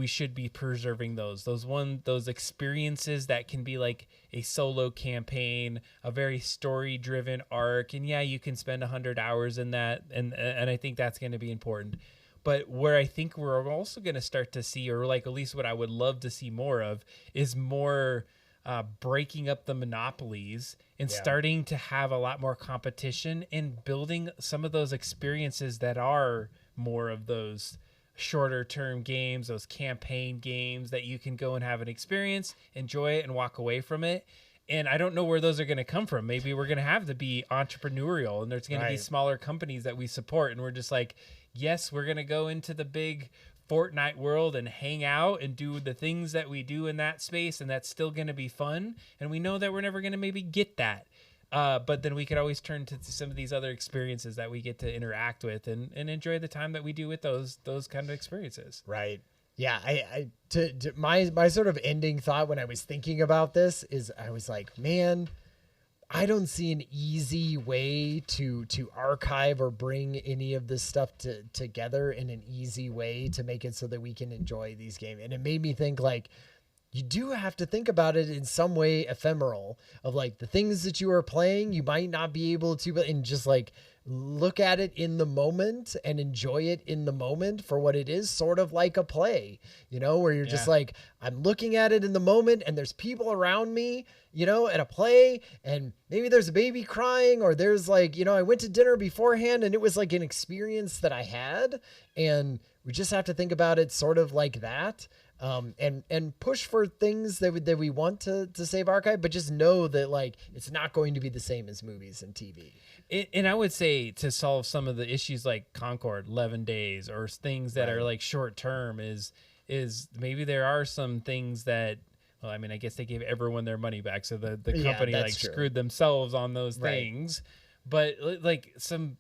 should be preserving those experiences that can be like a solo campaign, a very story driven arc. And yeah, you can spend 100 hours in that. And I think that's going to be important. But where I think we're also going to start to see, or like at least what I would love to see more of, is more breaking up the monopolies and starting to have a lot more competition and building some of those experiences that are more of those shorter term games, those campaign games that you can go and have an experience, enjoy it, and walk away from it. And I don't know where those are going to come from. Maybe we're going to have to be entrepreneurial, and there's going to be smaller companies that we support, and we're just like, yes, we're going to go into the big Fortnite world and hang out and do the things that we do in that space, and that's still going to be fun. And we know that we're never going to maybe get that. But then we could always turn to some of these other experiences that we get to interact with and enjoy the time that we do with those kind of experiences. Right. Yeah. My sort of ending thought when I was thinking about this is I was like, man, I don't see an easy way to archive or bring any of this stuff together in an easy way to make it so that we can enjoy these games. And it made me think like, you do have to think about it in some way ephemeral, of like the things that you are playing, you might not be able to, and just like look at it in the moment and enjoy it in the moment for what it is, sort of like a play, you know, where you're just like, I'm looking at it in the moment and there's people around me, you know, at a play, and maybe there's a baby crying, or there's like, you know, I went to dinner beforehand and it was like an experience that I had, and we just have to think about it sort of like that. And push for things that we want to save archive, but just know that like it's not going to be the same as movies and TV. And I would say to solve some of the issues like Concord, 11 days, or things that are like short term, is maybe there are some things that, well, I mean, I guess they gave everyone their money back, so the company like screwed themselves on those things. But like some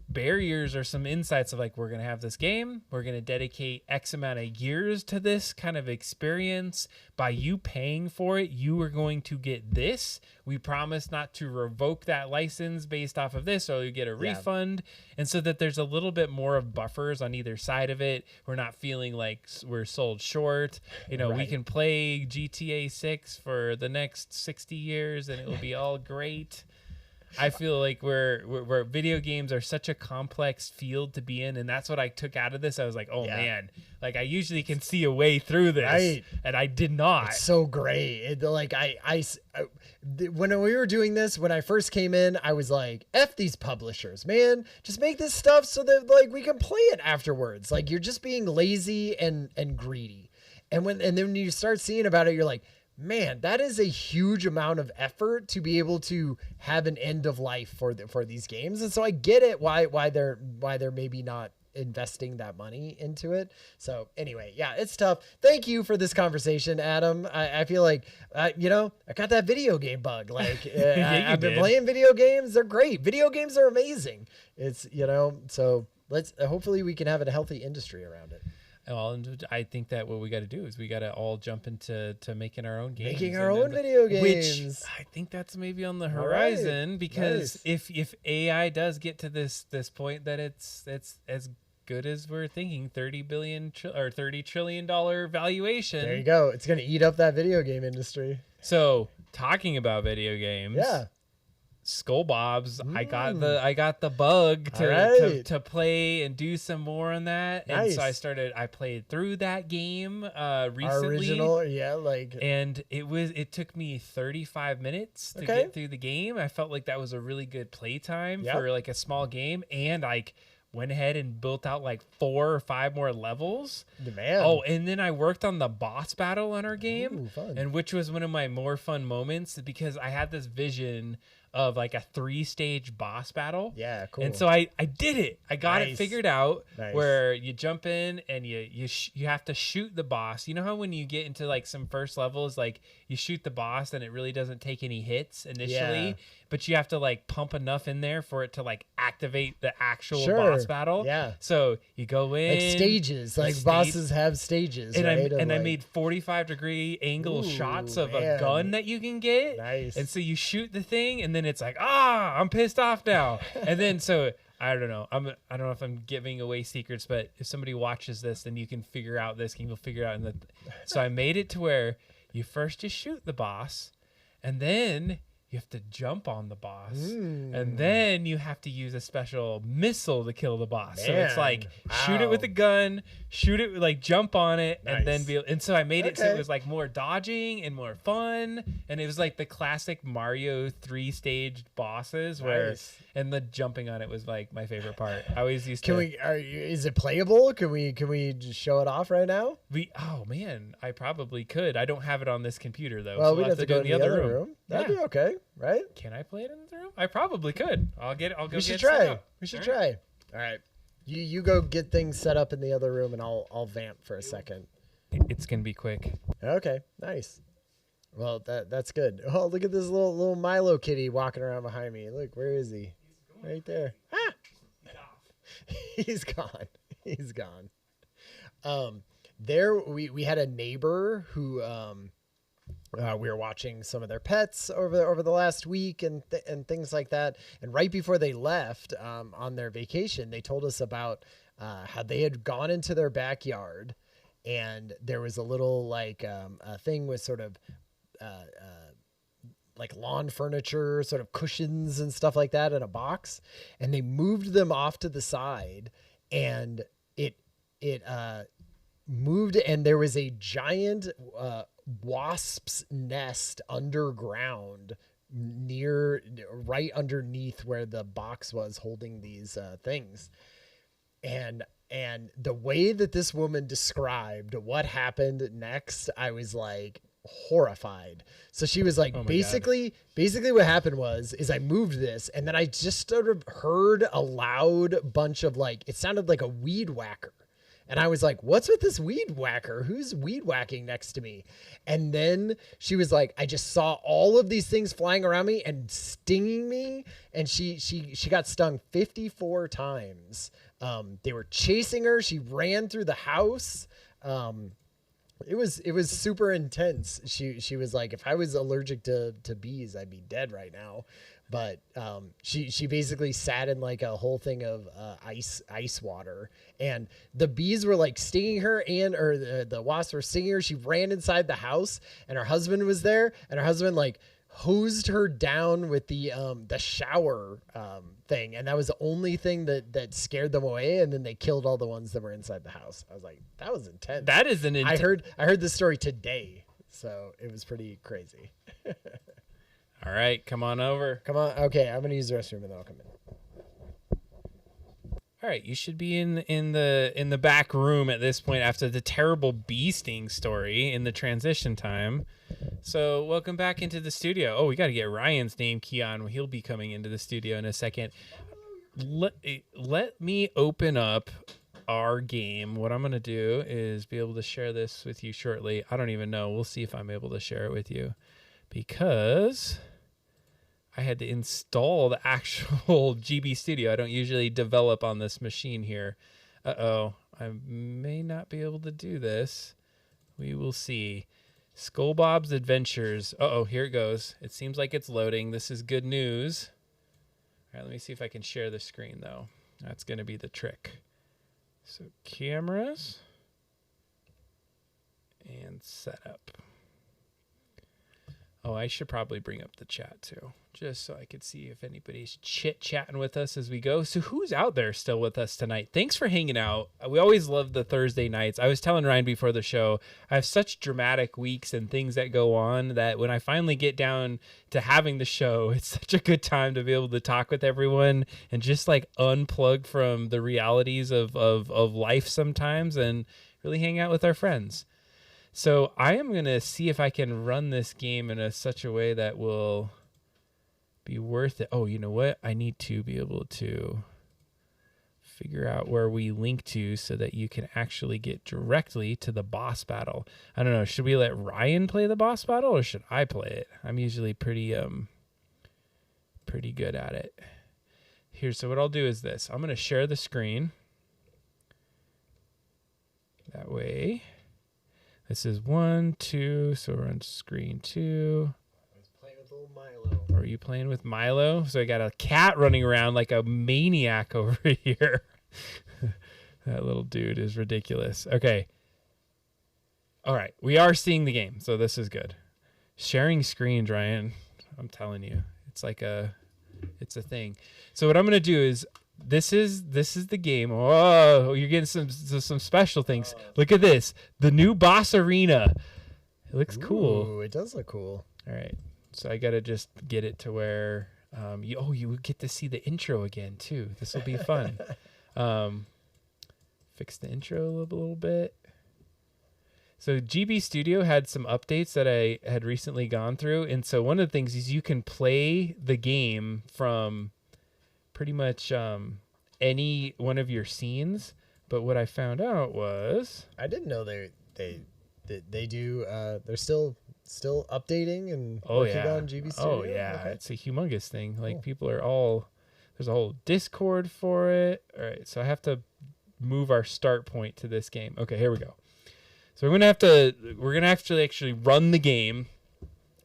barriers or some insights of like, we're going to have this game, we're going to dedicate X amount of years to this kind of experience. By you paying for it, you are going to get this. We promise not to revoke that license based off of this, or you get a refund. And so that there's a little bit more of buffers on either side of it. We're not feeling like we're sold short. You know, we can play GTA 6 for the next 60 years and it will be all great. I feel like we're video games are such a complex field to be in, and that's what I took out of this. I was like, oh man, like I usually can see a way through this, and I did not. It's so great. When we were doing this, when I first came in, I was like, F these publishers, man, just make this stuff so that like we can play it afterwards. Like you're just being lazy and greedy. And then when you start seeing about it, you're like, man, that is a huge amount of effort to be able to have an end of life for these games. And so I get it why they're maybe not investing that money into it. So anyway, yeah, it's tough. Thank you for this conversation, Adam. I feel like, I got that video game bug. Like I've been playing video games. They're great. Video games are amazing. It's, so hopefully we can have a healthy industry around it. Well, and I think that what we got to do is we got to all jump into making our own games. Making our own video games. Which I think that's maybe on the horizon, because if AI does get to this point that it's as good as we're thinking, $30 trillion valuation. There you go. It's going to eat up that video game industry. So, talking about video games. Yeah. Skull Bobs, I got the bug to play and do some more on that. Nice. And so I played through that game recently. Our original, and it took me 35 minutes to get through the game. I felt like that was a really good playtime for like a small game, and like went ahead and built out like 4 or 5 more levels. Man. Oh, and then I worked on the boss battle on our game. Ooh, fun. And which was one of my more fun moments, because I had this vision of like a 3-stage boss battle. Yeah, cool. And so I did it. I got it figured out where you jump in and you have to shoot the boss. You know how when you get into like some first levels, like you shoot the boss and it really doesn't take any hits initially, but you have to like pump enough in there for it to like activate the actual boss battle. Yeah. So you go in like stages, like bosses have stages. And right? I made 45-degree angle shots of a gun that you can get. Nice. And so you shoot the thing, and then it's like, I'm pissed off now. And then so I don't know. I don't know if I'm giving away secrets, but if somebody watches this, then you can figure out this. You'll figure out So I made it to where you first just shoot the boss, and then you have to jump on the boss, and then you have to use a special missile to kill the boss. Man. So it's like shoot it with a gun, shoot it like jump on it, and then and so I made it so it was like more dodging and more fun, and it was like the classic Mario 3-staged bosses where and the jumping on it was like my favorite part. I always used to. Is it playable? Can we just show it off right now? Oh man, I probably could. I don't have it on this computer though. Well, we'd have to go in the other room. That'd be okay. Right? Can I play it in the room? I probably could. I'll go. We should try. We should try. All right. You go get things set up in the other room, and I'll vamp for a second. It's gonna be quick. Okay. Nice. Well, that's good. Oh, look at this little Milo kitty walking around behind me. Look, where is he? Right there. Ah. He's gone. He's gone. There we had a neighbor who we were watching some of their pets over the last week and things like that. And right before they left on their vacation, they told us about how they had gone into their backyard, and there was a little like a thing with sort of like lawn furniture, sort of cushions and stuff like that in a box, and they moved them off to the side, and it moved, and there was a giant wasp's nest underground right underneath where the box was holding these things. And the way that this woman described what happened next, I was like horrified. So she was like, basically what happened is I moved this, and then I just sort of heard a loud bunch of like, it sounded like a weed whacker. And I was like, what's with this weed whacker? Who's weed whacking next to me? And then she was like, I just saw all of these things flying around me and stinging me. And she got stung 54 times. They were chasing her. She ran through the house. It was super intense. She was like, if I was allergic to bees, I'd be dead right now. But she basically sat in like a whole thing of ice water, and the bees were like stinging her, or the wasps were stinging her. She ran inside the house, and her husband was there, and her husband like hosed her down with the shower thing, and that was the only thing that scared them away. And then they killed all the ones that were inside the house. I was like, that was intense. That is I heard this story today, so it was pretty crazy. All right, come on over. Come on. Okay, I'm gonna use the restroom and then I'll come in. All right, you should be in the back room at this point after the terrible bee sting story in the transition time. So welcome back into the studio. Oh, we got to get Ryan's name key on. He'll be coming into the studio in a second. Let me open up our game. What I'm going to do is be able to share this with you shortly. I don't even know. We'll see if I'm able to share it with you because I had to install the actual GB Studio. I don't usually develop on this machine here. Uh-oh. I may not be able to do this. We will see. Skull Bob's Adventures. Uh-oh, here it goes. It seems like it's loading. This is good news. All right, let me see if I can share the screen, though. That's going to be the trick. So cameras and setup. Oh, I should probably bring up the chat, too, just so I could see if anybody's chit-chatting with us as we go. So who's out there still with us tonight? Thanks for hanging out. We always love the Thursday nights. I was telling Ryan before the show, I have such dramatic weeks and things that go on that when I finally get down to having the show, it's such a good time to be able to talk with everyone and just like unplug from the realities of life sometimes and really hang out with our friends. So I am going to see if I can run this game in such a way that will be worth it. Oh, you know what? I need to be able to figure out where we link to so that you can actually get directly to the boss battle. I don't know. Should we let Ryan play the boss battle or should I play it? I'm usually pretty good at it. Here, so what I'll do is this. I'm going to share the screen. That way. This is 1, 2, so we're on screen 2. I was playing with little Milo. Or are you playing with Milo? So I got a cat running around like a maniac over here. That little dude is ridiculous. Okay. All right. We are seeing the game, so this is good. Sharing screens, Ryan. I'm telling you. It's a thing. So what I'm going to do is this is the game. Oh, you're getting some special things. Look at this. The new boss arena. It looks cool. Ooh, it does look cool. All right. So I got to just get it to where you get to see the intro again too. This will be fun. Fix the intro a little bit. So GB Studio had some updates that I had recently gone through. And so one of the things is you can play the game from pretty much any one of your scenes. But what I found out was I didn't know they do. They're still updating and working on GB Studio. Oh yeah, okay. It's a humongous thing. Like Cool. people are all there's a whole Discord for it. All right, so I have to move our start point to this game. Okay, here we go. So we're gonna have to actually run the game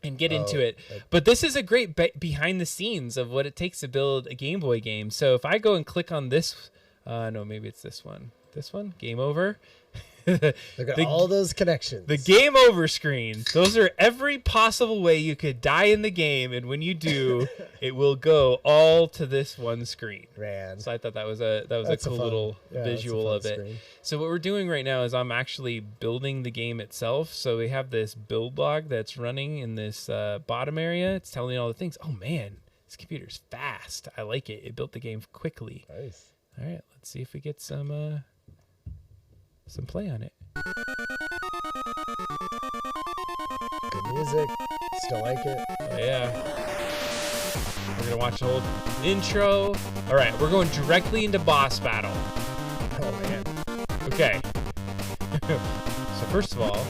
and get into it. But this is a great behind the scenes of what it takes to build a Game Boy game. So if I go and click on this, no, maybe it's this one. This one, game over. Look at all those connections. The game over screen. Those are every possible way you could die in the game, and when you do, it will go all to this one screen. Man. So I thought that was a cool little visual of it. Screen. So what we're doing right now is I'm actually building the game itself. So we have this build log that's running in this bottom area. It's telling you all the things. Oh man, this computer's fast. I like it. It built the game quickly. Nice. All right, let's see if we get some play on it. Good music. Still like it. Oh, yeah. We're going to watch the whole intro. All right, we're going directly into boss battle. Oh, man. Okay. So first of all,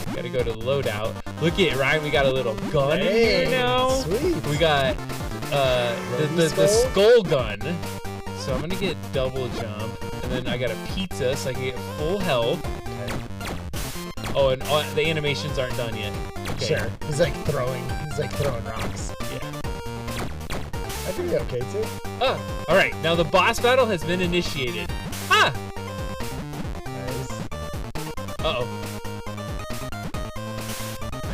we got to go to the loadout. Look at it, Ryan. We got a little gun in here now. Sweet. We got the skull gun. So I'm going to get double jump. And then I got a pizza so I can get full health. Okay. Oh, and the animations aren't done yet. Okay. Sure. He's like throwing rocks. Yeah. I think you're okay too. Oh, all right. Now the boss battle has been initiated. Ah! Nice. Uh-oh.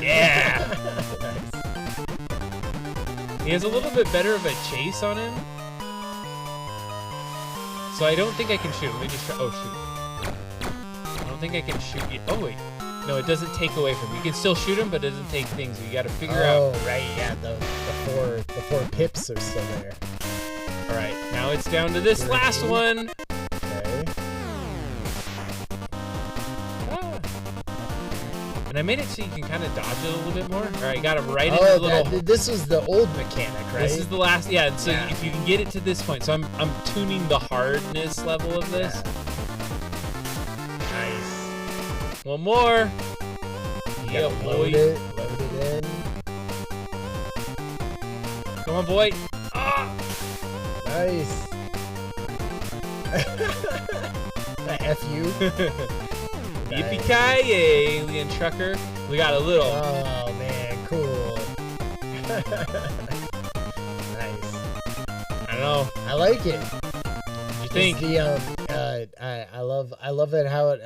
Yeah! Nice. He has a little bit better of a chase on him. So I don't think I can shoot. Let me just try. Oh, shoot. I don't think I can shoot yet. Oh, wait. No, it doesn't take away from you. You can still shoot him, but it doesn't take things. You got to figure out. Oh, right. Yeah, the four pips are still there. All right. Now it's down to this last one. Okay. Ah. And I made it so you can kind of dodge it a little bit more. All right. Got him right in the little. This was the old mechanic, right? This is the last. Yeah. So if you can get it to this point. So I'm tuning the hardness level of this. Yeah. One more. Yeah, Yeah, load boy. it in. Come on, boy. Ah! Nice. F you. Yippee-ki-yay, alien trucker. We got a little. Oh man, cool. Nice. I don't know. I like it. What'd you think? I love it how it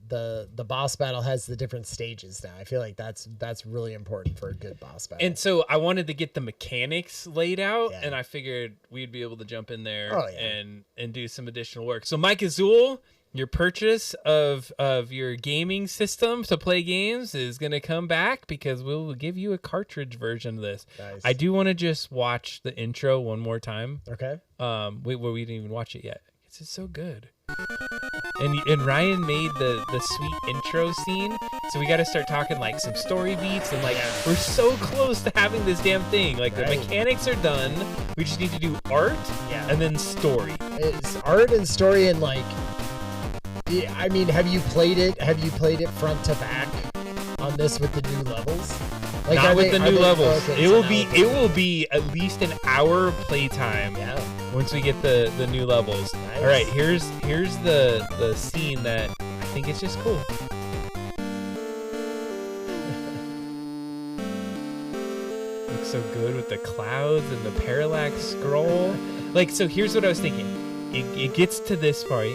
the boss battle has the different stages now. I feel like that's really important for a good boss battle. And so I wanted to get the mechanics laid out, Yeah. and I figured we'd be able to jump in there Oh, yeah. and do some additional work. So Mike Azul, your purchase of your gaming system to play games is going to come back because we'll give you a cartridge version of this. Nice. I do want to just watch the intro one more time. Okay. We didn't even watch it yet. It's so good. And Ryan made the sweet intro scene, so we got to start talking like some story beats and like we're so close to having this damn thing. Like the Right. mechanics are done. We just need to do art and then story. It's art and story and like. Yeah, I mean, have you played it? Have you played it front to back on this with the new levels? Like, Not with the new levels. Okay, It so will now be it's- it will be at least an hour playtime Yeah. once we get the new levels. Nice. All right, here's the scene that I think it's just cool. Looks so good with the clouds and the parallax scroll. Like, so here's what I was thinking. It gets to this part,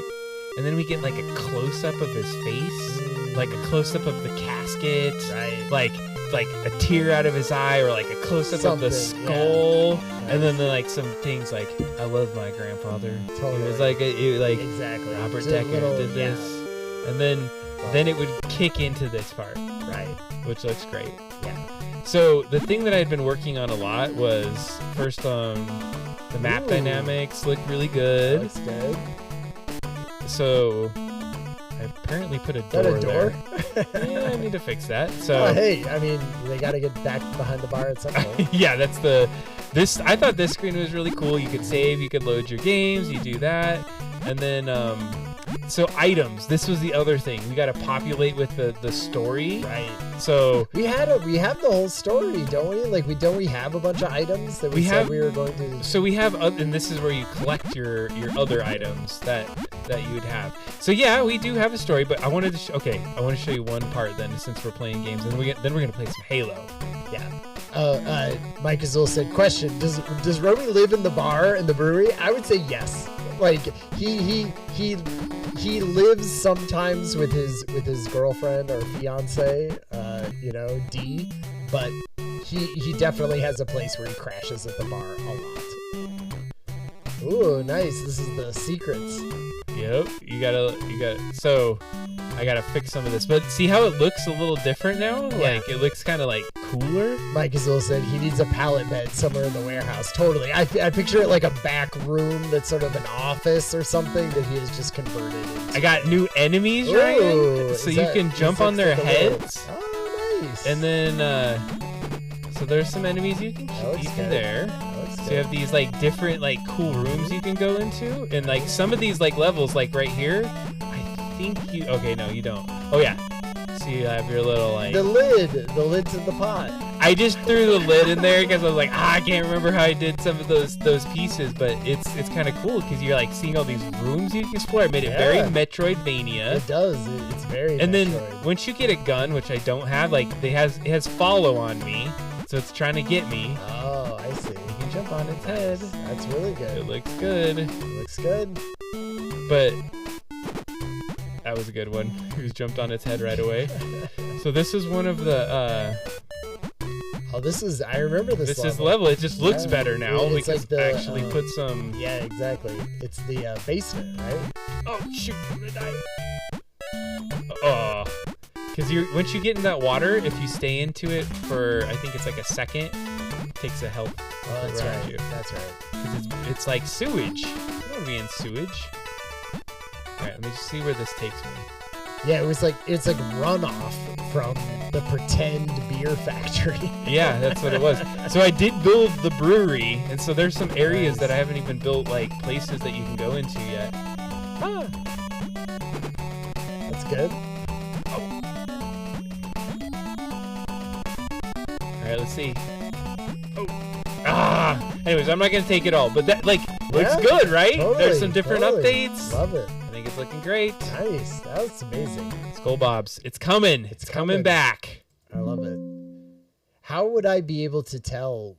and then we get like a close up of his face, like a close up of the casket, Right. like a tear out of his eye, or like a close up of the Something, yeah. skull, and then like some things like I love my grandfather. Totally. It was like Exactly. Robert Just a Decker little- did yeah. this, and then it would kick into this part, Right. which looks great. Yeah. So the thing that I had been working on a lot was first the map Ooh. dynamics look really good. Looks good. So I apparently put a Is that door a door? there. Yeah, I need to fix that. So Oh, hey, I mean, they got to get back behind the bar at some point. yeah, that's this. I thought this screen was really cool. You could save, you could load your games, you do that, and then so items. This was the other thing. We got to populate with the story. Right. So We have the whole story, don't we? Like, don't we have a bunch of items that we said have- we were going to? So we have, and this is where you collect your other items that you would have. So yeah, we do have a story, but I wanted to I want to show you one part then, since we're playing games, and we're gonna play some Halo. Yeah. Mike Azul said, question, does Romy live in the bar in the brewery? I would say yes. Like, he lives sometimes with his girlfriend or fiance, D, but he definitely has a place where he crashes at the bar a lot. Ooh, nice. This is the secrets. Yep, you gotta. So I gotta fix some of this, but see how it looks a little different now. Yeah. Like it looks kind of like cooler. Mike Azul said he needs a pallet bed somewhere in the warehouse. Totally. I picture it like a back room that's sort of an office or something that he has just converted into. I got new enemies, Ooh, Ryan, so is you that- can is jump that on their the heads, Oh, nice. and then so there's some enemies you can That looks keep good. there. That looks So you good. have these like different like cool rooms you can go into, and like some of these like levels, like right here, I think you. Okay, no, you don't. Oh yeah. So you have your little like. The lid's in the pot. I just threw the lid in there because I was like, I can't remember how I did some of those pieces, but it's kind of cool because you're like seeing all these rooms you can explore. I made it very Yeah. Metroidvania. It does. It's very. And then Metroid. once you get a gun, which I don't have, like it has follow on me, so it's trying to get me. Oh, I see. You can jump on its head. That's really good. It looks good, Looks good. but that was a good one. He just jumped on its head right away. So this is one of the. Oh, this is. I remember this. This is the level. It just looks Yeah. better now It's because like the, actually put some. Yeah, exactly. It's the basement, right? Oh shoot! I'm gonna die. Oh, because once you get in that water, if you stay into it for I think it's like a second, it takes a health. Oh, that's around right. you. That's right. 'Cause it's like sewage. You don't want to be in sewage. All right, let me just see where this takes me. Yeah, it's like runoff from the pretend beer factory. Yeah, that's what it was. So I did build the brewery, and so there's some areas Nice. that I haven't even built, like places that you can go into yet. That's good. Let's see. Anyways, I'm not gonna take it all, but that looks good, right? Totally, There's some different updates. Love it. I think it's looking great. Nice. That was amazing. Skull Bobs, it's coming. It's coming back. I love it. How would I be able to tell?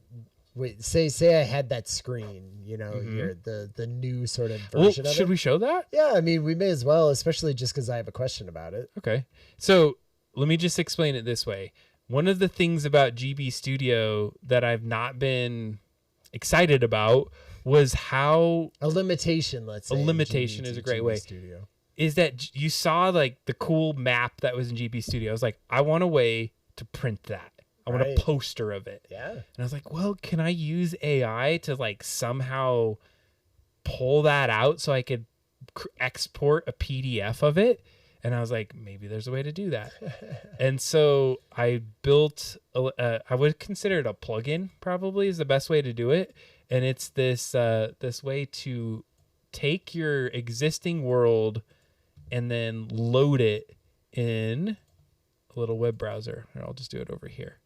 Wait, say I had that screen, here, the new sort of version of it. Should we show that? Yeah, I mean, we may as well, especially just because I have a question about it. Okay. So let me just explain it this way. One of the things about GB Studio that I've not been excited about was how a limitation, let's say. A limitation is a great way. Studio. Is that you saw like the cool map that was in GB Studio. I was like, I want a way to print that. I want a poster of it. Yeah. And I was like, well, can I use AI to like somehow pull that out so I could export a PDF of it? And I was like, maybe there's a way to do that. And so I built, I would consider it a plugin probably is the best way to do it. And it's this way to take your existing world and then load it in a little web browser. Here, I'll just do it over here.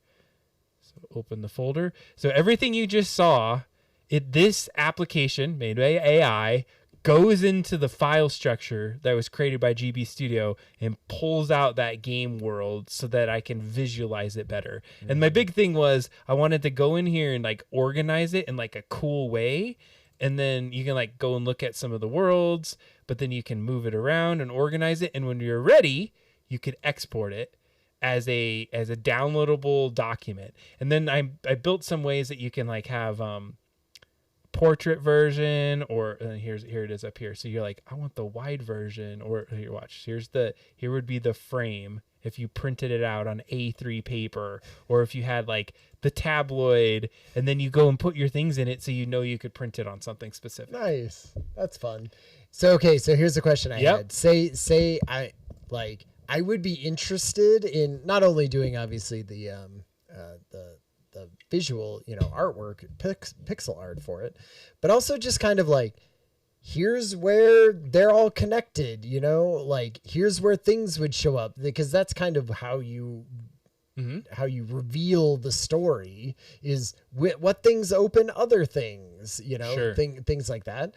So open the folder. So everything you just saw, this application made by AI goes into the file structure that was created by GB Studio and pulls out that game world so that I can visualize it better. Mm-hmm. And my big thing was I wanted to go in here and like organize it in like a cool way. And then you can like go and look at some of the worlds, but then you can move it around and organize it. And when you're ready, you could export it as a downloadable document. And then I built some ways that you can like have portrait version, or here it is up here. So you're like, I want the wide version, or here, watch. Here would be the frame if you printed it out on A3 paper, or if you had like the tabloid, and then you go and put your things in it so you could print it on something specific. Nice. That's fun. So here's the question I had. Say I would be interested in not only doing obviously the visual, artwork, pixel art for it, but also just kind of like, here's where they're all connected, like here's where things would show up, because that's kind of how you reveal the story is what things open other things, Sure. Things like that.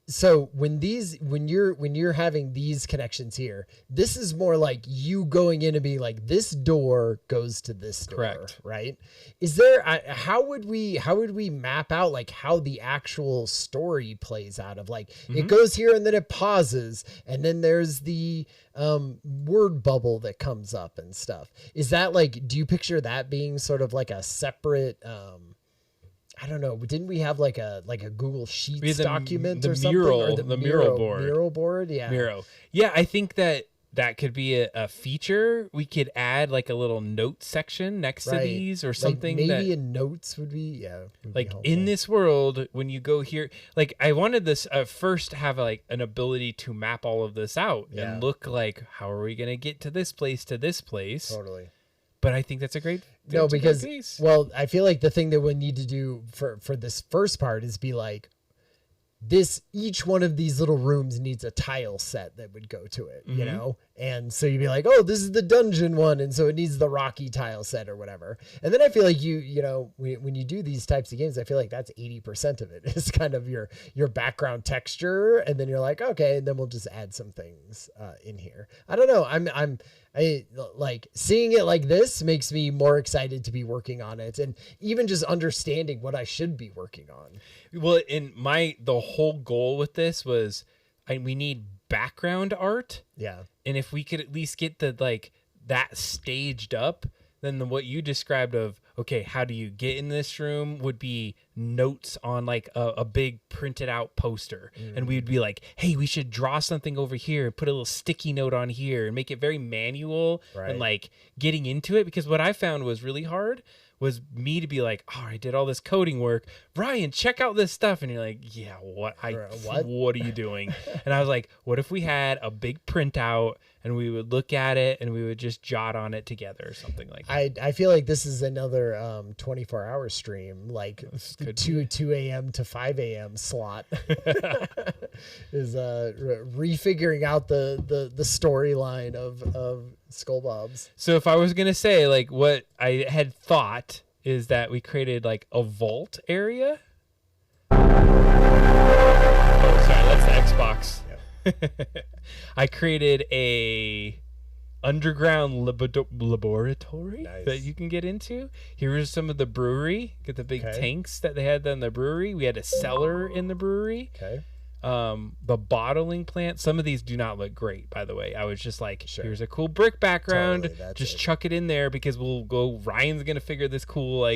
So when you're having these connections here, this is more like you going in and being like, this door goes to this door. Correct. Right? Is there, how would we map out like how the actual story plays out of like, it goes here and then it pauses and then there's the word bubble that comes up and stuff. Is that like, do you picture that being sort of like a separate, I don't know. Didn't we have like a Google Sheets document or something? Or the mural board. Mural board, yeah. Miro. Yeah, I think that could be a feature. We could add like a little note section next to these or something. Like maybe in notes would be, like in this world, when you go here, like I wanted this first to have like an ability to map all of this out and look like, how are we going to get to this place to this place? Totally. But I think that's a great because piece. Well, I feel like the thing that we need to do for this first part is be like, each one of these little rooms needs a tile set that would go to it, and so you'd be like, oh, this is the dungeon one, and so it needs the rocky tile set or whatever. And then I feel like when you do these types of games, I feel like that's 80% of it is kind of your background texture, and then you're like, okay, and then we'll just add some things in here. I don't know. I like seeing it like this makes me more excited to be working on it, and even just understanding what I should be working on. Well, the whole goal with this was we need background art. Yeah. And if we could at least get that staged up, then what you described of, okay, how do you get in this room would be notes on like a big printed out poster. And we'd be like, hey, we should draw something over here and put a little sticky note on here and make it very manual and like getting into it. Because what I found was really hard was me to be like, oh, I did all this coding work. Ryan, check out this stuff. And you're like, yeah, what are you doing? And I was like, what if we had a big printout and we would look at it and we would just jot on it together or something like that. I feel like this is another 24-hour stream, like 2 a.m. to 5 a.m. slot is refiguring out the storyline of Skull Bobs. So if I was gonna say like what I had thought is that we created like a vault area. Oh, sorry, that's the Xbox. Yep. I created a underground laboratory that you can get into. Here is some of the brewery. Get the big tanks that they had in the brewery. We had a cellar in the brewery. Okay. The bottling plant. Some of these do not look great, by the way. I was just like, here's a cool brick background. Totally, just chuck it in there because Ryan's gonna figure this cool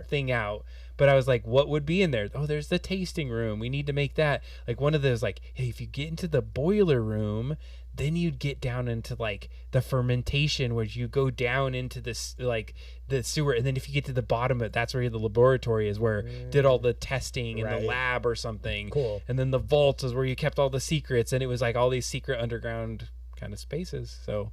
thing out. But I was like, what would be in there? Oh, there's the tasting room. We need to make that like one of those. Like, hey, if you get into the boiler room, then you'd get down into like the fermentation, where you go down into this like the sewer, and then if you get to the bottom of it, that's where the laboratory is, where did all the testing in the lab or something. Cool. And then the vault is where you kept all the secrets, and it was like all these secret underground kind of spaces. So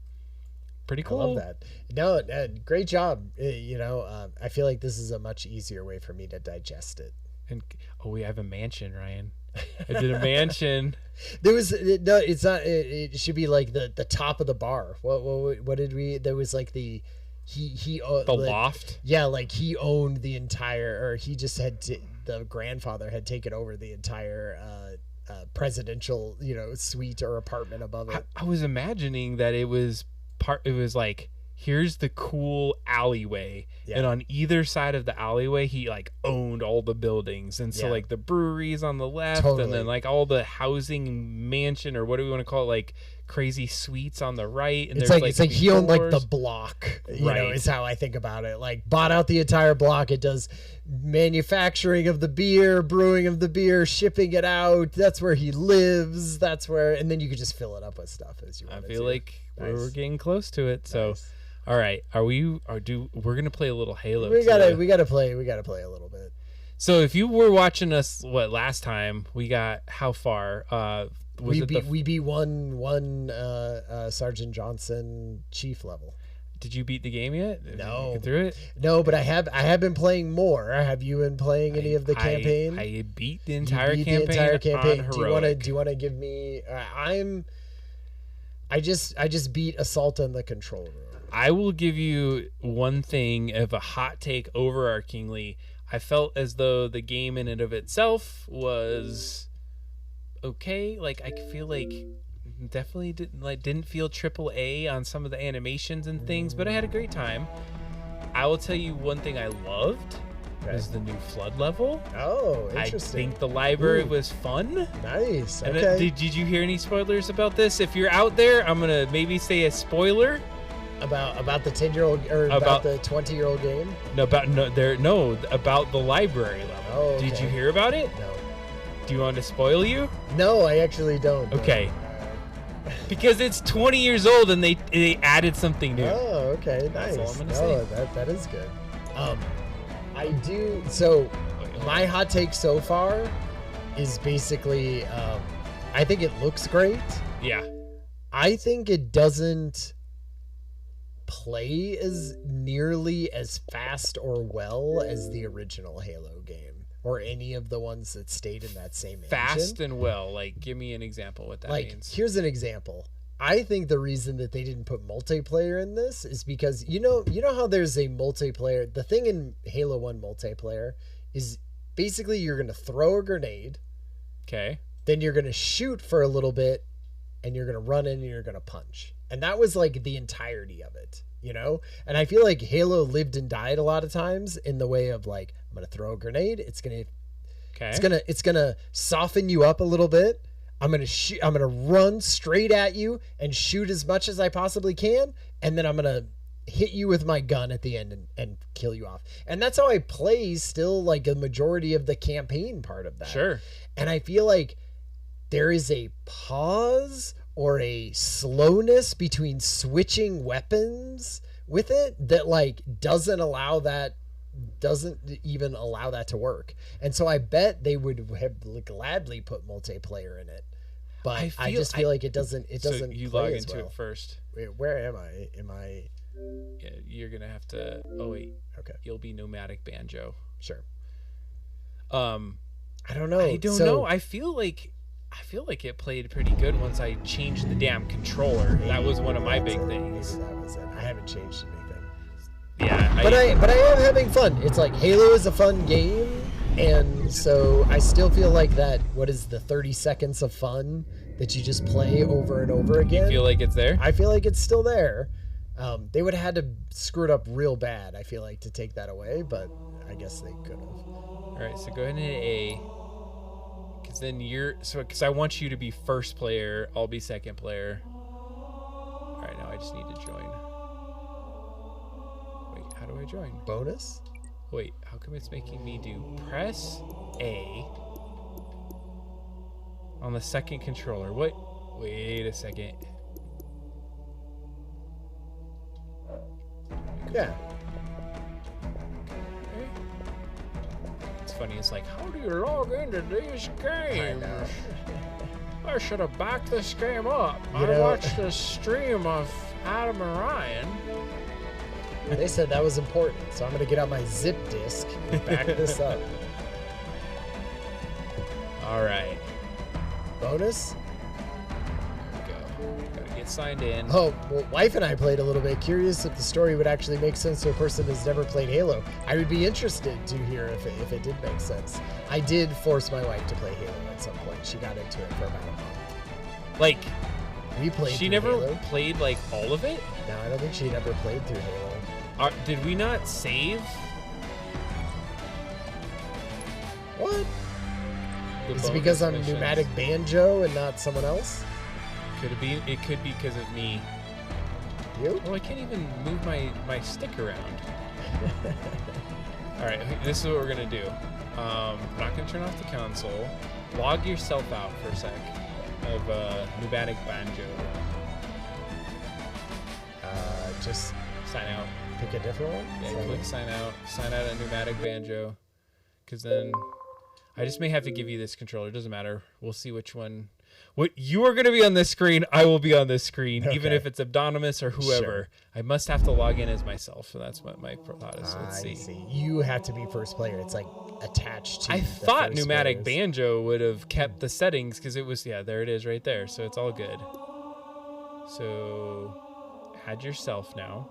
pretty cool. I love that. No, great job. I feel like this is a much easier way for me to digest it. And we have a mansion, Ryan. I did a mansion. There was no. It's not. It should be like the top of the bar. What did we? There was like the loft. Yeah, like he owned the entire, or he just had the grandfather had taken over the entire presidential suite or apartment above it. I was imagining that it was like, here's the cool alleyway, and on either side of the alleyway he like owned all the buildings, and so like the breweries on the left, and then like all the housing mansion, or what do we want to call it, like crazy suites on the right. And it's like he owned like the block, you know, is how I think about it. Like bought out the entire block. It does manufacturing of the beer, brewing of the beer, shipping it out. That's where he lives. That's where, and then you could just fill it up with stuff as you want. I feel like we're getting close to it. So all right, we're gonna play a little Halo. We gotta play a little bit. So if you were watching us last time, we got how far? We beat one Sergeant Johnson chief level. Did you beat the game yet? No. Did you get through it? No, but I have been playing more. Have you been playing any of the campaign? I beat the entire campaign. On do you want to give me? I just beat Assault on the Control Room. I will give you one thing of a hot take overarchingly. I felt as though the game in and of itself was okay. Like I feel like definitely didn't feel AAA on some of the animations and things, but I had a great time. I will tell you one thing I loved was the new flood level. Oh, interesting. I think the library was fun. Nice. And okay. Did you hear any spoilers about this? If you're out there, I'm gonna maybe say a spoiler about the 10-year-old or about the 20-year-old game. About the library level. Oh, okay. Did you hear about it? No. Do you want to spoil you? No, I actually don't. Okay. Because it's 20 years old and they added something new. Oh, okay, nice. That's all I'm gonna say. That is good. I do. So my hot take so far is basically, I think it looks great. Yeah. I think it doesn't play as nearly as fast or well as the original Halo game, or any of the ones that stayed in that same fast and well. Like, give me an example what that means. Here's an example. I think the reason that they didn't put multiplayer in this is because you know how there's a multiplayer. The thing in Halo 1 multiplayer is basically you're gonna throw a grenade. Okay. Then you're gonna shoot for a little bit, and you're gonna run in and you're gonna punch. And that was like the entirety of it, you know? And I feel like Halo lived and died a lot of times in the way of like, I'm going to throw a grenade. It's going to soften you up a little bit. I'm going to shoot. I'm going to run straight at you and shoot as much as I possibly can. And then I'm going to hit you with my gun at the end and kill you off. And that's how I play still, like a majority of the campaign part of that. Sure. And I feel like there is a pause or a slowness between switching weapons with it that like doesn't even allow that to work. And so I bet they would have gladly put multiplayer in it, but I just feel like it doesn't so you play log as into well. it first. Wait, where am I? Yeah, you're gonna have to. Oh wait. Okay. You'll be nomadic banjo. Sure. I don't know. I don't know. I feel like it played pretty good once I changed the damn controller. That was one of my big things. That was is it. I haven't changed anything. Yeah, But I am having fun. It's like Halo is a fun game, and so I still feel like that. What is the 30 seconds of fun that you just play over and over again? You feel like it's there? I feel like it's still there. They would have had to screw it up real bad, I feel like, to take that away, but I guess they could have. All right, so go ahead and hit A. Because then because I want you to be first player, I'll be second player. All right, now I just need to join. Wait, how do I join? Bonus? Wait, how come it's making me do press A on the second controller? What? Wait a second. Yeah. It's funny, it's like, how do you log into these games? I should have backed this game up. I watched the stream of Adam and Ryan. They said that was important, so I'm going to get out my zip disk and back this up. All right. Bonus? Gotta get signed in. Oh, well, wife and I played a little bit. Curious if the story would actually make sense to a person who's never played Halo. I would be interested to hear if it did make sense. I did force my wife to play Halo at some point. She got into it for about a month. Like, we played. She never Halo. played like all of it? No, I don't think she never played through Halo. Did we not save? What? The Is it because I'm missions? pneumatic banjo and not someone else? Could it be? It could be because of me. You? Well, I can't even move my stick around. All right, this is what we're gonna do. I'm not gonna turn off the console. Log yourself out for a sec of pneumatic banjo. Just Sign out. pick a different one? Yeah, So- click sign out. Sign out of pneumatic banjo. Because then I just may have to give you this controller. It doesn't matter. We'll see which one. What you are going to be on this screen, I will be on this screen, even Okay. if it's Abdonimus or whoever. Sure. I must have to log in as myself. So that's what my thought is. Let's I see. see. You have to be first player. It's like attached to. I the thought first pneumatic players. banjo would have kept the settings because it was, yeah, there it is right there. So it's all good. So add yourself now.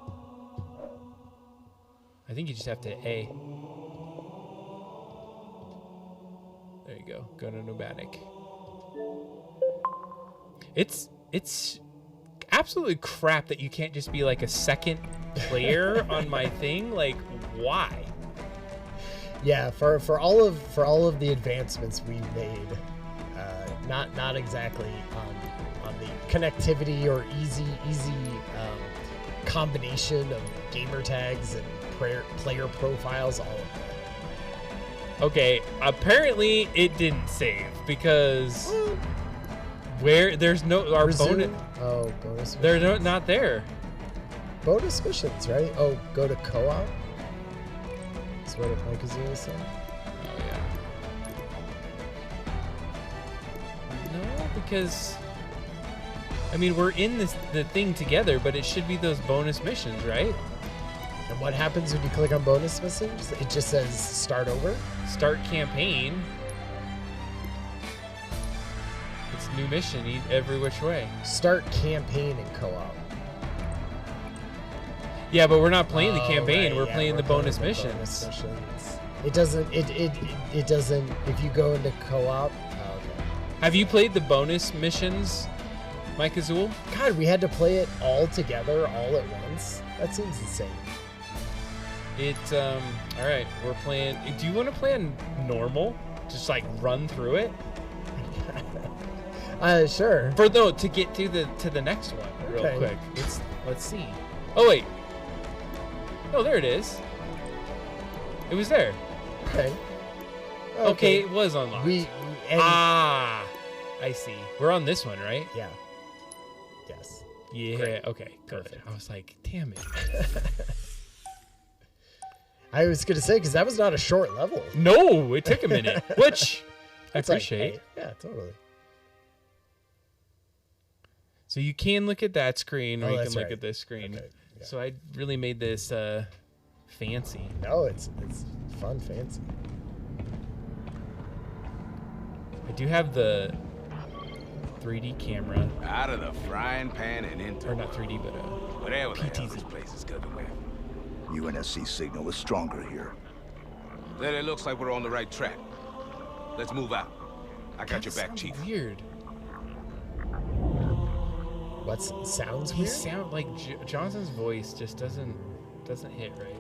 I think you just have to A. There you go. Go to pneumatic. It's absolutely crap that you can't just be like a second player on my thing. Like, why? Yeah, for all of the advancements we've made, not exactly on the connectivity or easy combination of gamer tags and player profiles, all of that. Okay, apparently it didn't save because where there's no our Resume? bonus. Oh, bonus. They're not there. Bonus missions, right? Oh, go to co-op. That's what Mike is doing. So. Oh yeah. No, because I mean we're in the thing together, but it should be those bonus missions, right? And what happens when you click on bonus missions? It just says start over. Start campaign. It's new mission every which way. Start campaign in co-op. Yeah, but we're not playing the Oh, campaign. right, We're yeah, playing the playing bonus the missions. missions. It doesn't. It doesn't. If you go into co-op. Oh, okay. Have you played the bonus missions, Mike Azul? God, we had to play it all together, all at once. That seems insane. It's all right. We're playing. Do you want to play on normal? Just like run through it. Sure. To get to the next one real Okay. quick. Let's see. Oh wait. No, there it is. It was there. Okay. Okay, it was unlocked. And, I see. We're on this one, right? yeah. Yes. Yeah. Great. Okay. Good. Perfect. I was like, damn it. I was gonna say because that was not a short level. No, it took a minute, which I It's like, appreciate. hey, yeah, totally. So you can look at that screen, or Oh, you can that's look right. at this screen. Okay, yeah. So I really made this fancy. No, it's fun, fancy. I do have the 3D camera. Out of the frying pan and into Or not 3D, but whatever the hell PTZ. this place is cooking with. UNSC signal is stronger here. Then it looks like we're on the right track. Let's move out. I got your back, Sounds Chief. weird. What sounds He weird? sound like Johnson's voice just doesn't hit right.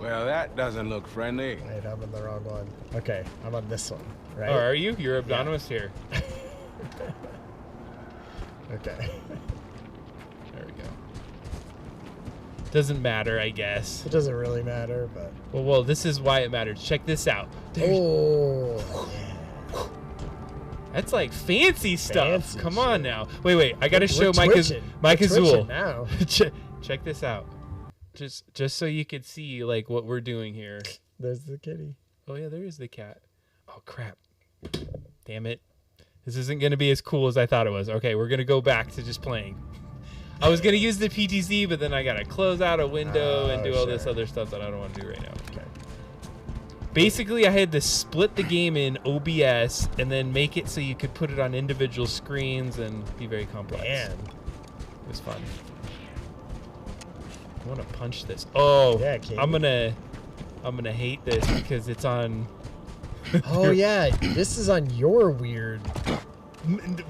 Well, that doesn't look friendly. Wait, I'm on the wrong one. Okay, I'm on this one, right? Oh, are you? You're anonymous here. Okay. There we go. Doesn't matter, I guess. It doesn't really matter, but. Well, this is why it matters. Check this out. Oh. That's like fancy stuff. Fancy Come shit. on now. Wait. I gotta We're show my twitching. We're twitching Kazul. now. Check this out. Just so you could see like what we're doing here. There's the kitty. Oh yeah, there is the cat. Oh crap. Damn it. This isn't gonna be as cool as I thought it was. Okay, we're gonna go back to just playing. I was gonna use the PTZ, but then I gotta close out a window and do all this other stuff that I don't want to do right now. Okay. Basically, I had to split the game in OBS and then make it so you could put it on individual screens and be very complex. Man. It was fun. I want to punch this. Oh, Yeah, King. I'm gonna hate this because it's on. Oh yeah, this is on your weird.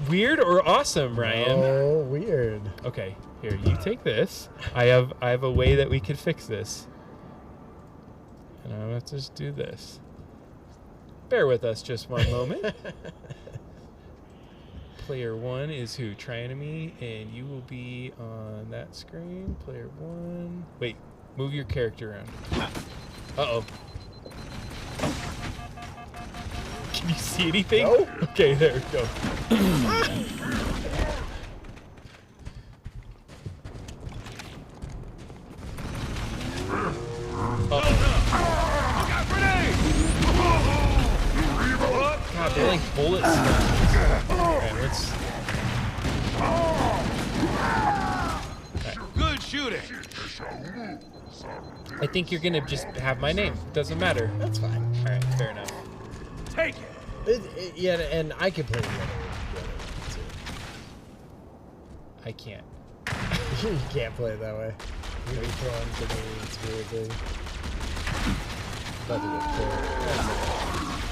Weird or awesome, Ryan? Oh, weird. Okay, here you take this. I have a way that we could fix this. And I'm gonna just do this. Bear with us just one moment. Player 1 is who? Trienemy, and you will be on that screen. Player 1. Wait, move your character around. Uh-oh. Can you see anything? No. Okay, there we go. God, they're like bullet sponges. Alright, let's... Good shooting. I think you're gonna just have my name. Doesn't matter. That's fine. Alright, fair enough. Take it. Yeah, and I can play the other I can't. too. You can't play it that way. You're throwing grenades weirdly. About to get killed.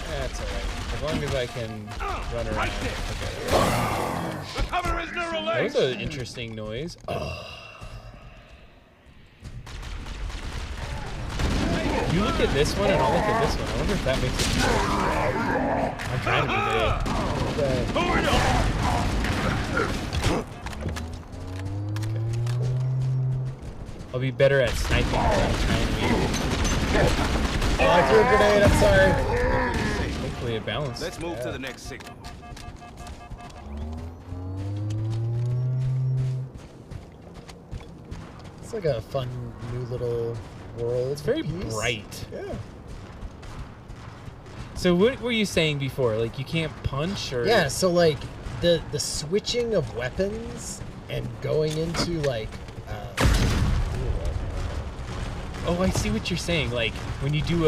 That's alright. As long as I can run around. Okay. The cover is near That release. was an interesting noise. You look at this one and I'll look at this one. I wonder if that makes it better. I'm trying to be good. I'll be better at sniping than I'm trying to be. Oh, I threw a grenade. I'm sorry. Hopefully it balances. Let's move to the next signal. It's like a fun new little world. It's very piece. bright. Yeah. So what were you saying before? Like you can't punch or? Yeah. So like the switching of weapons and going into like. Oh, I see what you're saying. Like when you do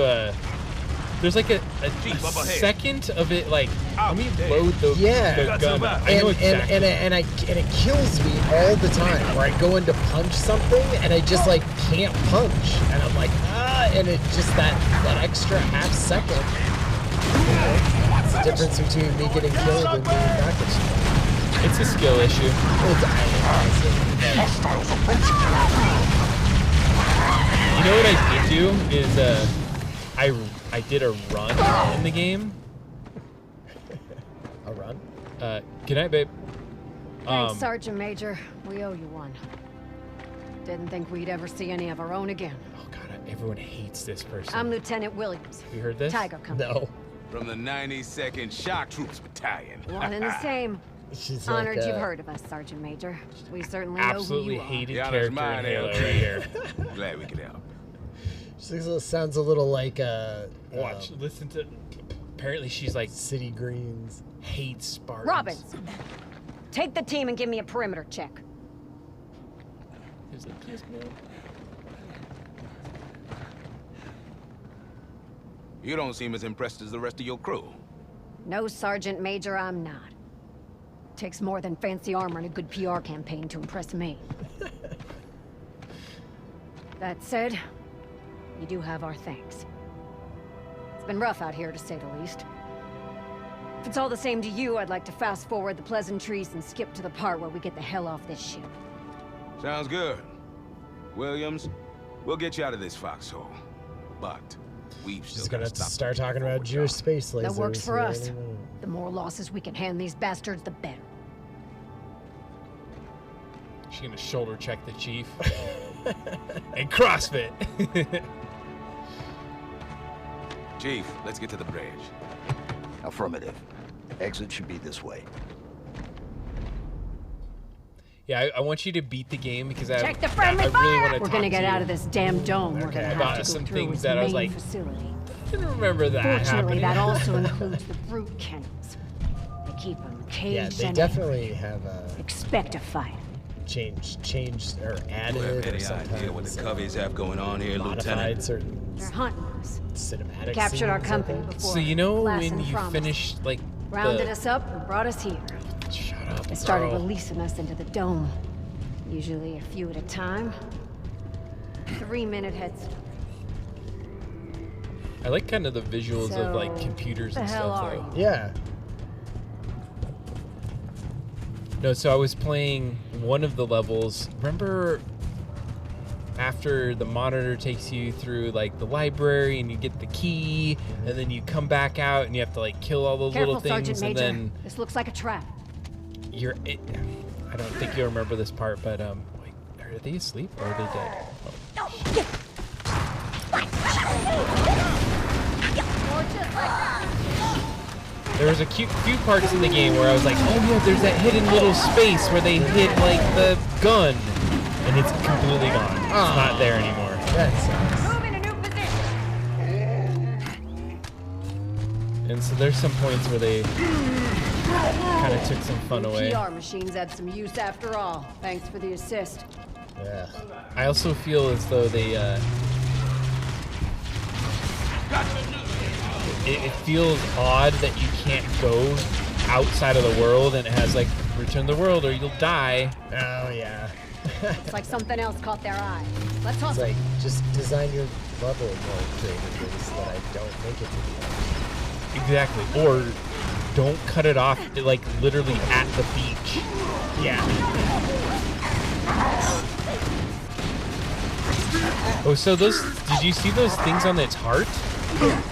there's like a Jeep up ahead. second of it. Like let me there. load the Yeah. gun. I know exactly. and it kills me all the time where I go in to punch something and I just like can't punch and I'm like and it just that extra half second. It's the difference between me getting killed and me not getting killed. It's a skill issue. You know what I did do is I did a run in the game. A run? Good night, babe. Thanks, Sergeant Major. We owe you one. Didn't think we'd ever see any of our own again. Oh god, everyone hates this person. I'm Lieutenant Williams. You heard this? Tiger Company. No. From the 92nd Shock Troops Battalion. One and the same. She's Honored like, you've heard of us, Sergeant Major. We certainly know who Absolutely you are. hated The honor's character in mine, Halo LT. right here. Glad we could help. She sounds a little like Watch, listen to. Apparently, she's like City Greens. hates Spartans. Robbins, take the team and give me a perimeter check. He's like, yes, ma'am. You don't seem as impressed as the rest of your crew. No, Sergeant Major, I'm not. Takes more than fancy armor and a good PR campaign to impress me. That said, you do have our thanks. It's been rough out here, to say the least. If it's all the same to you, I'd like to fast forward the pleasantries and skip to the part where we get the hell off this ship. Sounds good. Williams, we'll get you out of this foxhole. But we've still She's got gonna to stop start them talking before about we're Jewish done. space lasers. That works for us. Yeah. The more losses we can hand these bastards, the better. She's gonna shoulder check the chief. And CrossFit. Chief, let's get to the bridge. Affirmative. Exit should be this way. Yeah, I want you to beat the game because Check the friendly I really fire! want to We're gonna get out of this damn dome. We're gonna have About to go some through things its that I was main like, facility. I didn't remember that Fortunately, happening. that also includes the brute kennels. They keep them caged Yeah, they and definitely have expect a fight. changed or Do you added have or any idea what the sometimes Coveys have going on here, modified Lieutenant? certain They're hunting us. cinematic Captured our scenes, I company think. before. So you know Lassen when you promised. finish like Rounded the... us up and brought us here. Shut up, They started bro. releasing us into the dome. Usually a few at a time. 3-minute head start. I like kind of the visuals of like So, computers the and hell stuff are though. you? Yeah. No, so I was playing one of the levels. Remember after the monitor takes you through like the library and you get the key and then you come back out and you have to like kill all those Careful, little things Sergeant and Major. then This looks like a trap. I don't think you'll remember this part, but wait, are they asleep or are they dead? There was a few parts in the game where I was like, oh yeah, there's that hidden little space where they hid like the gun, and it's completely gone. It's not there anymore. That sucks. Move in a new position. And so there's some points where they kind of took some fun away. PR machines had some use after all. Thanks for the assist. Yeah. I also feel as though they it feels odd that you can't go outside of the world, and it has like return to the world or you'll die. Oh yeah. It's like something else caught their eye. Let's It's hustle. like just design your level more creatively so that I don't make it to the end. Exactly. Or don't cut it off like literally at the beach. Yeah. Oh, so those, did you see those things on its heart?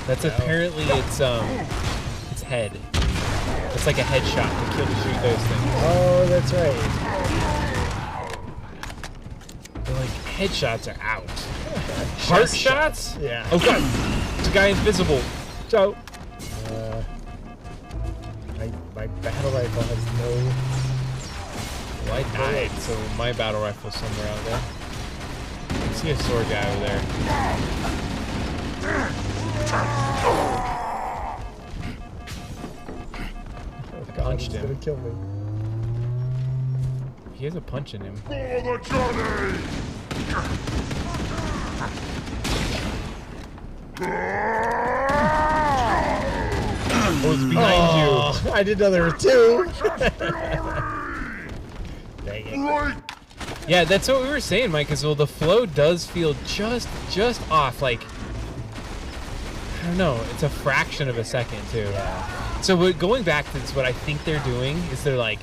That's apparently its head. It's like a headshot to kill shoot those things. Oh, that's right. They're like headshots are out. Heart shots? Yeah. Oh god, it's a guy invisible. So My battle rifle has no. well, I died, so my battle rifle's somewhere out there. I see a sword guy over there. Punched He's him. gonna kill me. He has a punch in him. Oh, it's behind you. I didn't know there were two. Dang it. Yeah, that's what we were saying, Mike, is well, the flow does feel just off. Like, I don't know, it's a fraction of a second, too. So going back to this, what I think they're doing is they're like,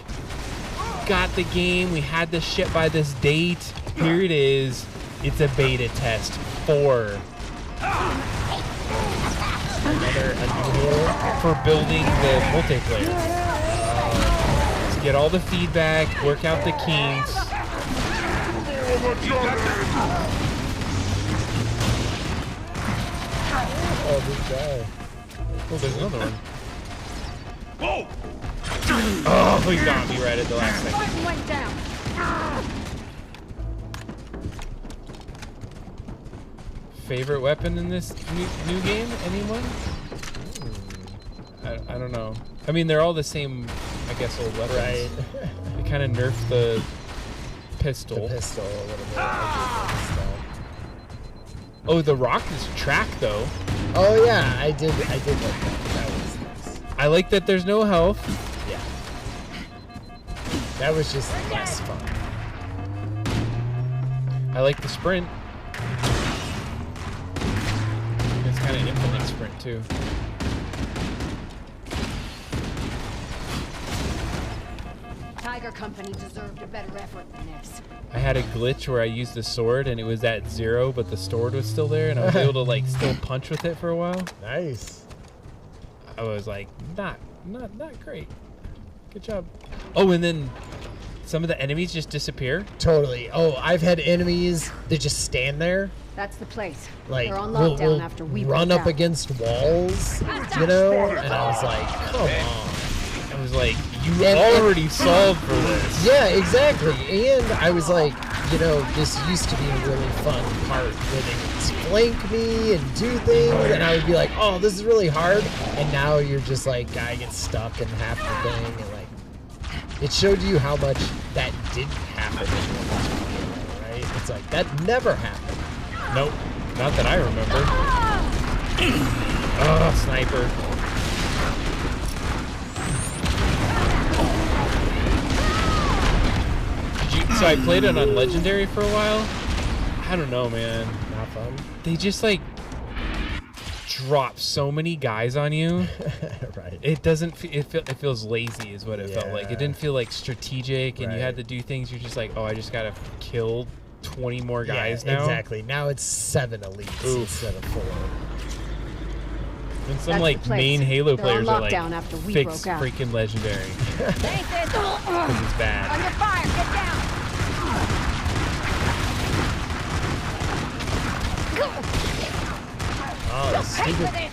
got the game, we had this shit by this date, here it is, it's a beta test for for building the multiplayer. Let's get all the feedback, work out the kinks. Oh, this guy. Oh, there's another one. Oh, he got me right at the last second. Button went down. Favorite weapon in this new game? Anyone? I don't know. I mean, they're all the same, I guess, old weapons. Right. They kind of nerfed the pistol. The pistol a little bit. Oh, the rock is track, though. Oh yeah, I did like that. That was nice. I like that there's no health. Yeah. That was just less fun. I like the sprint. It's kind of infinite sprint too. Tiger Company deserved a better effort than this. I had a glitch where I used the sword and it was at 0, but the sword was still there, and I was able to like still punch with it for a while. Nice. I was like, not great. Good job. Oh, and then some of the enemies just disappear. Totally. Oh, I've had enemies that just stand there. That's the place. Like, They're on we'll lockdown after we run broke up out. against walls, you know? And I was like, come on. I was like, you And- already solved for this. Yeah, exactly. And I was like, you know, this used to be a really fun part where they would flank me and do things, and I would be like, oh, this is really hard. And now you're just like, guy gets stuck in half the thing, and like, it showed you how much that didn't happen in the game, right? It's like, that never happened. Nope, not that I remember. Oh, sniper. So I played it on Legendary for a while. I don't know, man. Not fun. They just like drop so many guys on you. Right. It doesn't. It feels lazy, is what it felt like. It Yeah. didn't feel like strategic, and you had Right. to do things. You're just like, oh, I just gotta kill 20 more guys Yeah, now. exactly. Now it's 7 elites Oof. instead of 4. And some That's like the place. main Halo They're on players are like, lockdown after we fix broke out. freaking Legendary because Nathan! it's bad. Under fire! Get down! Oh, the stupid.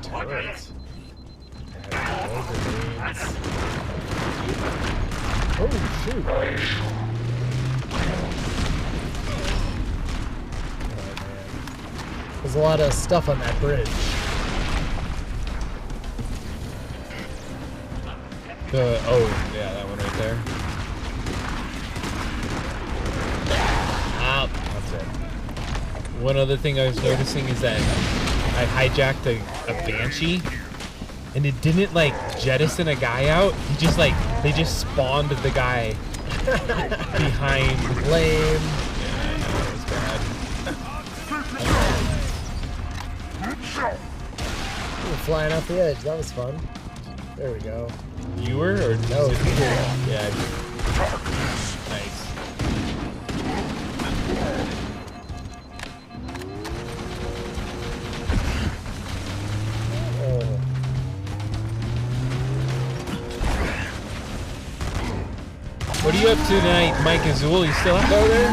Turrets. Oh, shoot. Oh, man. There's a lot of stuff on that bridge. Oh yeah, that one right there. Ah, that's it. One other thing I was noticing is that I hijacked a Banshee, and it didn't like jettison a guy out. He just like they just spawned the guy behind. Lame. Yeah, I know, it was bad. Ooh, flying off the edge. That was fun. There we go. You were or No, was it- you were. Yeah. Nice. Oh. What are you up to tonight, Mike Azul? You still out there?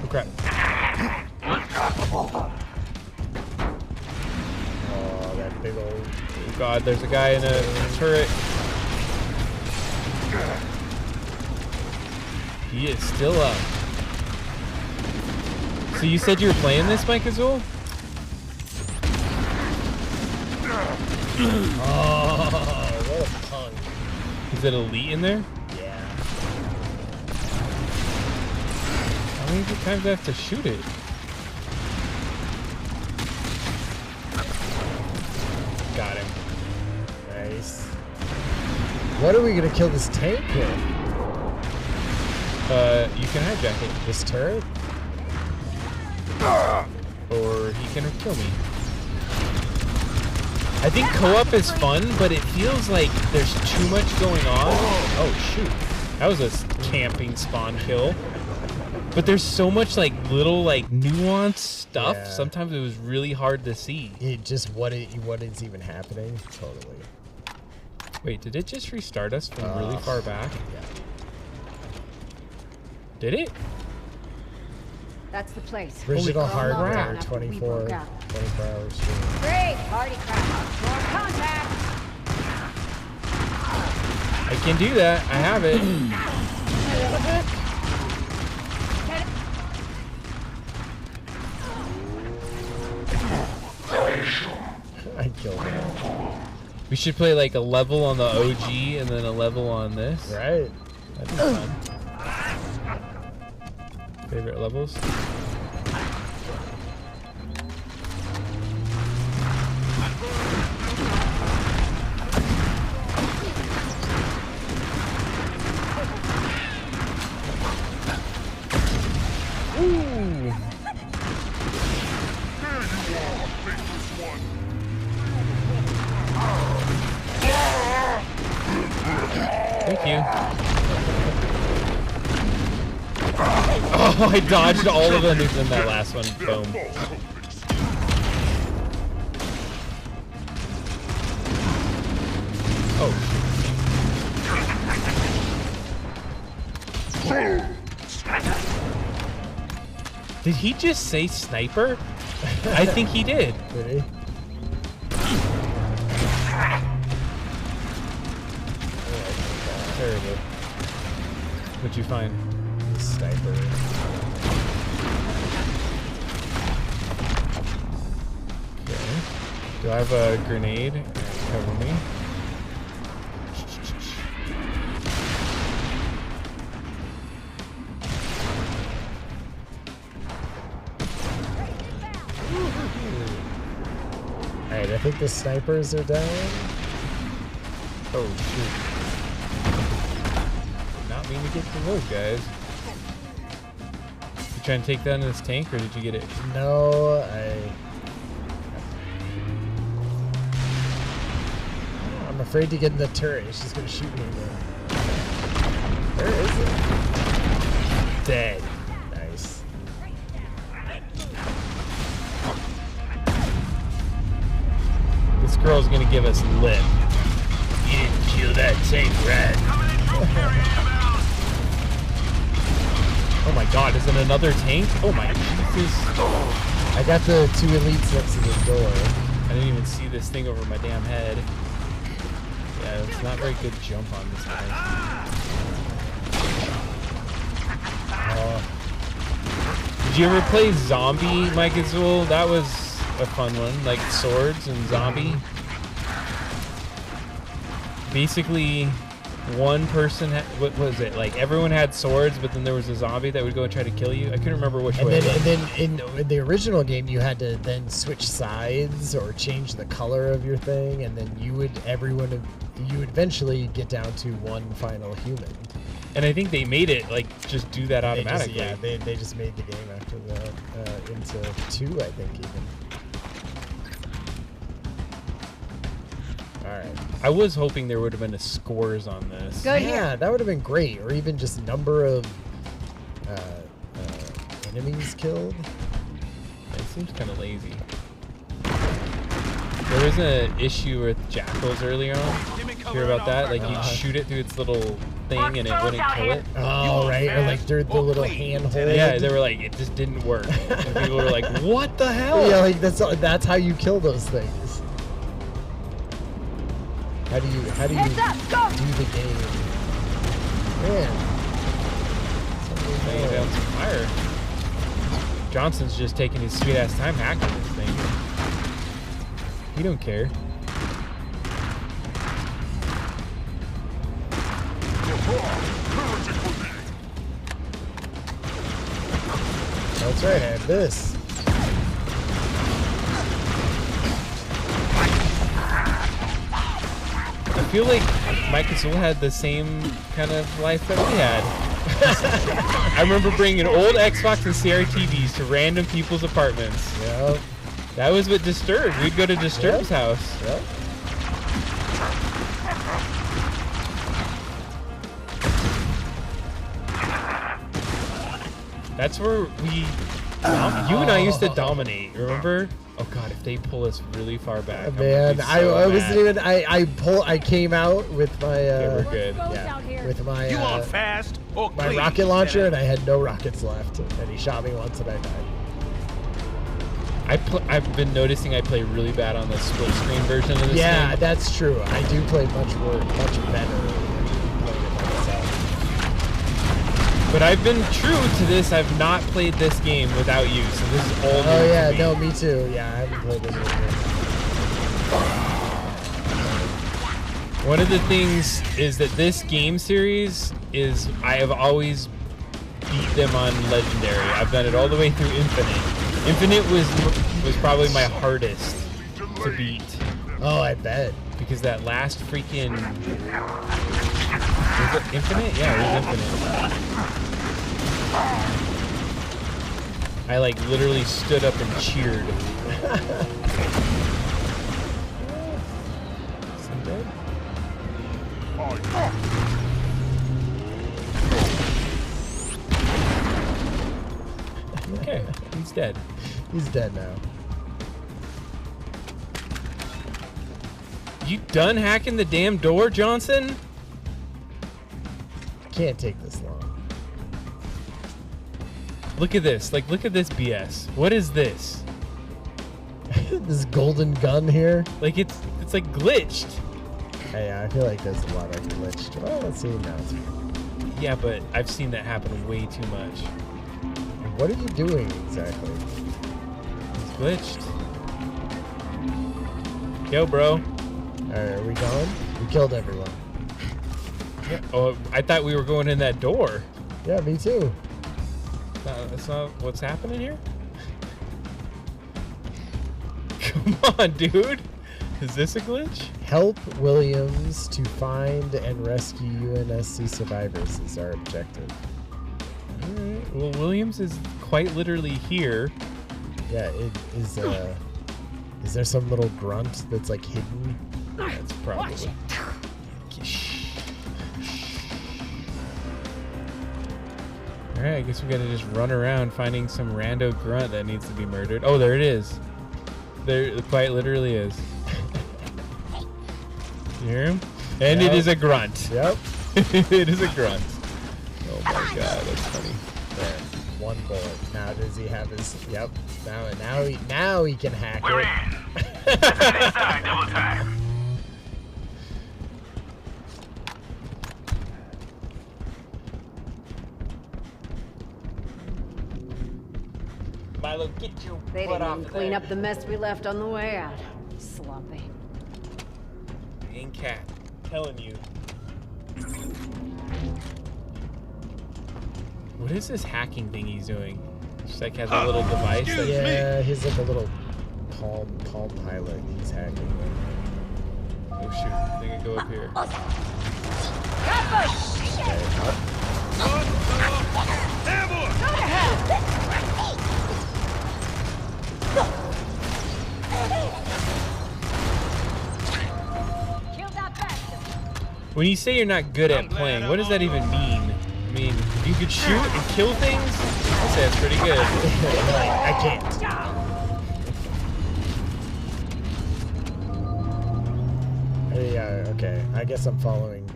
Oh crap. Oh, that big old. Oh god, there's a guy in a turret. He is still up. So you said you were playing this, Mike Azul? Oh, what a punk. Is it elite in there? Yeah. How many times do I have to shoot it? Got him. Nice. What are we gonna kill this tank with? You can hijack it. This turret? Or he can kill me. I think co-op is fun, but it feels like there's too much going on. Oh shoot. That was a camping spawn kill. But there's so much like little like nuanced stuff. Yeah. Sometimes it was really hard to see. It just what is even happening? Totally. Wait, did it just restart us from really far back? Yeah. Did it? That's the place. Original Holy crap. hardware, After we 24 broke out. hours stream. Great! Party crap. More contact! I can do that. I have it. I killed him. We should play like a level on the OG and then a level on this. Right? That'd be fun. Favorite levels? Ooh. Thank you. Oh, I dodged all of them in that last one. Boom. Oh. Did he just say sniper? I think he did. Did he? Terrible. What'd you find? The sniper. Okay. Do I have a grenade? Cover me. Alright, I think the snipers are down. Oh shoot. Did not mean to get to those guys. You trying to take down this tank or did you get it? No, I'm afraid to get in the turret. She's gonna shoot me again. Where is it? Dead. Nice. This girl's gonna give us lip. You didn't kill that tank, right? Oh my god, is it another tank? Oh my Jesus. I got the 2 elites next to the door. I didn't even see this thing over my damn head. Yeah, it's not very good jump on this guy. Did you ever play Zombie, Mike Azul? That was a fun one, like swords and zombie. Basically, one person had, what was it? Like everyone had swords, but then there was a zombie that would go and try to kill you. I couldn't remember which way. And then in the original game, you had to then switch sides or change the color of your thing, and then you would eventually get down to one final human. And I think they made it like just do that automatically. They just made the game after that into 2, I think even. All right. I was hoping there would have been a scores on this. Good. Yeah, that would have been great, or even just number of enemies killed. It seems kind of lazy. There was an issue with jackals earlier on. Hear about that? Like you'd shoot it through its little thing and it wouldn't kill it. Oh, right, or like through the little handhold. Yeah, they were like, it just didn't work. And people were like, what the hell? Yeah, like that's how you kill those things. How do you do the game? Man. Laying down some fire. Johnson's just taking his sweet ass time hacking this thing. He don't care. That's right, I have this. I feel like Mike Azul had the same kind of life that we had. I remember bringing old Xbox and CRTVs to random people's apartments. Yep. That was what Disturbed. We'd go to Disturbed's house. Yep. That's where we... you and I used to dominate, remember? Oh god, if they pull us really far back. Man, I wasn't even. I came out with my. We're good. Yeah, with my. You want fast or my clean, rocket launcher, Lieutenant? and I had no rockets left, and he shot me once, and I died. I've been noticing I play really bad on the split screen version of this Yeah, thing. that's true. I do play much better when playing it by myself. But I've been true to this. I've not played this game without you, so this is all new Oh yeah, to me. no, me too. Yeah, I haven't played this One of the things is that this game series is I have always beat them on Legendary. I've done it all the way through Infinite. Infinite was probably my hardest to beat. Oh, I bet. Because that last freaking... Was it Infinite? Yeah, it was Infinite. I like literally stood up and cheered. Is he dead? Okay, he's dead. He's dead now. You done hacking the damn door, Johnson? Can't take this long. Look at this. Like, look at this BS. What is this? This golden gun here. Like, it's like glitched. Hey, I feel like there's a lot of glitched. Well, let's see now. Yeah, but I've seen that happen way too much. What are you doing exactly? It's glitched. Yo, bro. Alright, are we going? We killed everyone. Yeah. Oh, I thought we were going in that door. Yeah, me too. That's not what's happening here? Come on, dude. Is this a glitch? Help Williams to find and rescue UNSC survivors is our objective. Alright. Well, Williams is quite literally here. Yeah, it is. Is there some little grunt that's like hidden? That's probably. Alright, I guess we gotta just run around finding some rando grunt that needs to be murdered. Oh, there it is. There it quite literally is. You hear him? And Yep. it is a grunt. Yep. It is a grunt. Oh my god, that's funny. There. One bullet. Now does he have his? Yep. Now he can hack We're it. in. Inside, double time. Milo, get your They butt didn't off even of clean there. up the mess we left on the way out. Sloppy. Dang cat. Telling you. What is this hacking thing he's doing? Just like has a little device. That, Yeah, he's like a little palm pilot. He's hacking. oh shoot, I think I go up here. When you say you're not good at playing, what does that even mean? I mean, if you could shoot and kill things, I'd say that's pretty good. I can't. Yeah, okay. I guess I'm following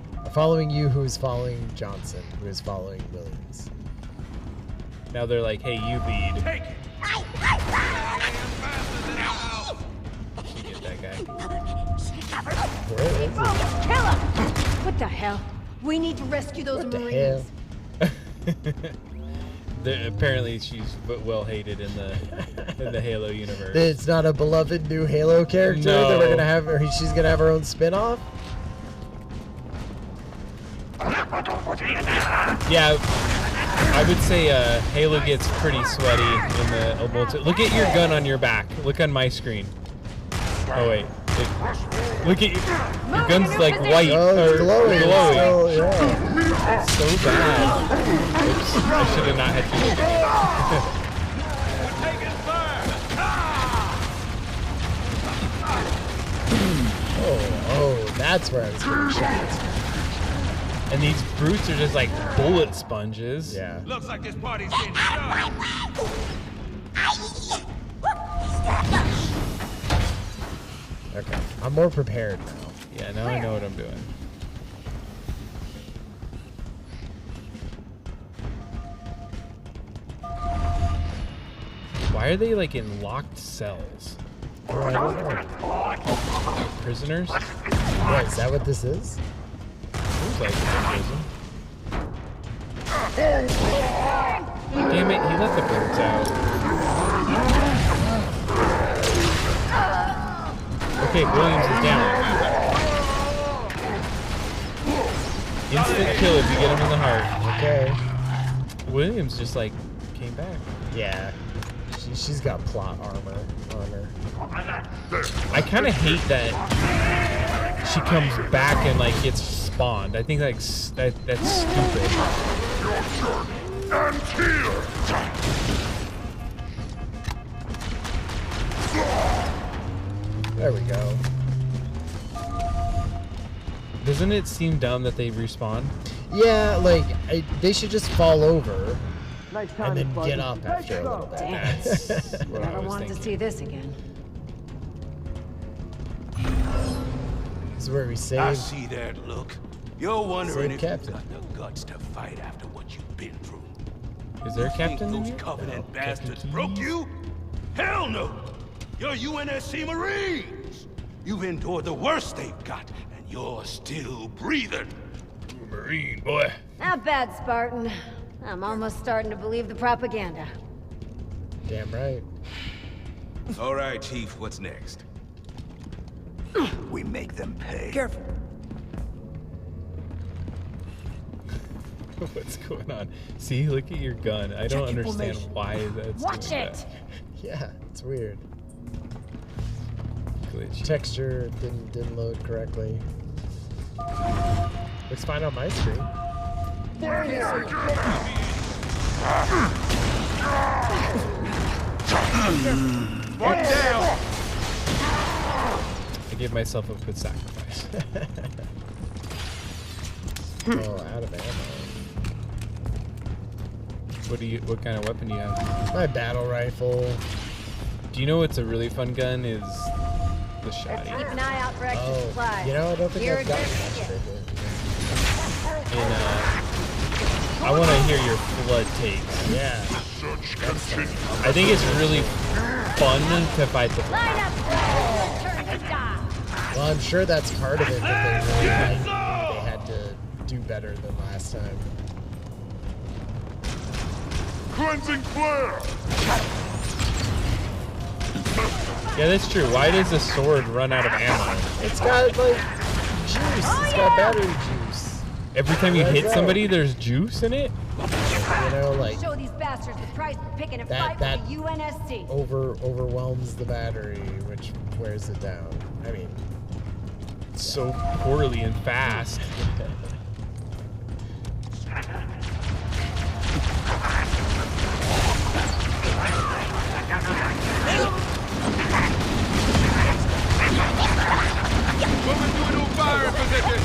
you, who's following Johnson, who is following Williams. Now they're like, hey, you lead. Take it. You get that guy. Where is it? Kill him! What the hell? We need to rescue those What the Marines. hell? Apparently, she's well hated in the Halo universe. It's not a beloved new Halo character that we're No. gonna have, or she's gonna have her own spin-off. Yeah, I would say Halo gets pretty sweaty in the multi. Look at your gun on your back. Look on my screen. Oh wait, look at your gun's like white Oh, or it's glowing. glowing. Still, yeah. So bad. Oops, I should have not had to look at Oh, that's where I was getting shot. And these brutes are just like bullet sponges. Yeah. Looks like this party's getting started. Okay. I'm more prepared now. Yeah, now I know what I'm doing. Why are they like in locked cells? Oh, I don't know. Prisoners? Yeah, is that what this is? Seems like it's a prison. Damn it, he let the birds out. Okay, Williams is down. Instant kill if you get him in the heart. Okay. Williams just like came back. Yeah. She's got plot armor on her. I kind of hate that she comes back and like gets spawned. I think that's stupid. There we go. Doesn't it seem dumb that they respawn? Yeah, like they should just fall over and then get up after a little bit. Damn. That's what I Never was wanted to thinking. see this again. This is where we I save. see that look. You're wondering Save if Captain. you've got the guts to fight after what you've been through. Is there a Think captain in those here? Covenant No, bastards Captain broke Keys. you? Hell no! You're UNSC Marines! You've endured the worst they've got, and you're still breathing. Marine boy. Not bad, Spartan. I'm almost starting to believe the propaganda. Damn right. All right, Chief, what's next? We make them pay. Careful. What's going on? See, look at your gun. I don't understand why that's Watch doing it! Yeah, it's weird. that. Glitchy. Texture didn't load correctly. Looks fine on my screen. One down! I gave myself a good sacrifice. Oh, out of ammo. What kind of weapon do you have? My battle rifle. Do you know what's a really fun gun is the shotty. Keep an eye out for extra Oh, supplies. you know, I don't think Here I've gotten it much is. of it. And I want to hear your flood takes. Yeah. I think it's really fun to fight the. Line up! Turn to die! Well, I'm sure that's part of it that they really they had to do better than last time. Cleansing flare! Yeah, that's true. Why does the sword run out of ammo? It's got like juice. It's got battery juice. Every time you That's hit right. somebody, there's juice in it. You know, like Show these bastards the price of picking a fight that- with the UNSC. overwhelms the battery, which wears it down. I mean, So poorly and fast. Moving to a new firing position!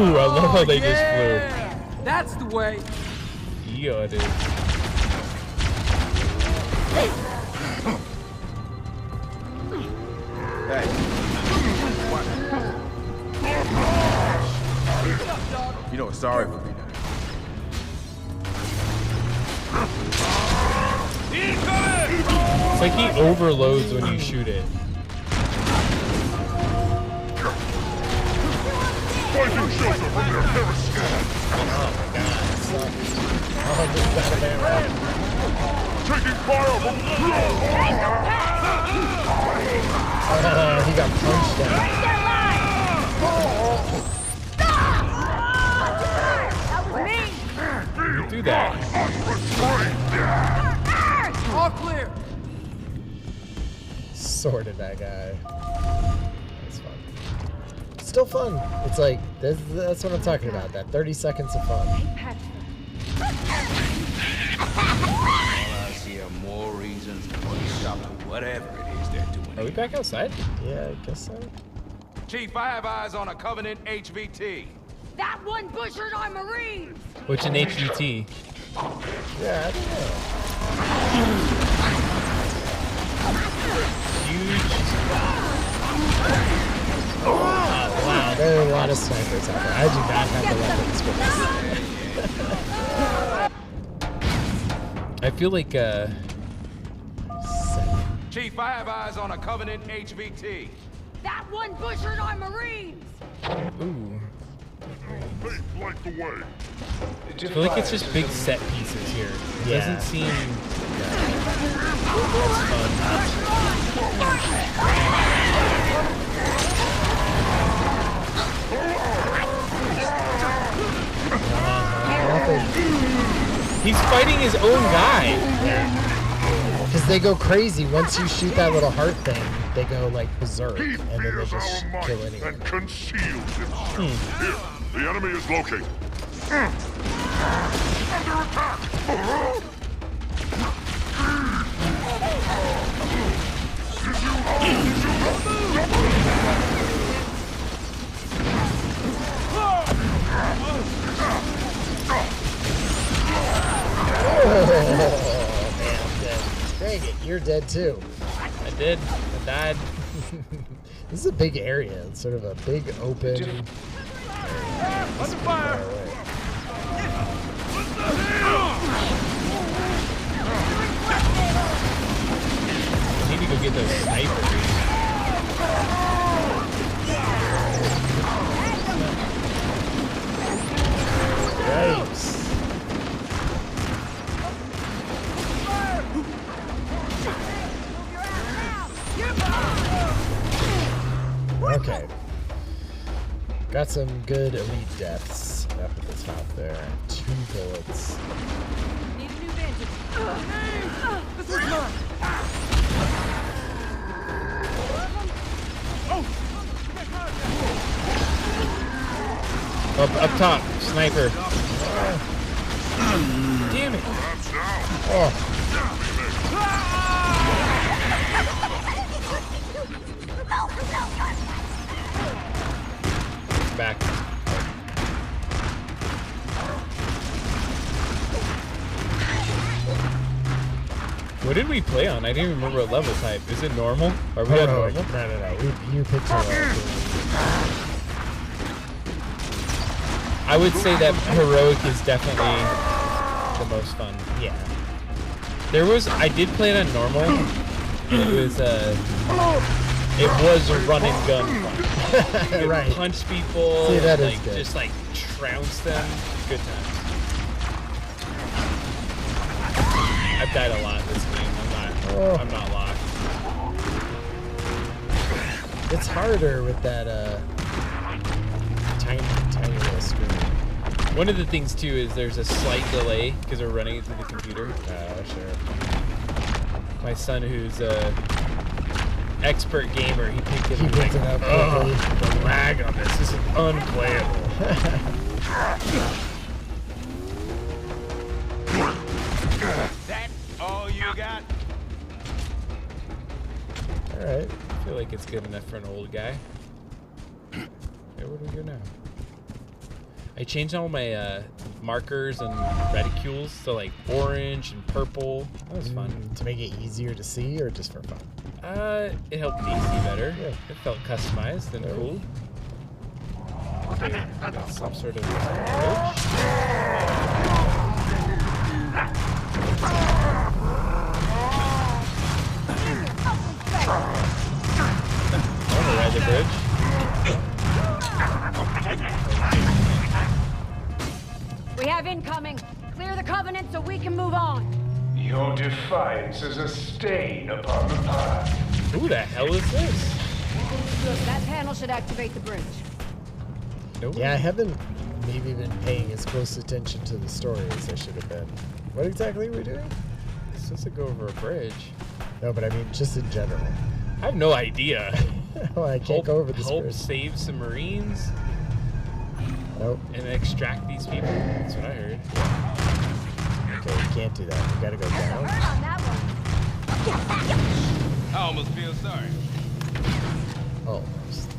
Ooh, I love how they just That's the way. flew. Yeah, it is. You know, sorry for being It's like he overloads when you shoot it. Finding shelter from their periscope! oh, just out of ammo. Taking fire from He got punched down. That was me! You do that. All clear. Sorted that guy. That's fun. Still fun. It's like that's what I'm talking about. That 30 seconds of fun. I see are more reasons to put a stop to whatever it is they're doing. Are we back outside? Yeah, I guess so. Chief, I have eyes on a Covenant HVT. That one butchered our Marines! Which an HVT? Yeah, I don't know. Huge. Wow, there are a lot of snipers out there. I do not have the weapons for this. I feel like Chief, I have eyes on a Covenant HVT. That one butchered our Marines! ooh. faith light the way. I feel like it's just big set pieces here. It Yeah. doesn't seem happen? He's fighting his own guy. Because they go crazy. Once you shoot that little heart thing, they go like berserk, He and then they fears just our kill might anyone. and conceals himself. Here, the enemy is located. Under attack! Oh, man, I'm dead. Dang it, you're dead too. I did. I died. This is a big area. It's sort of a big open. Under fire! I need to go get those snipers. Yikes. Okay. Got some good elite deaths up at the top there. 2 bullets. Need a new bandage. This is mine. Up top, sniper. Damn it. Oh, Back. What did we play on? I didn't even remember what level type. Is it normal? Are we on normal? No. You picked heroic. I would say that heroic is definitely the most fun. Yeah. I did play it on normal. It was a run and gun fun. You could Right. punch people, See, that is like good. just like trounce them. Good times. I've died a lot this game. I'm not locked. It's harder with that tiny little screen. One of the things too is there's a slight delay because we're running it through the computer. Sure. My son, who's a expert gamer, he picked it He up. picked it up quickly. The lag on this is unplayable. That all you got? All right. I feel like it's good enough for an old guy. Okay, where do we go now? I changed all my markers and reticules to like orange and purple. That was fun. To make it easier to see, or just for fun? It helped me see better. Yeah. It felt customized and cool. Okay, we got some sort of bridge. I want to ride the bridge. We have incoming. Clear the Covenant so we can move on. Your defiance is a stain upon the path. Who the hell is this? That panel should activate the bridge. Nope. Yeah, I haven't maybe been paying as close attention to the story as I should have been. What exactly are we doing? It's supposed to go over a bridge. No, but I mean just in general. I have no idea. Oh, I can't go over this Help bridge. save some Marines Nope. and extract these people. That's what I heard. Okay, you can't do that. You gotta go down. Burn on that one. I almost feel sorry. Almost.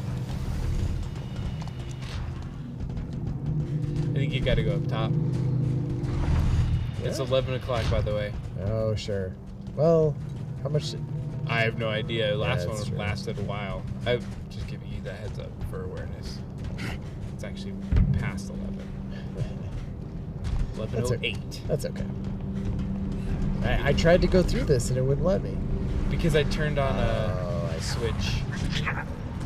I think you gotta go up top. It's Yeah. 11 o'clock, by the way. Oh, sure. Well, how much? I have no idea. Last that's one true. lasted a while. I'm just giving you that heads up for awareness. It's actually past 11. 11:08. That's okay. I tried to go through this and it wouldn't let me. Because I turned on a switch.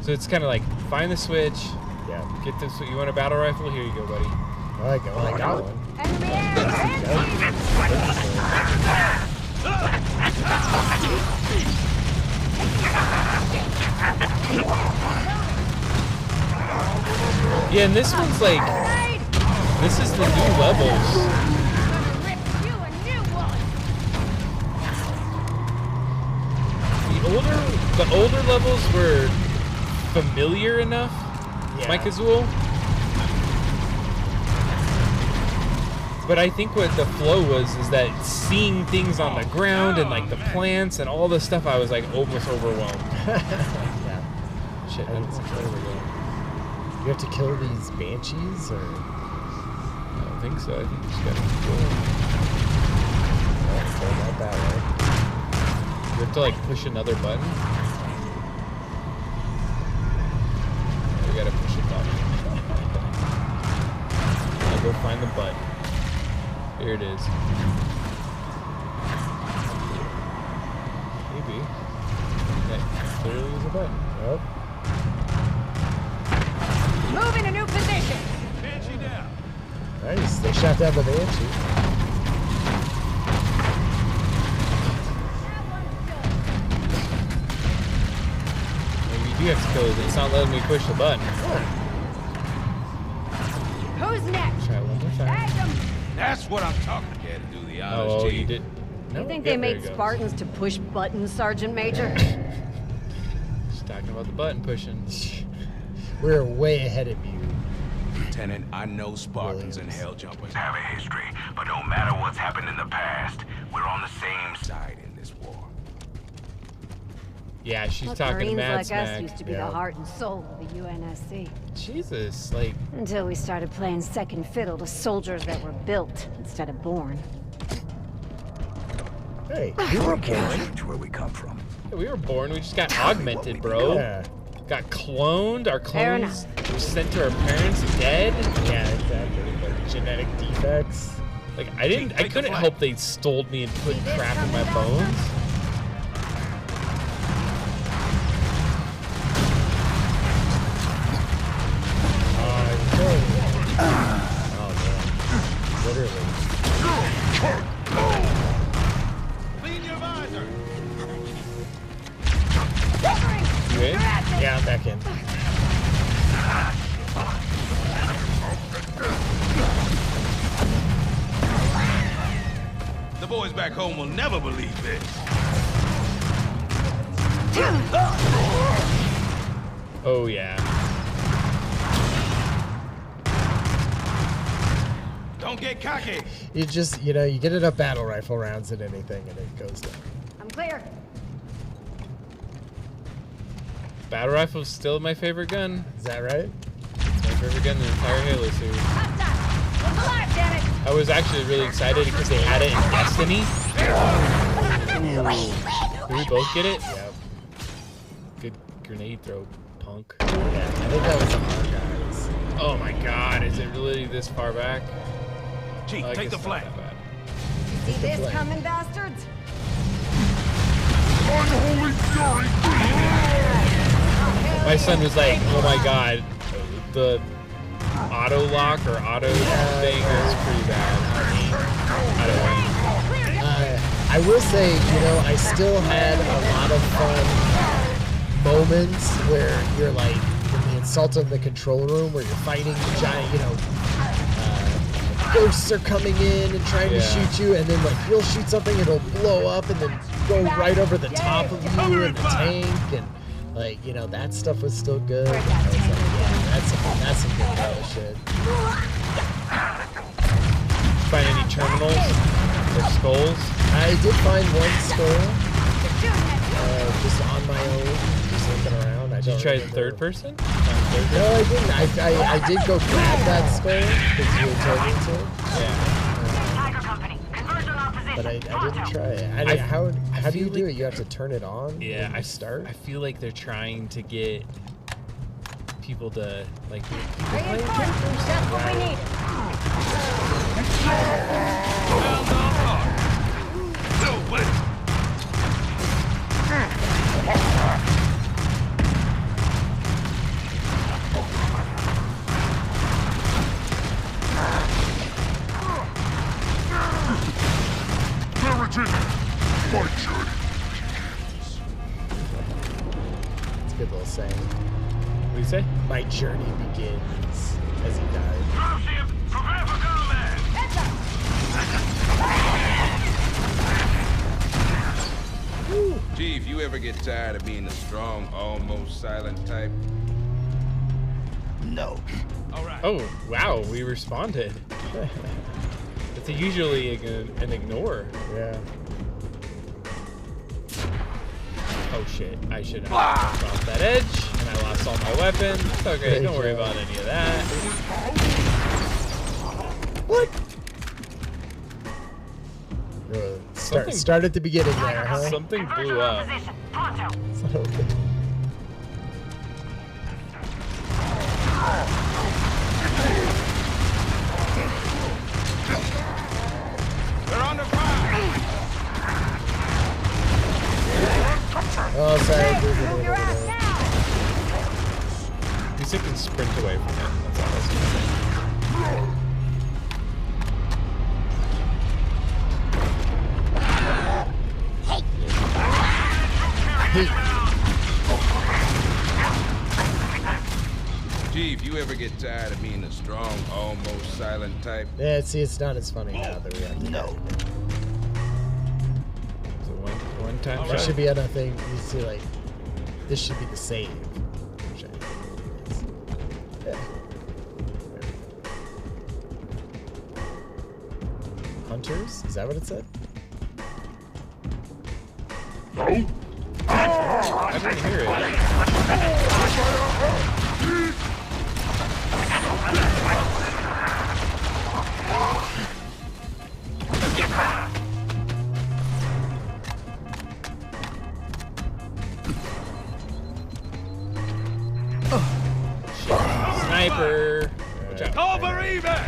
So it's kind of like, find the switch, Yeah. get this. You want a battle rifle? Here you go, buddy. I got one. Enemy air! Yeah, and this one's like, This is the new levels. The older levels were familiar enough, Mike Azul. But I think what the flow is that seeing things on the ground and like the plants and all this stuff, I was like almost overwhelmed. Yeah. Shit, I that's where we go. You have to kill these banshees, or? I don't think so. I think you just gotta kill them. Let's go about that way. You have to like push another button. We gotta push a button. I'll go find the button. Here it is. Maybe. That clearly is a button. Nope. Move in a new position. Banshee down. Nice. They shot down the banshee. Maybe you do have to kill it. It's not letting me push the button. Who's next? Try it one more time. Adam. That's what I'm talking about. Yeah, to do the honors, Oh, Chief. you did. You think Yeah, they there made you go. Spartans to push buttons, Sergeant Major? Just talking about the button pushing. We're way ahead of you. Lieutenant, I know Spartans and Williams. Helljumpers have a history, but no matter what's happened in the past, we're on the same side in this war. Yeah, she's Look, talking Marines mad like smack. us used to be Yeah. the heart and soul of the UNSC. Jesus, like, Until we started playing second fiddle to soldiers that were built instead of born. Hey, we were born. Change where we come from. we were born, we just got augmented, bro. Yeah. Got cloned, our Fair clones were sent to our parents dead. Yeah, exactly. Like genetic defects. Like, I couldn't help they stole me and put crap in my bones. Oh, man. Literally. Clean your visor. You in? Yeah, I'm back in. The boys back home will never believe this. Oh, yeah. Don't get cocky. You just, you know, you get enough battle rifle rounds at anything and it goes down. I'm clear. Battle rifle's still my favorite gun. Is that right? It's my favorite gun in the entire Halo series. Top time. Look alive, damn it. I was actually really excited because they had it in Destiny. Did we both get it? Yeah. Good grenade throw, punk. Yeah, I think that was the hard guys. Oh my god, is it really this far back? Chief, Oh, I take the guess not flank. that bad. See this coming, bastards? My son was like, oh my god, the auto lock or auto thing is pretty bad. I don't know. I will say, you know, I still had a lot of fun moments where you're like, in the assault of the control room, where you're fighting giant, you know, ghosts are coming in and trying to shoot you, and then like you'll shoot something, it'll blow up and then go right over the top of you in the tank, and like, you know, that stuff was still good. I was like, yeah, that's some good Halo shit. Find any terminals or skulls? I did find one skull, just on my own, just looking around. Did you try third person? No, I didn't. I did go grab that skull because you had told me to. Yeah. But I didn't try it. How do you do it? You have to turn it on? Yeah, when you start. I feel like they're trying to get people to like. Reinforcements, that's what we need. No way. Clarity! My journey. It's a good little saying. What do you say? My journey begins as he died. Dropship, prepare for get tired of being the strong, almost silent type? No. All right. Oh, wow, we responded. It's usually an ignore. Yeah. Oh shit, I should have jumped off that edge, and I lost all my weapons. It's okay, don't worry about any of that. What? Start at the beginning there, huh? Something blew up. They're under fire! Oh, sorry. I moved it over there. At least I can sprint away from it. That's all I was gonna say. Gee, if you ever get tired of being the strong, almost silent type. Yeah, see, it's not as funny now that we have to. No. So one time. There should be another thing. You see, like, this should be the save. Which I think it is. Yeah. Hunters? Is that what it said? I didn't hear it. Sniper. Watch out. Call for evac!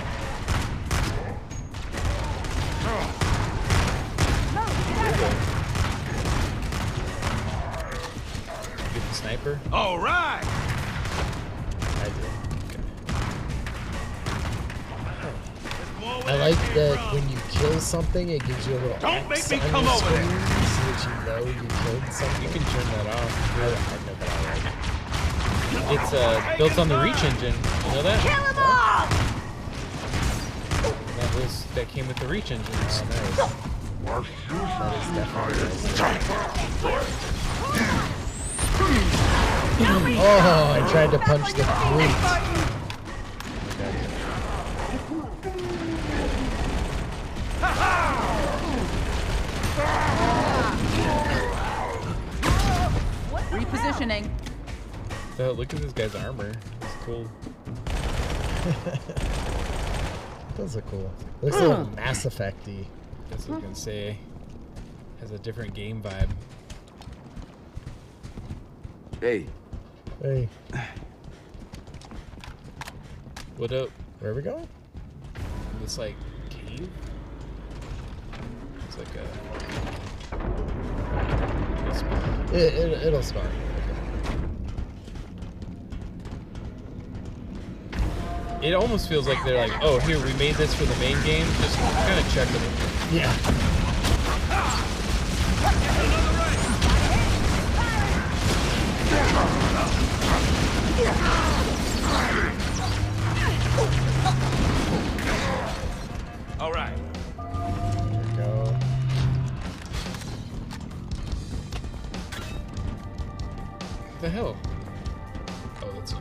Get the sniper. All right! I did. I like that when you kill something, it gives you a little Don't make X me on come your over screen there. so that you know you killed something. You can turn that off. I know that already. It's built on the Reach engine. You know that? Kill them all! That came with the Reach engine. Oh, nice. That is definitely nice. Oh, I tried to punch the brute. Repositioning. So look at this guy's armor. It's cool. Those are cool. Looks a little Mass Effect-y. That's what I was gonna say. Has a different game vibe. Hey. Hey, What up? where are we going? This like cave? It's like a. It'll spawn. It almost feels like they're like, oh, here we made this for the main game. Just kind of check it. Yeah. All right. There we go. What the hell? Oh, that's you.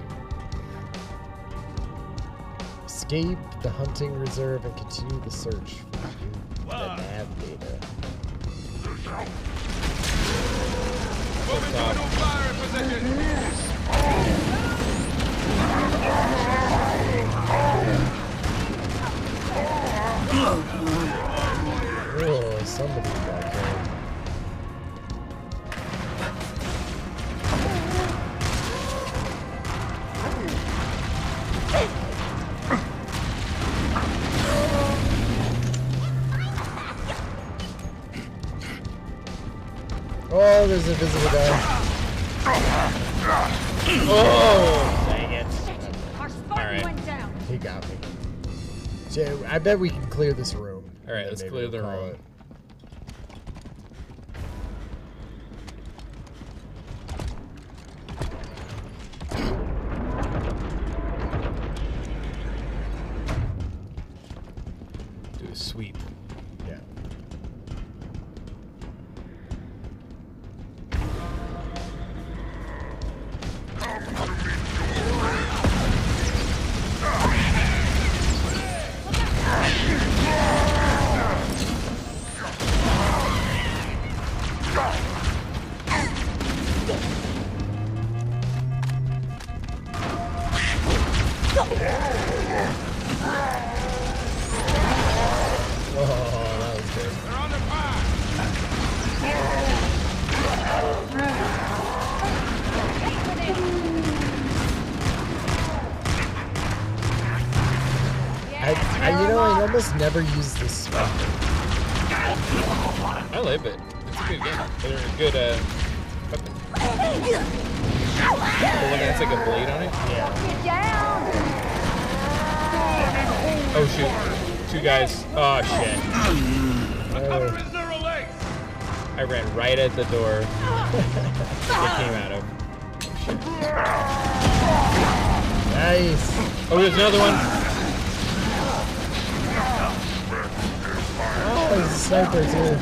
Escape the hunting reserve and continue the search for the nav data. Moving to a new firing position. Oh, somebody back there. Oh, there's a invisible guy. Oh, dang it. Our Spartan Alright. went down. He got me. So, I bet we can clear this room. All right, and let's maybe clear we'll the call room. it. Do a sweep. Yeah. almost never use this spell. I love it. It's a good game. They're a good weapon. The one that's like a blade on it? Yeah. Oh shoot. 2 guys. Oh shit. I ran right at the door it came out of. Nice. Oh, there's another one. Oh, there's a sniper too.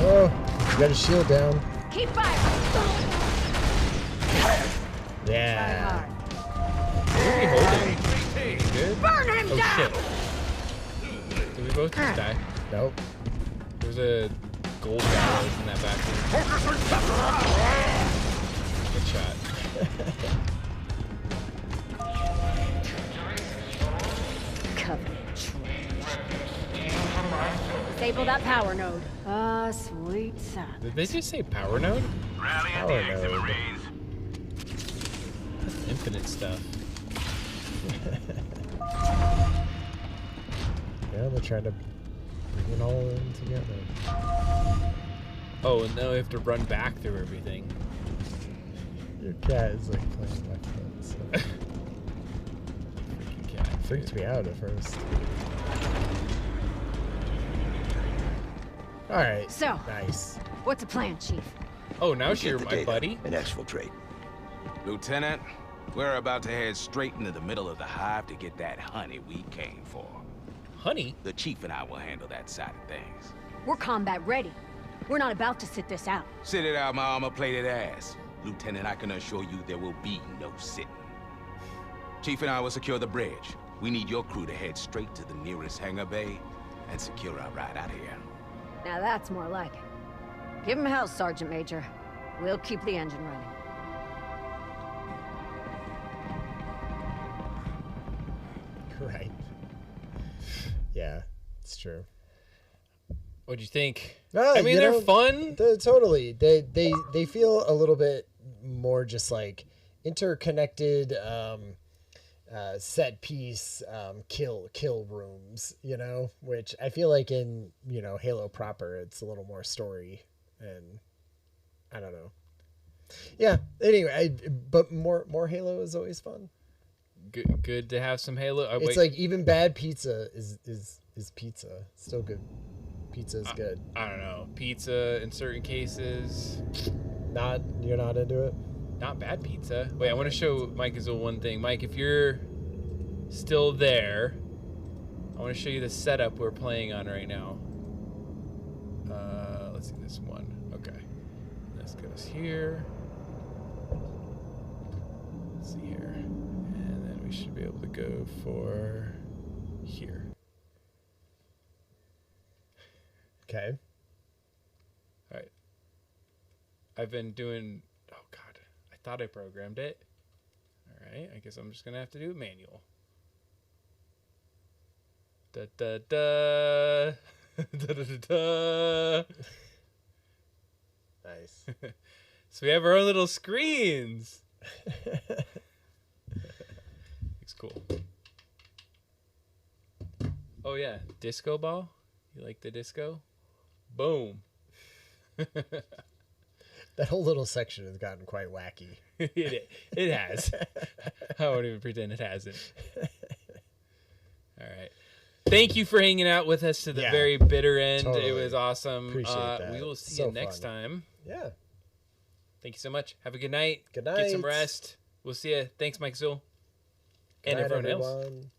Oh, you got a shield down. Keep firing. Yeah. What are we holding? Good? Burn him down. Shit. Did we both just die? Nope. There's a gold gallows in that back room. Good shot. Disable that power node. Ah, sweet son. Did they just say power node? Rally at Power the exit, node. Marines. That's infinite stuff. Yeah, they're trying to bring it all in together. Oh, and now we have to run back through everything. Your cat is like playing left foot. So. Freaking cat. Freaked me out at first. All right. So, nice. what's the plan, Chief? Oh, now Get you're the my data buddy? and exfiltrate. Lieutenant, we're about to head straight into the middle of the hive to get that honey we came for. Honey? The chief and I will handle that side of things. We're combat ready. We're not about to sit this out. Sit it out, my armor-plated ass. Lieutenant, I can assure you there will be no sitting. Chief and I will secure the bridge. We need your crew to head straight to the nearest hangar bay and secure our ride out of here. Now that's more like it. Give him hell, Sergeant Major. We'll keep the engine running. Right. Yeah, it's true. What'd you think? I mean, they're fun. Totally. They feel a little bit more just like interconnected set piece kill rooms, you know, which I feel like in, you know, Halo proper, it's a little more story, and I don't know. Yeah. Anyway, but more Halo is always fun. Good to have some Halo. It's like even bad pizza is pizza. Still good. Pizza is good. I don't know. Pizza in certain cases. You're not into it? Not bad pizza. Wait, I want to show Mike Azul one thing. Mike, if you're still there, I want to show you the setup we're playing on right now. Let's see this one. Okay. This goes here. Let's see here. And then we should be able to go for here. Okay. All right. I've been doing... Oh, God. I thought I programmed it. All right. I guess I'm just going to have to do it manual. Da da da. Da da da da. Nice. So we have our own little screens. Looks cool. Oh, yeah. Disco ball? You like the disco? Boom. That whole little section has gotten quite wacky. It has. I won't even pretend it hasn't. All right. Thank you for hanging out with us to the very bitter end. Totally. It was awesome. Appreciate that. We will see you next time. Yeah. Thank you so much. Have a good night. Good night. Get some rest. We'll see you. Thanks, Mike Zool. And Good night, everyone else. everyone.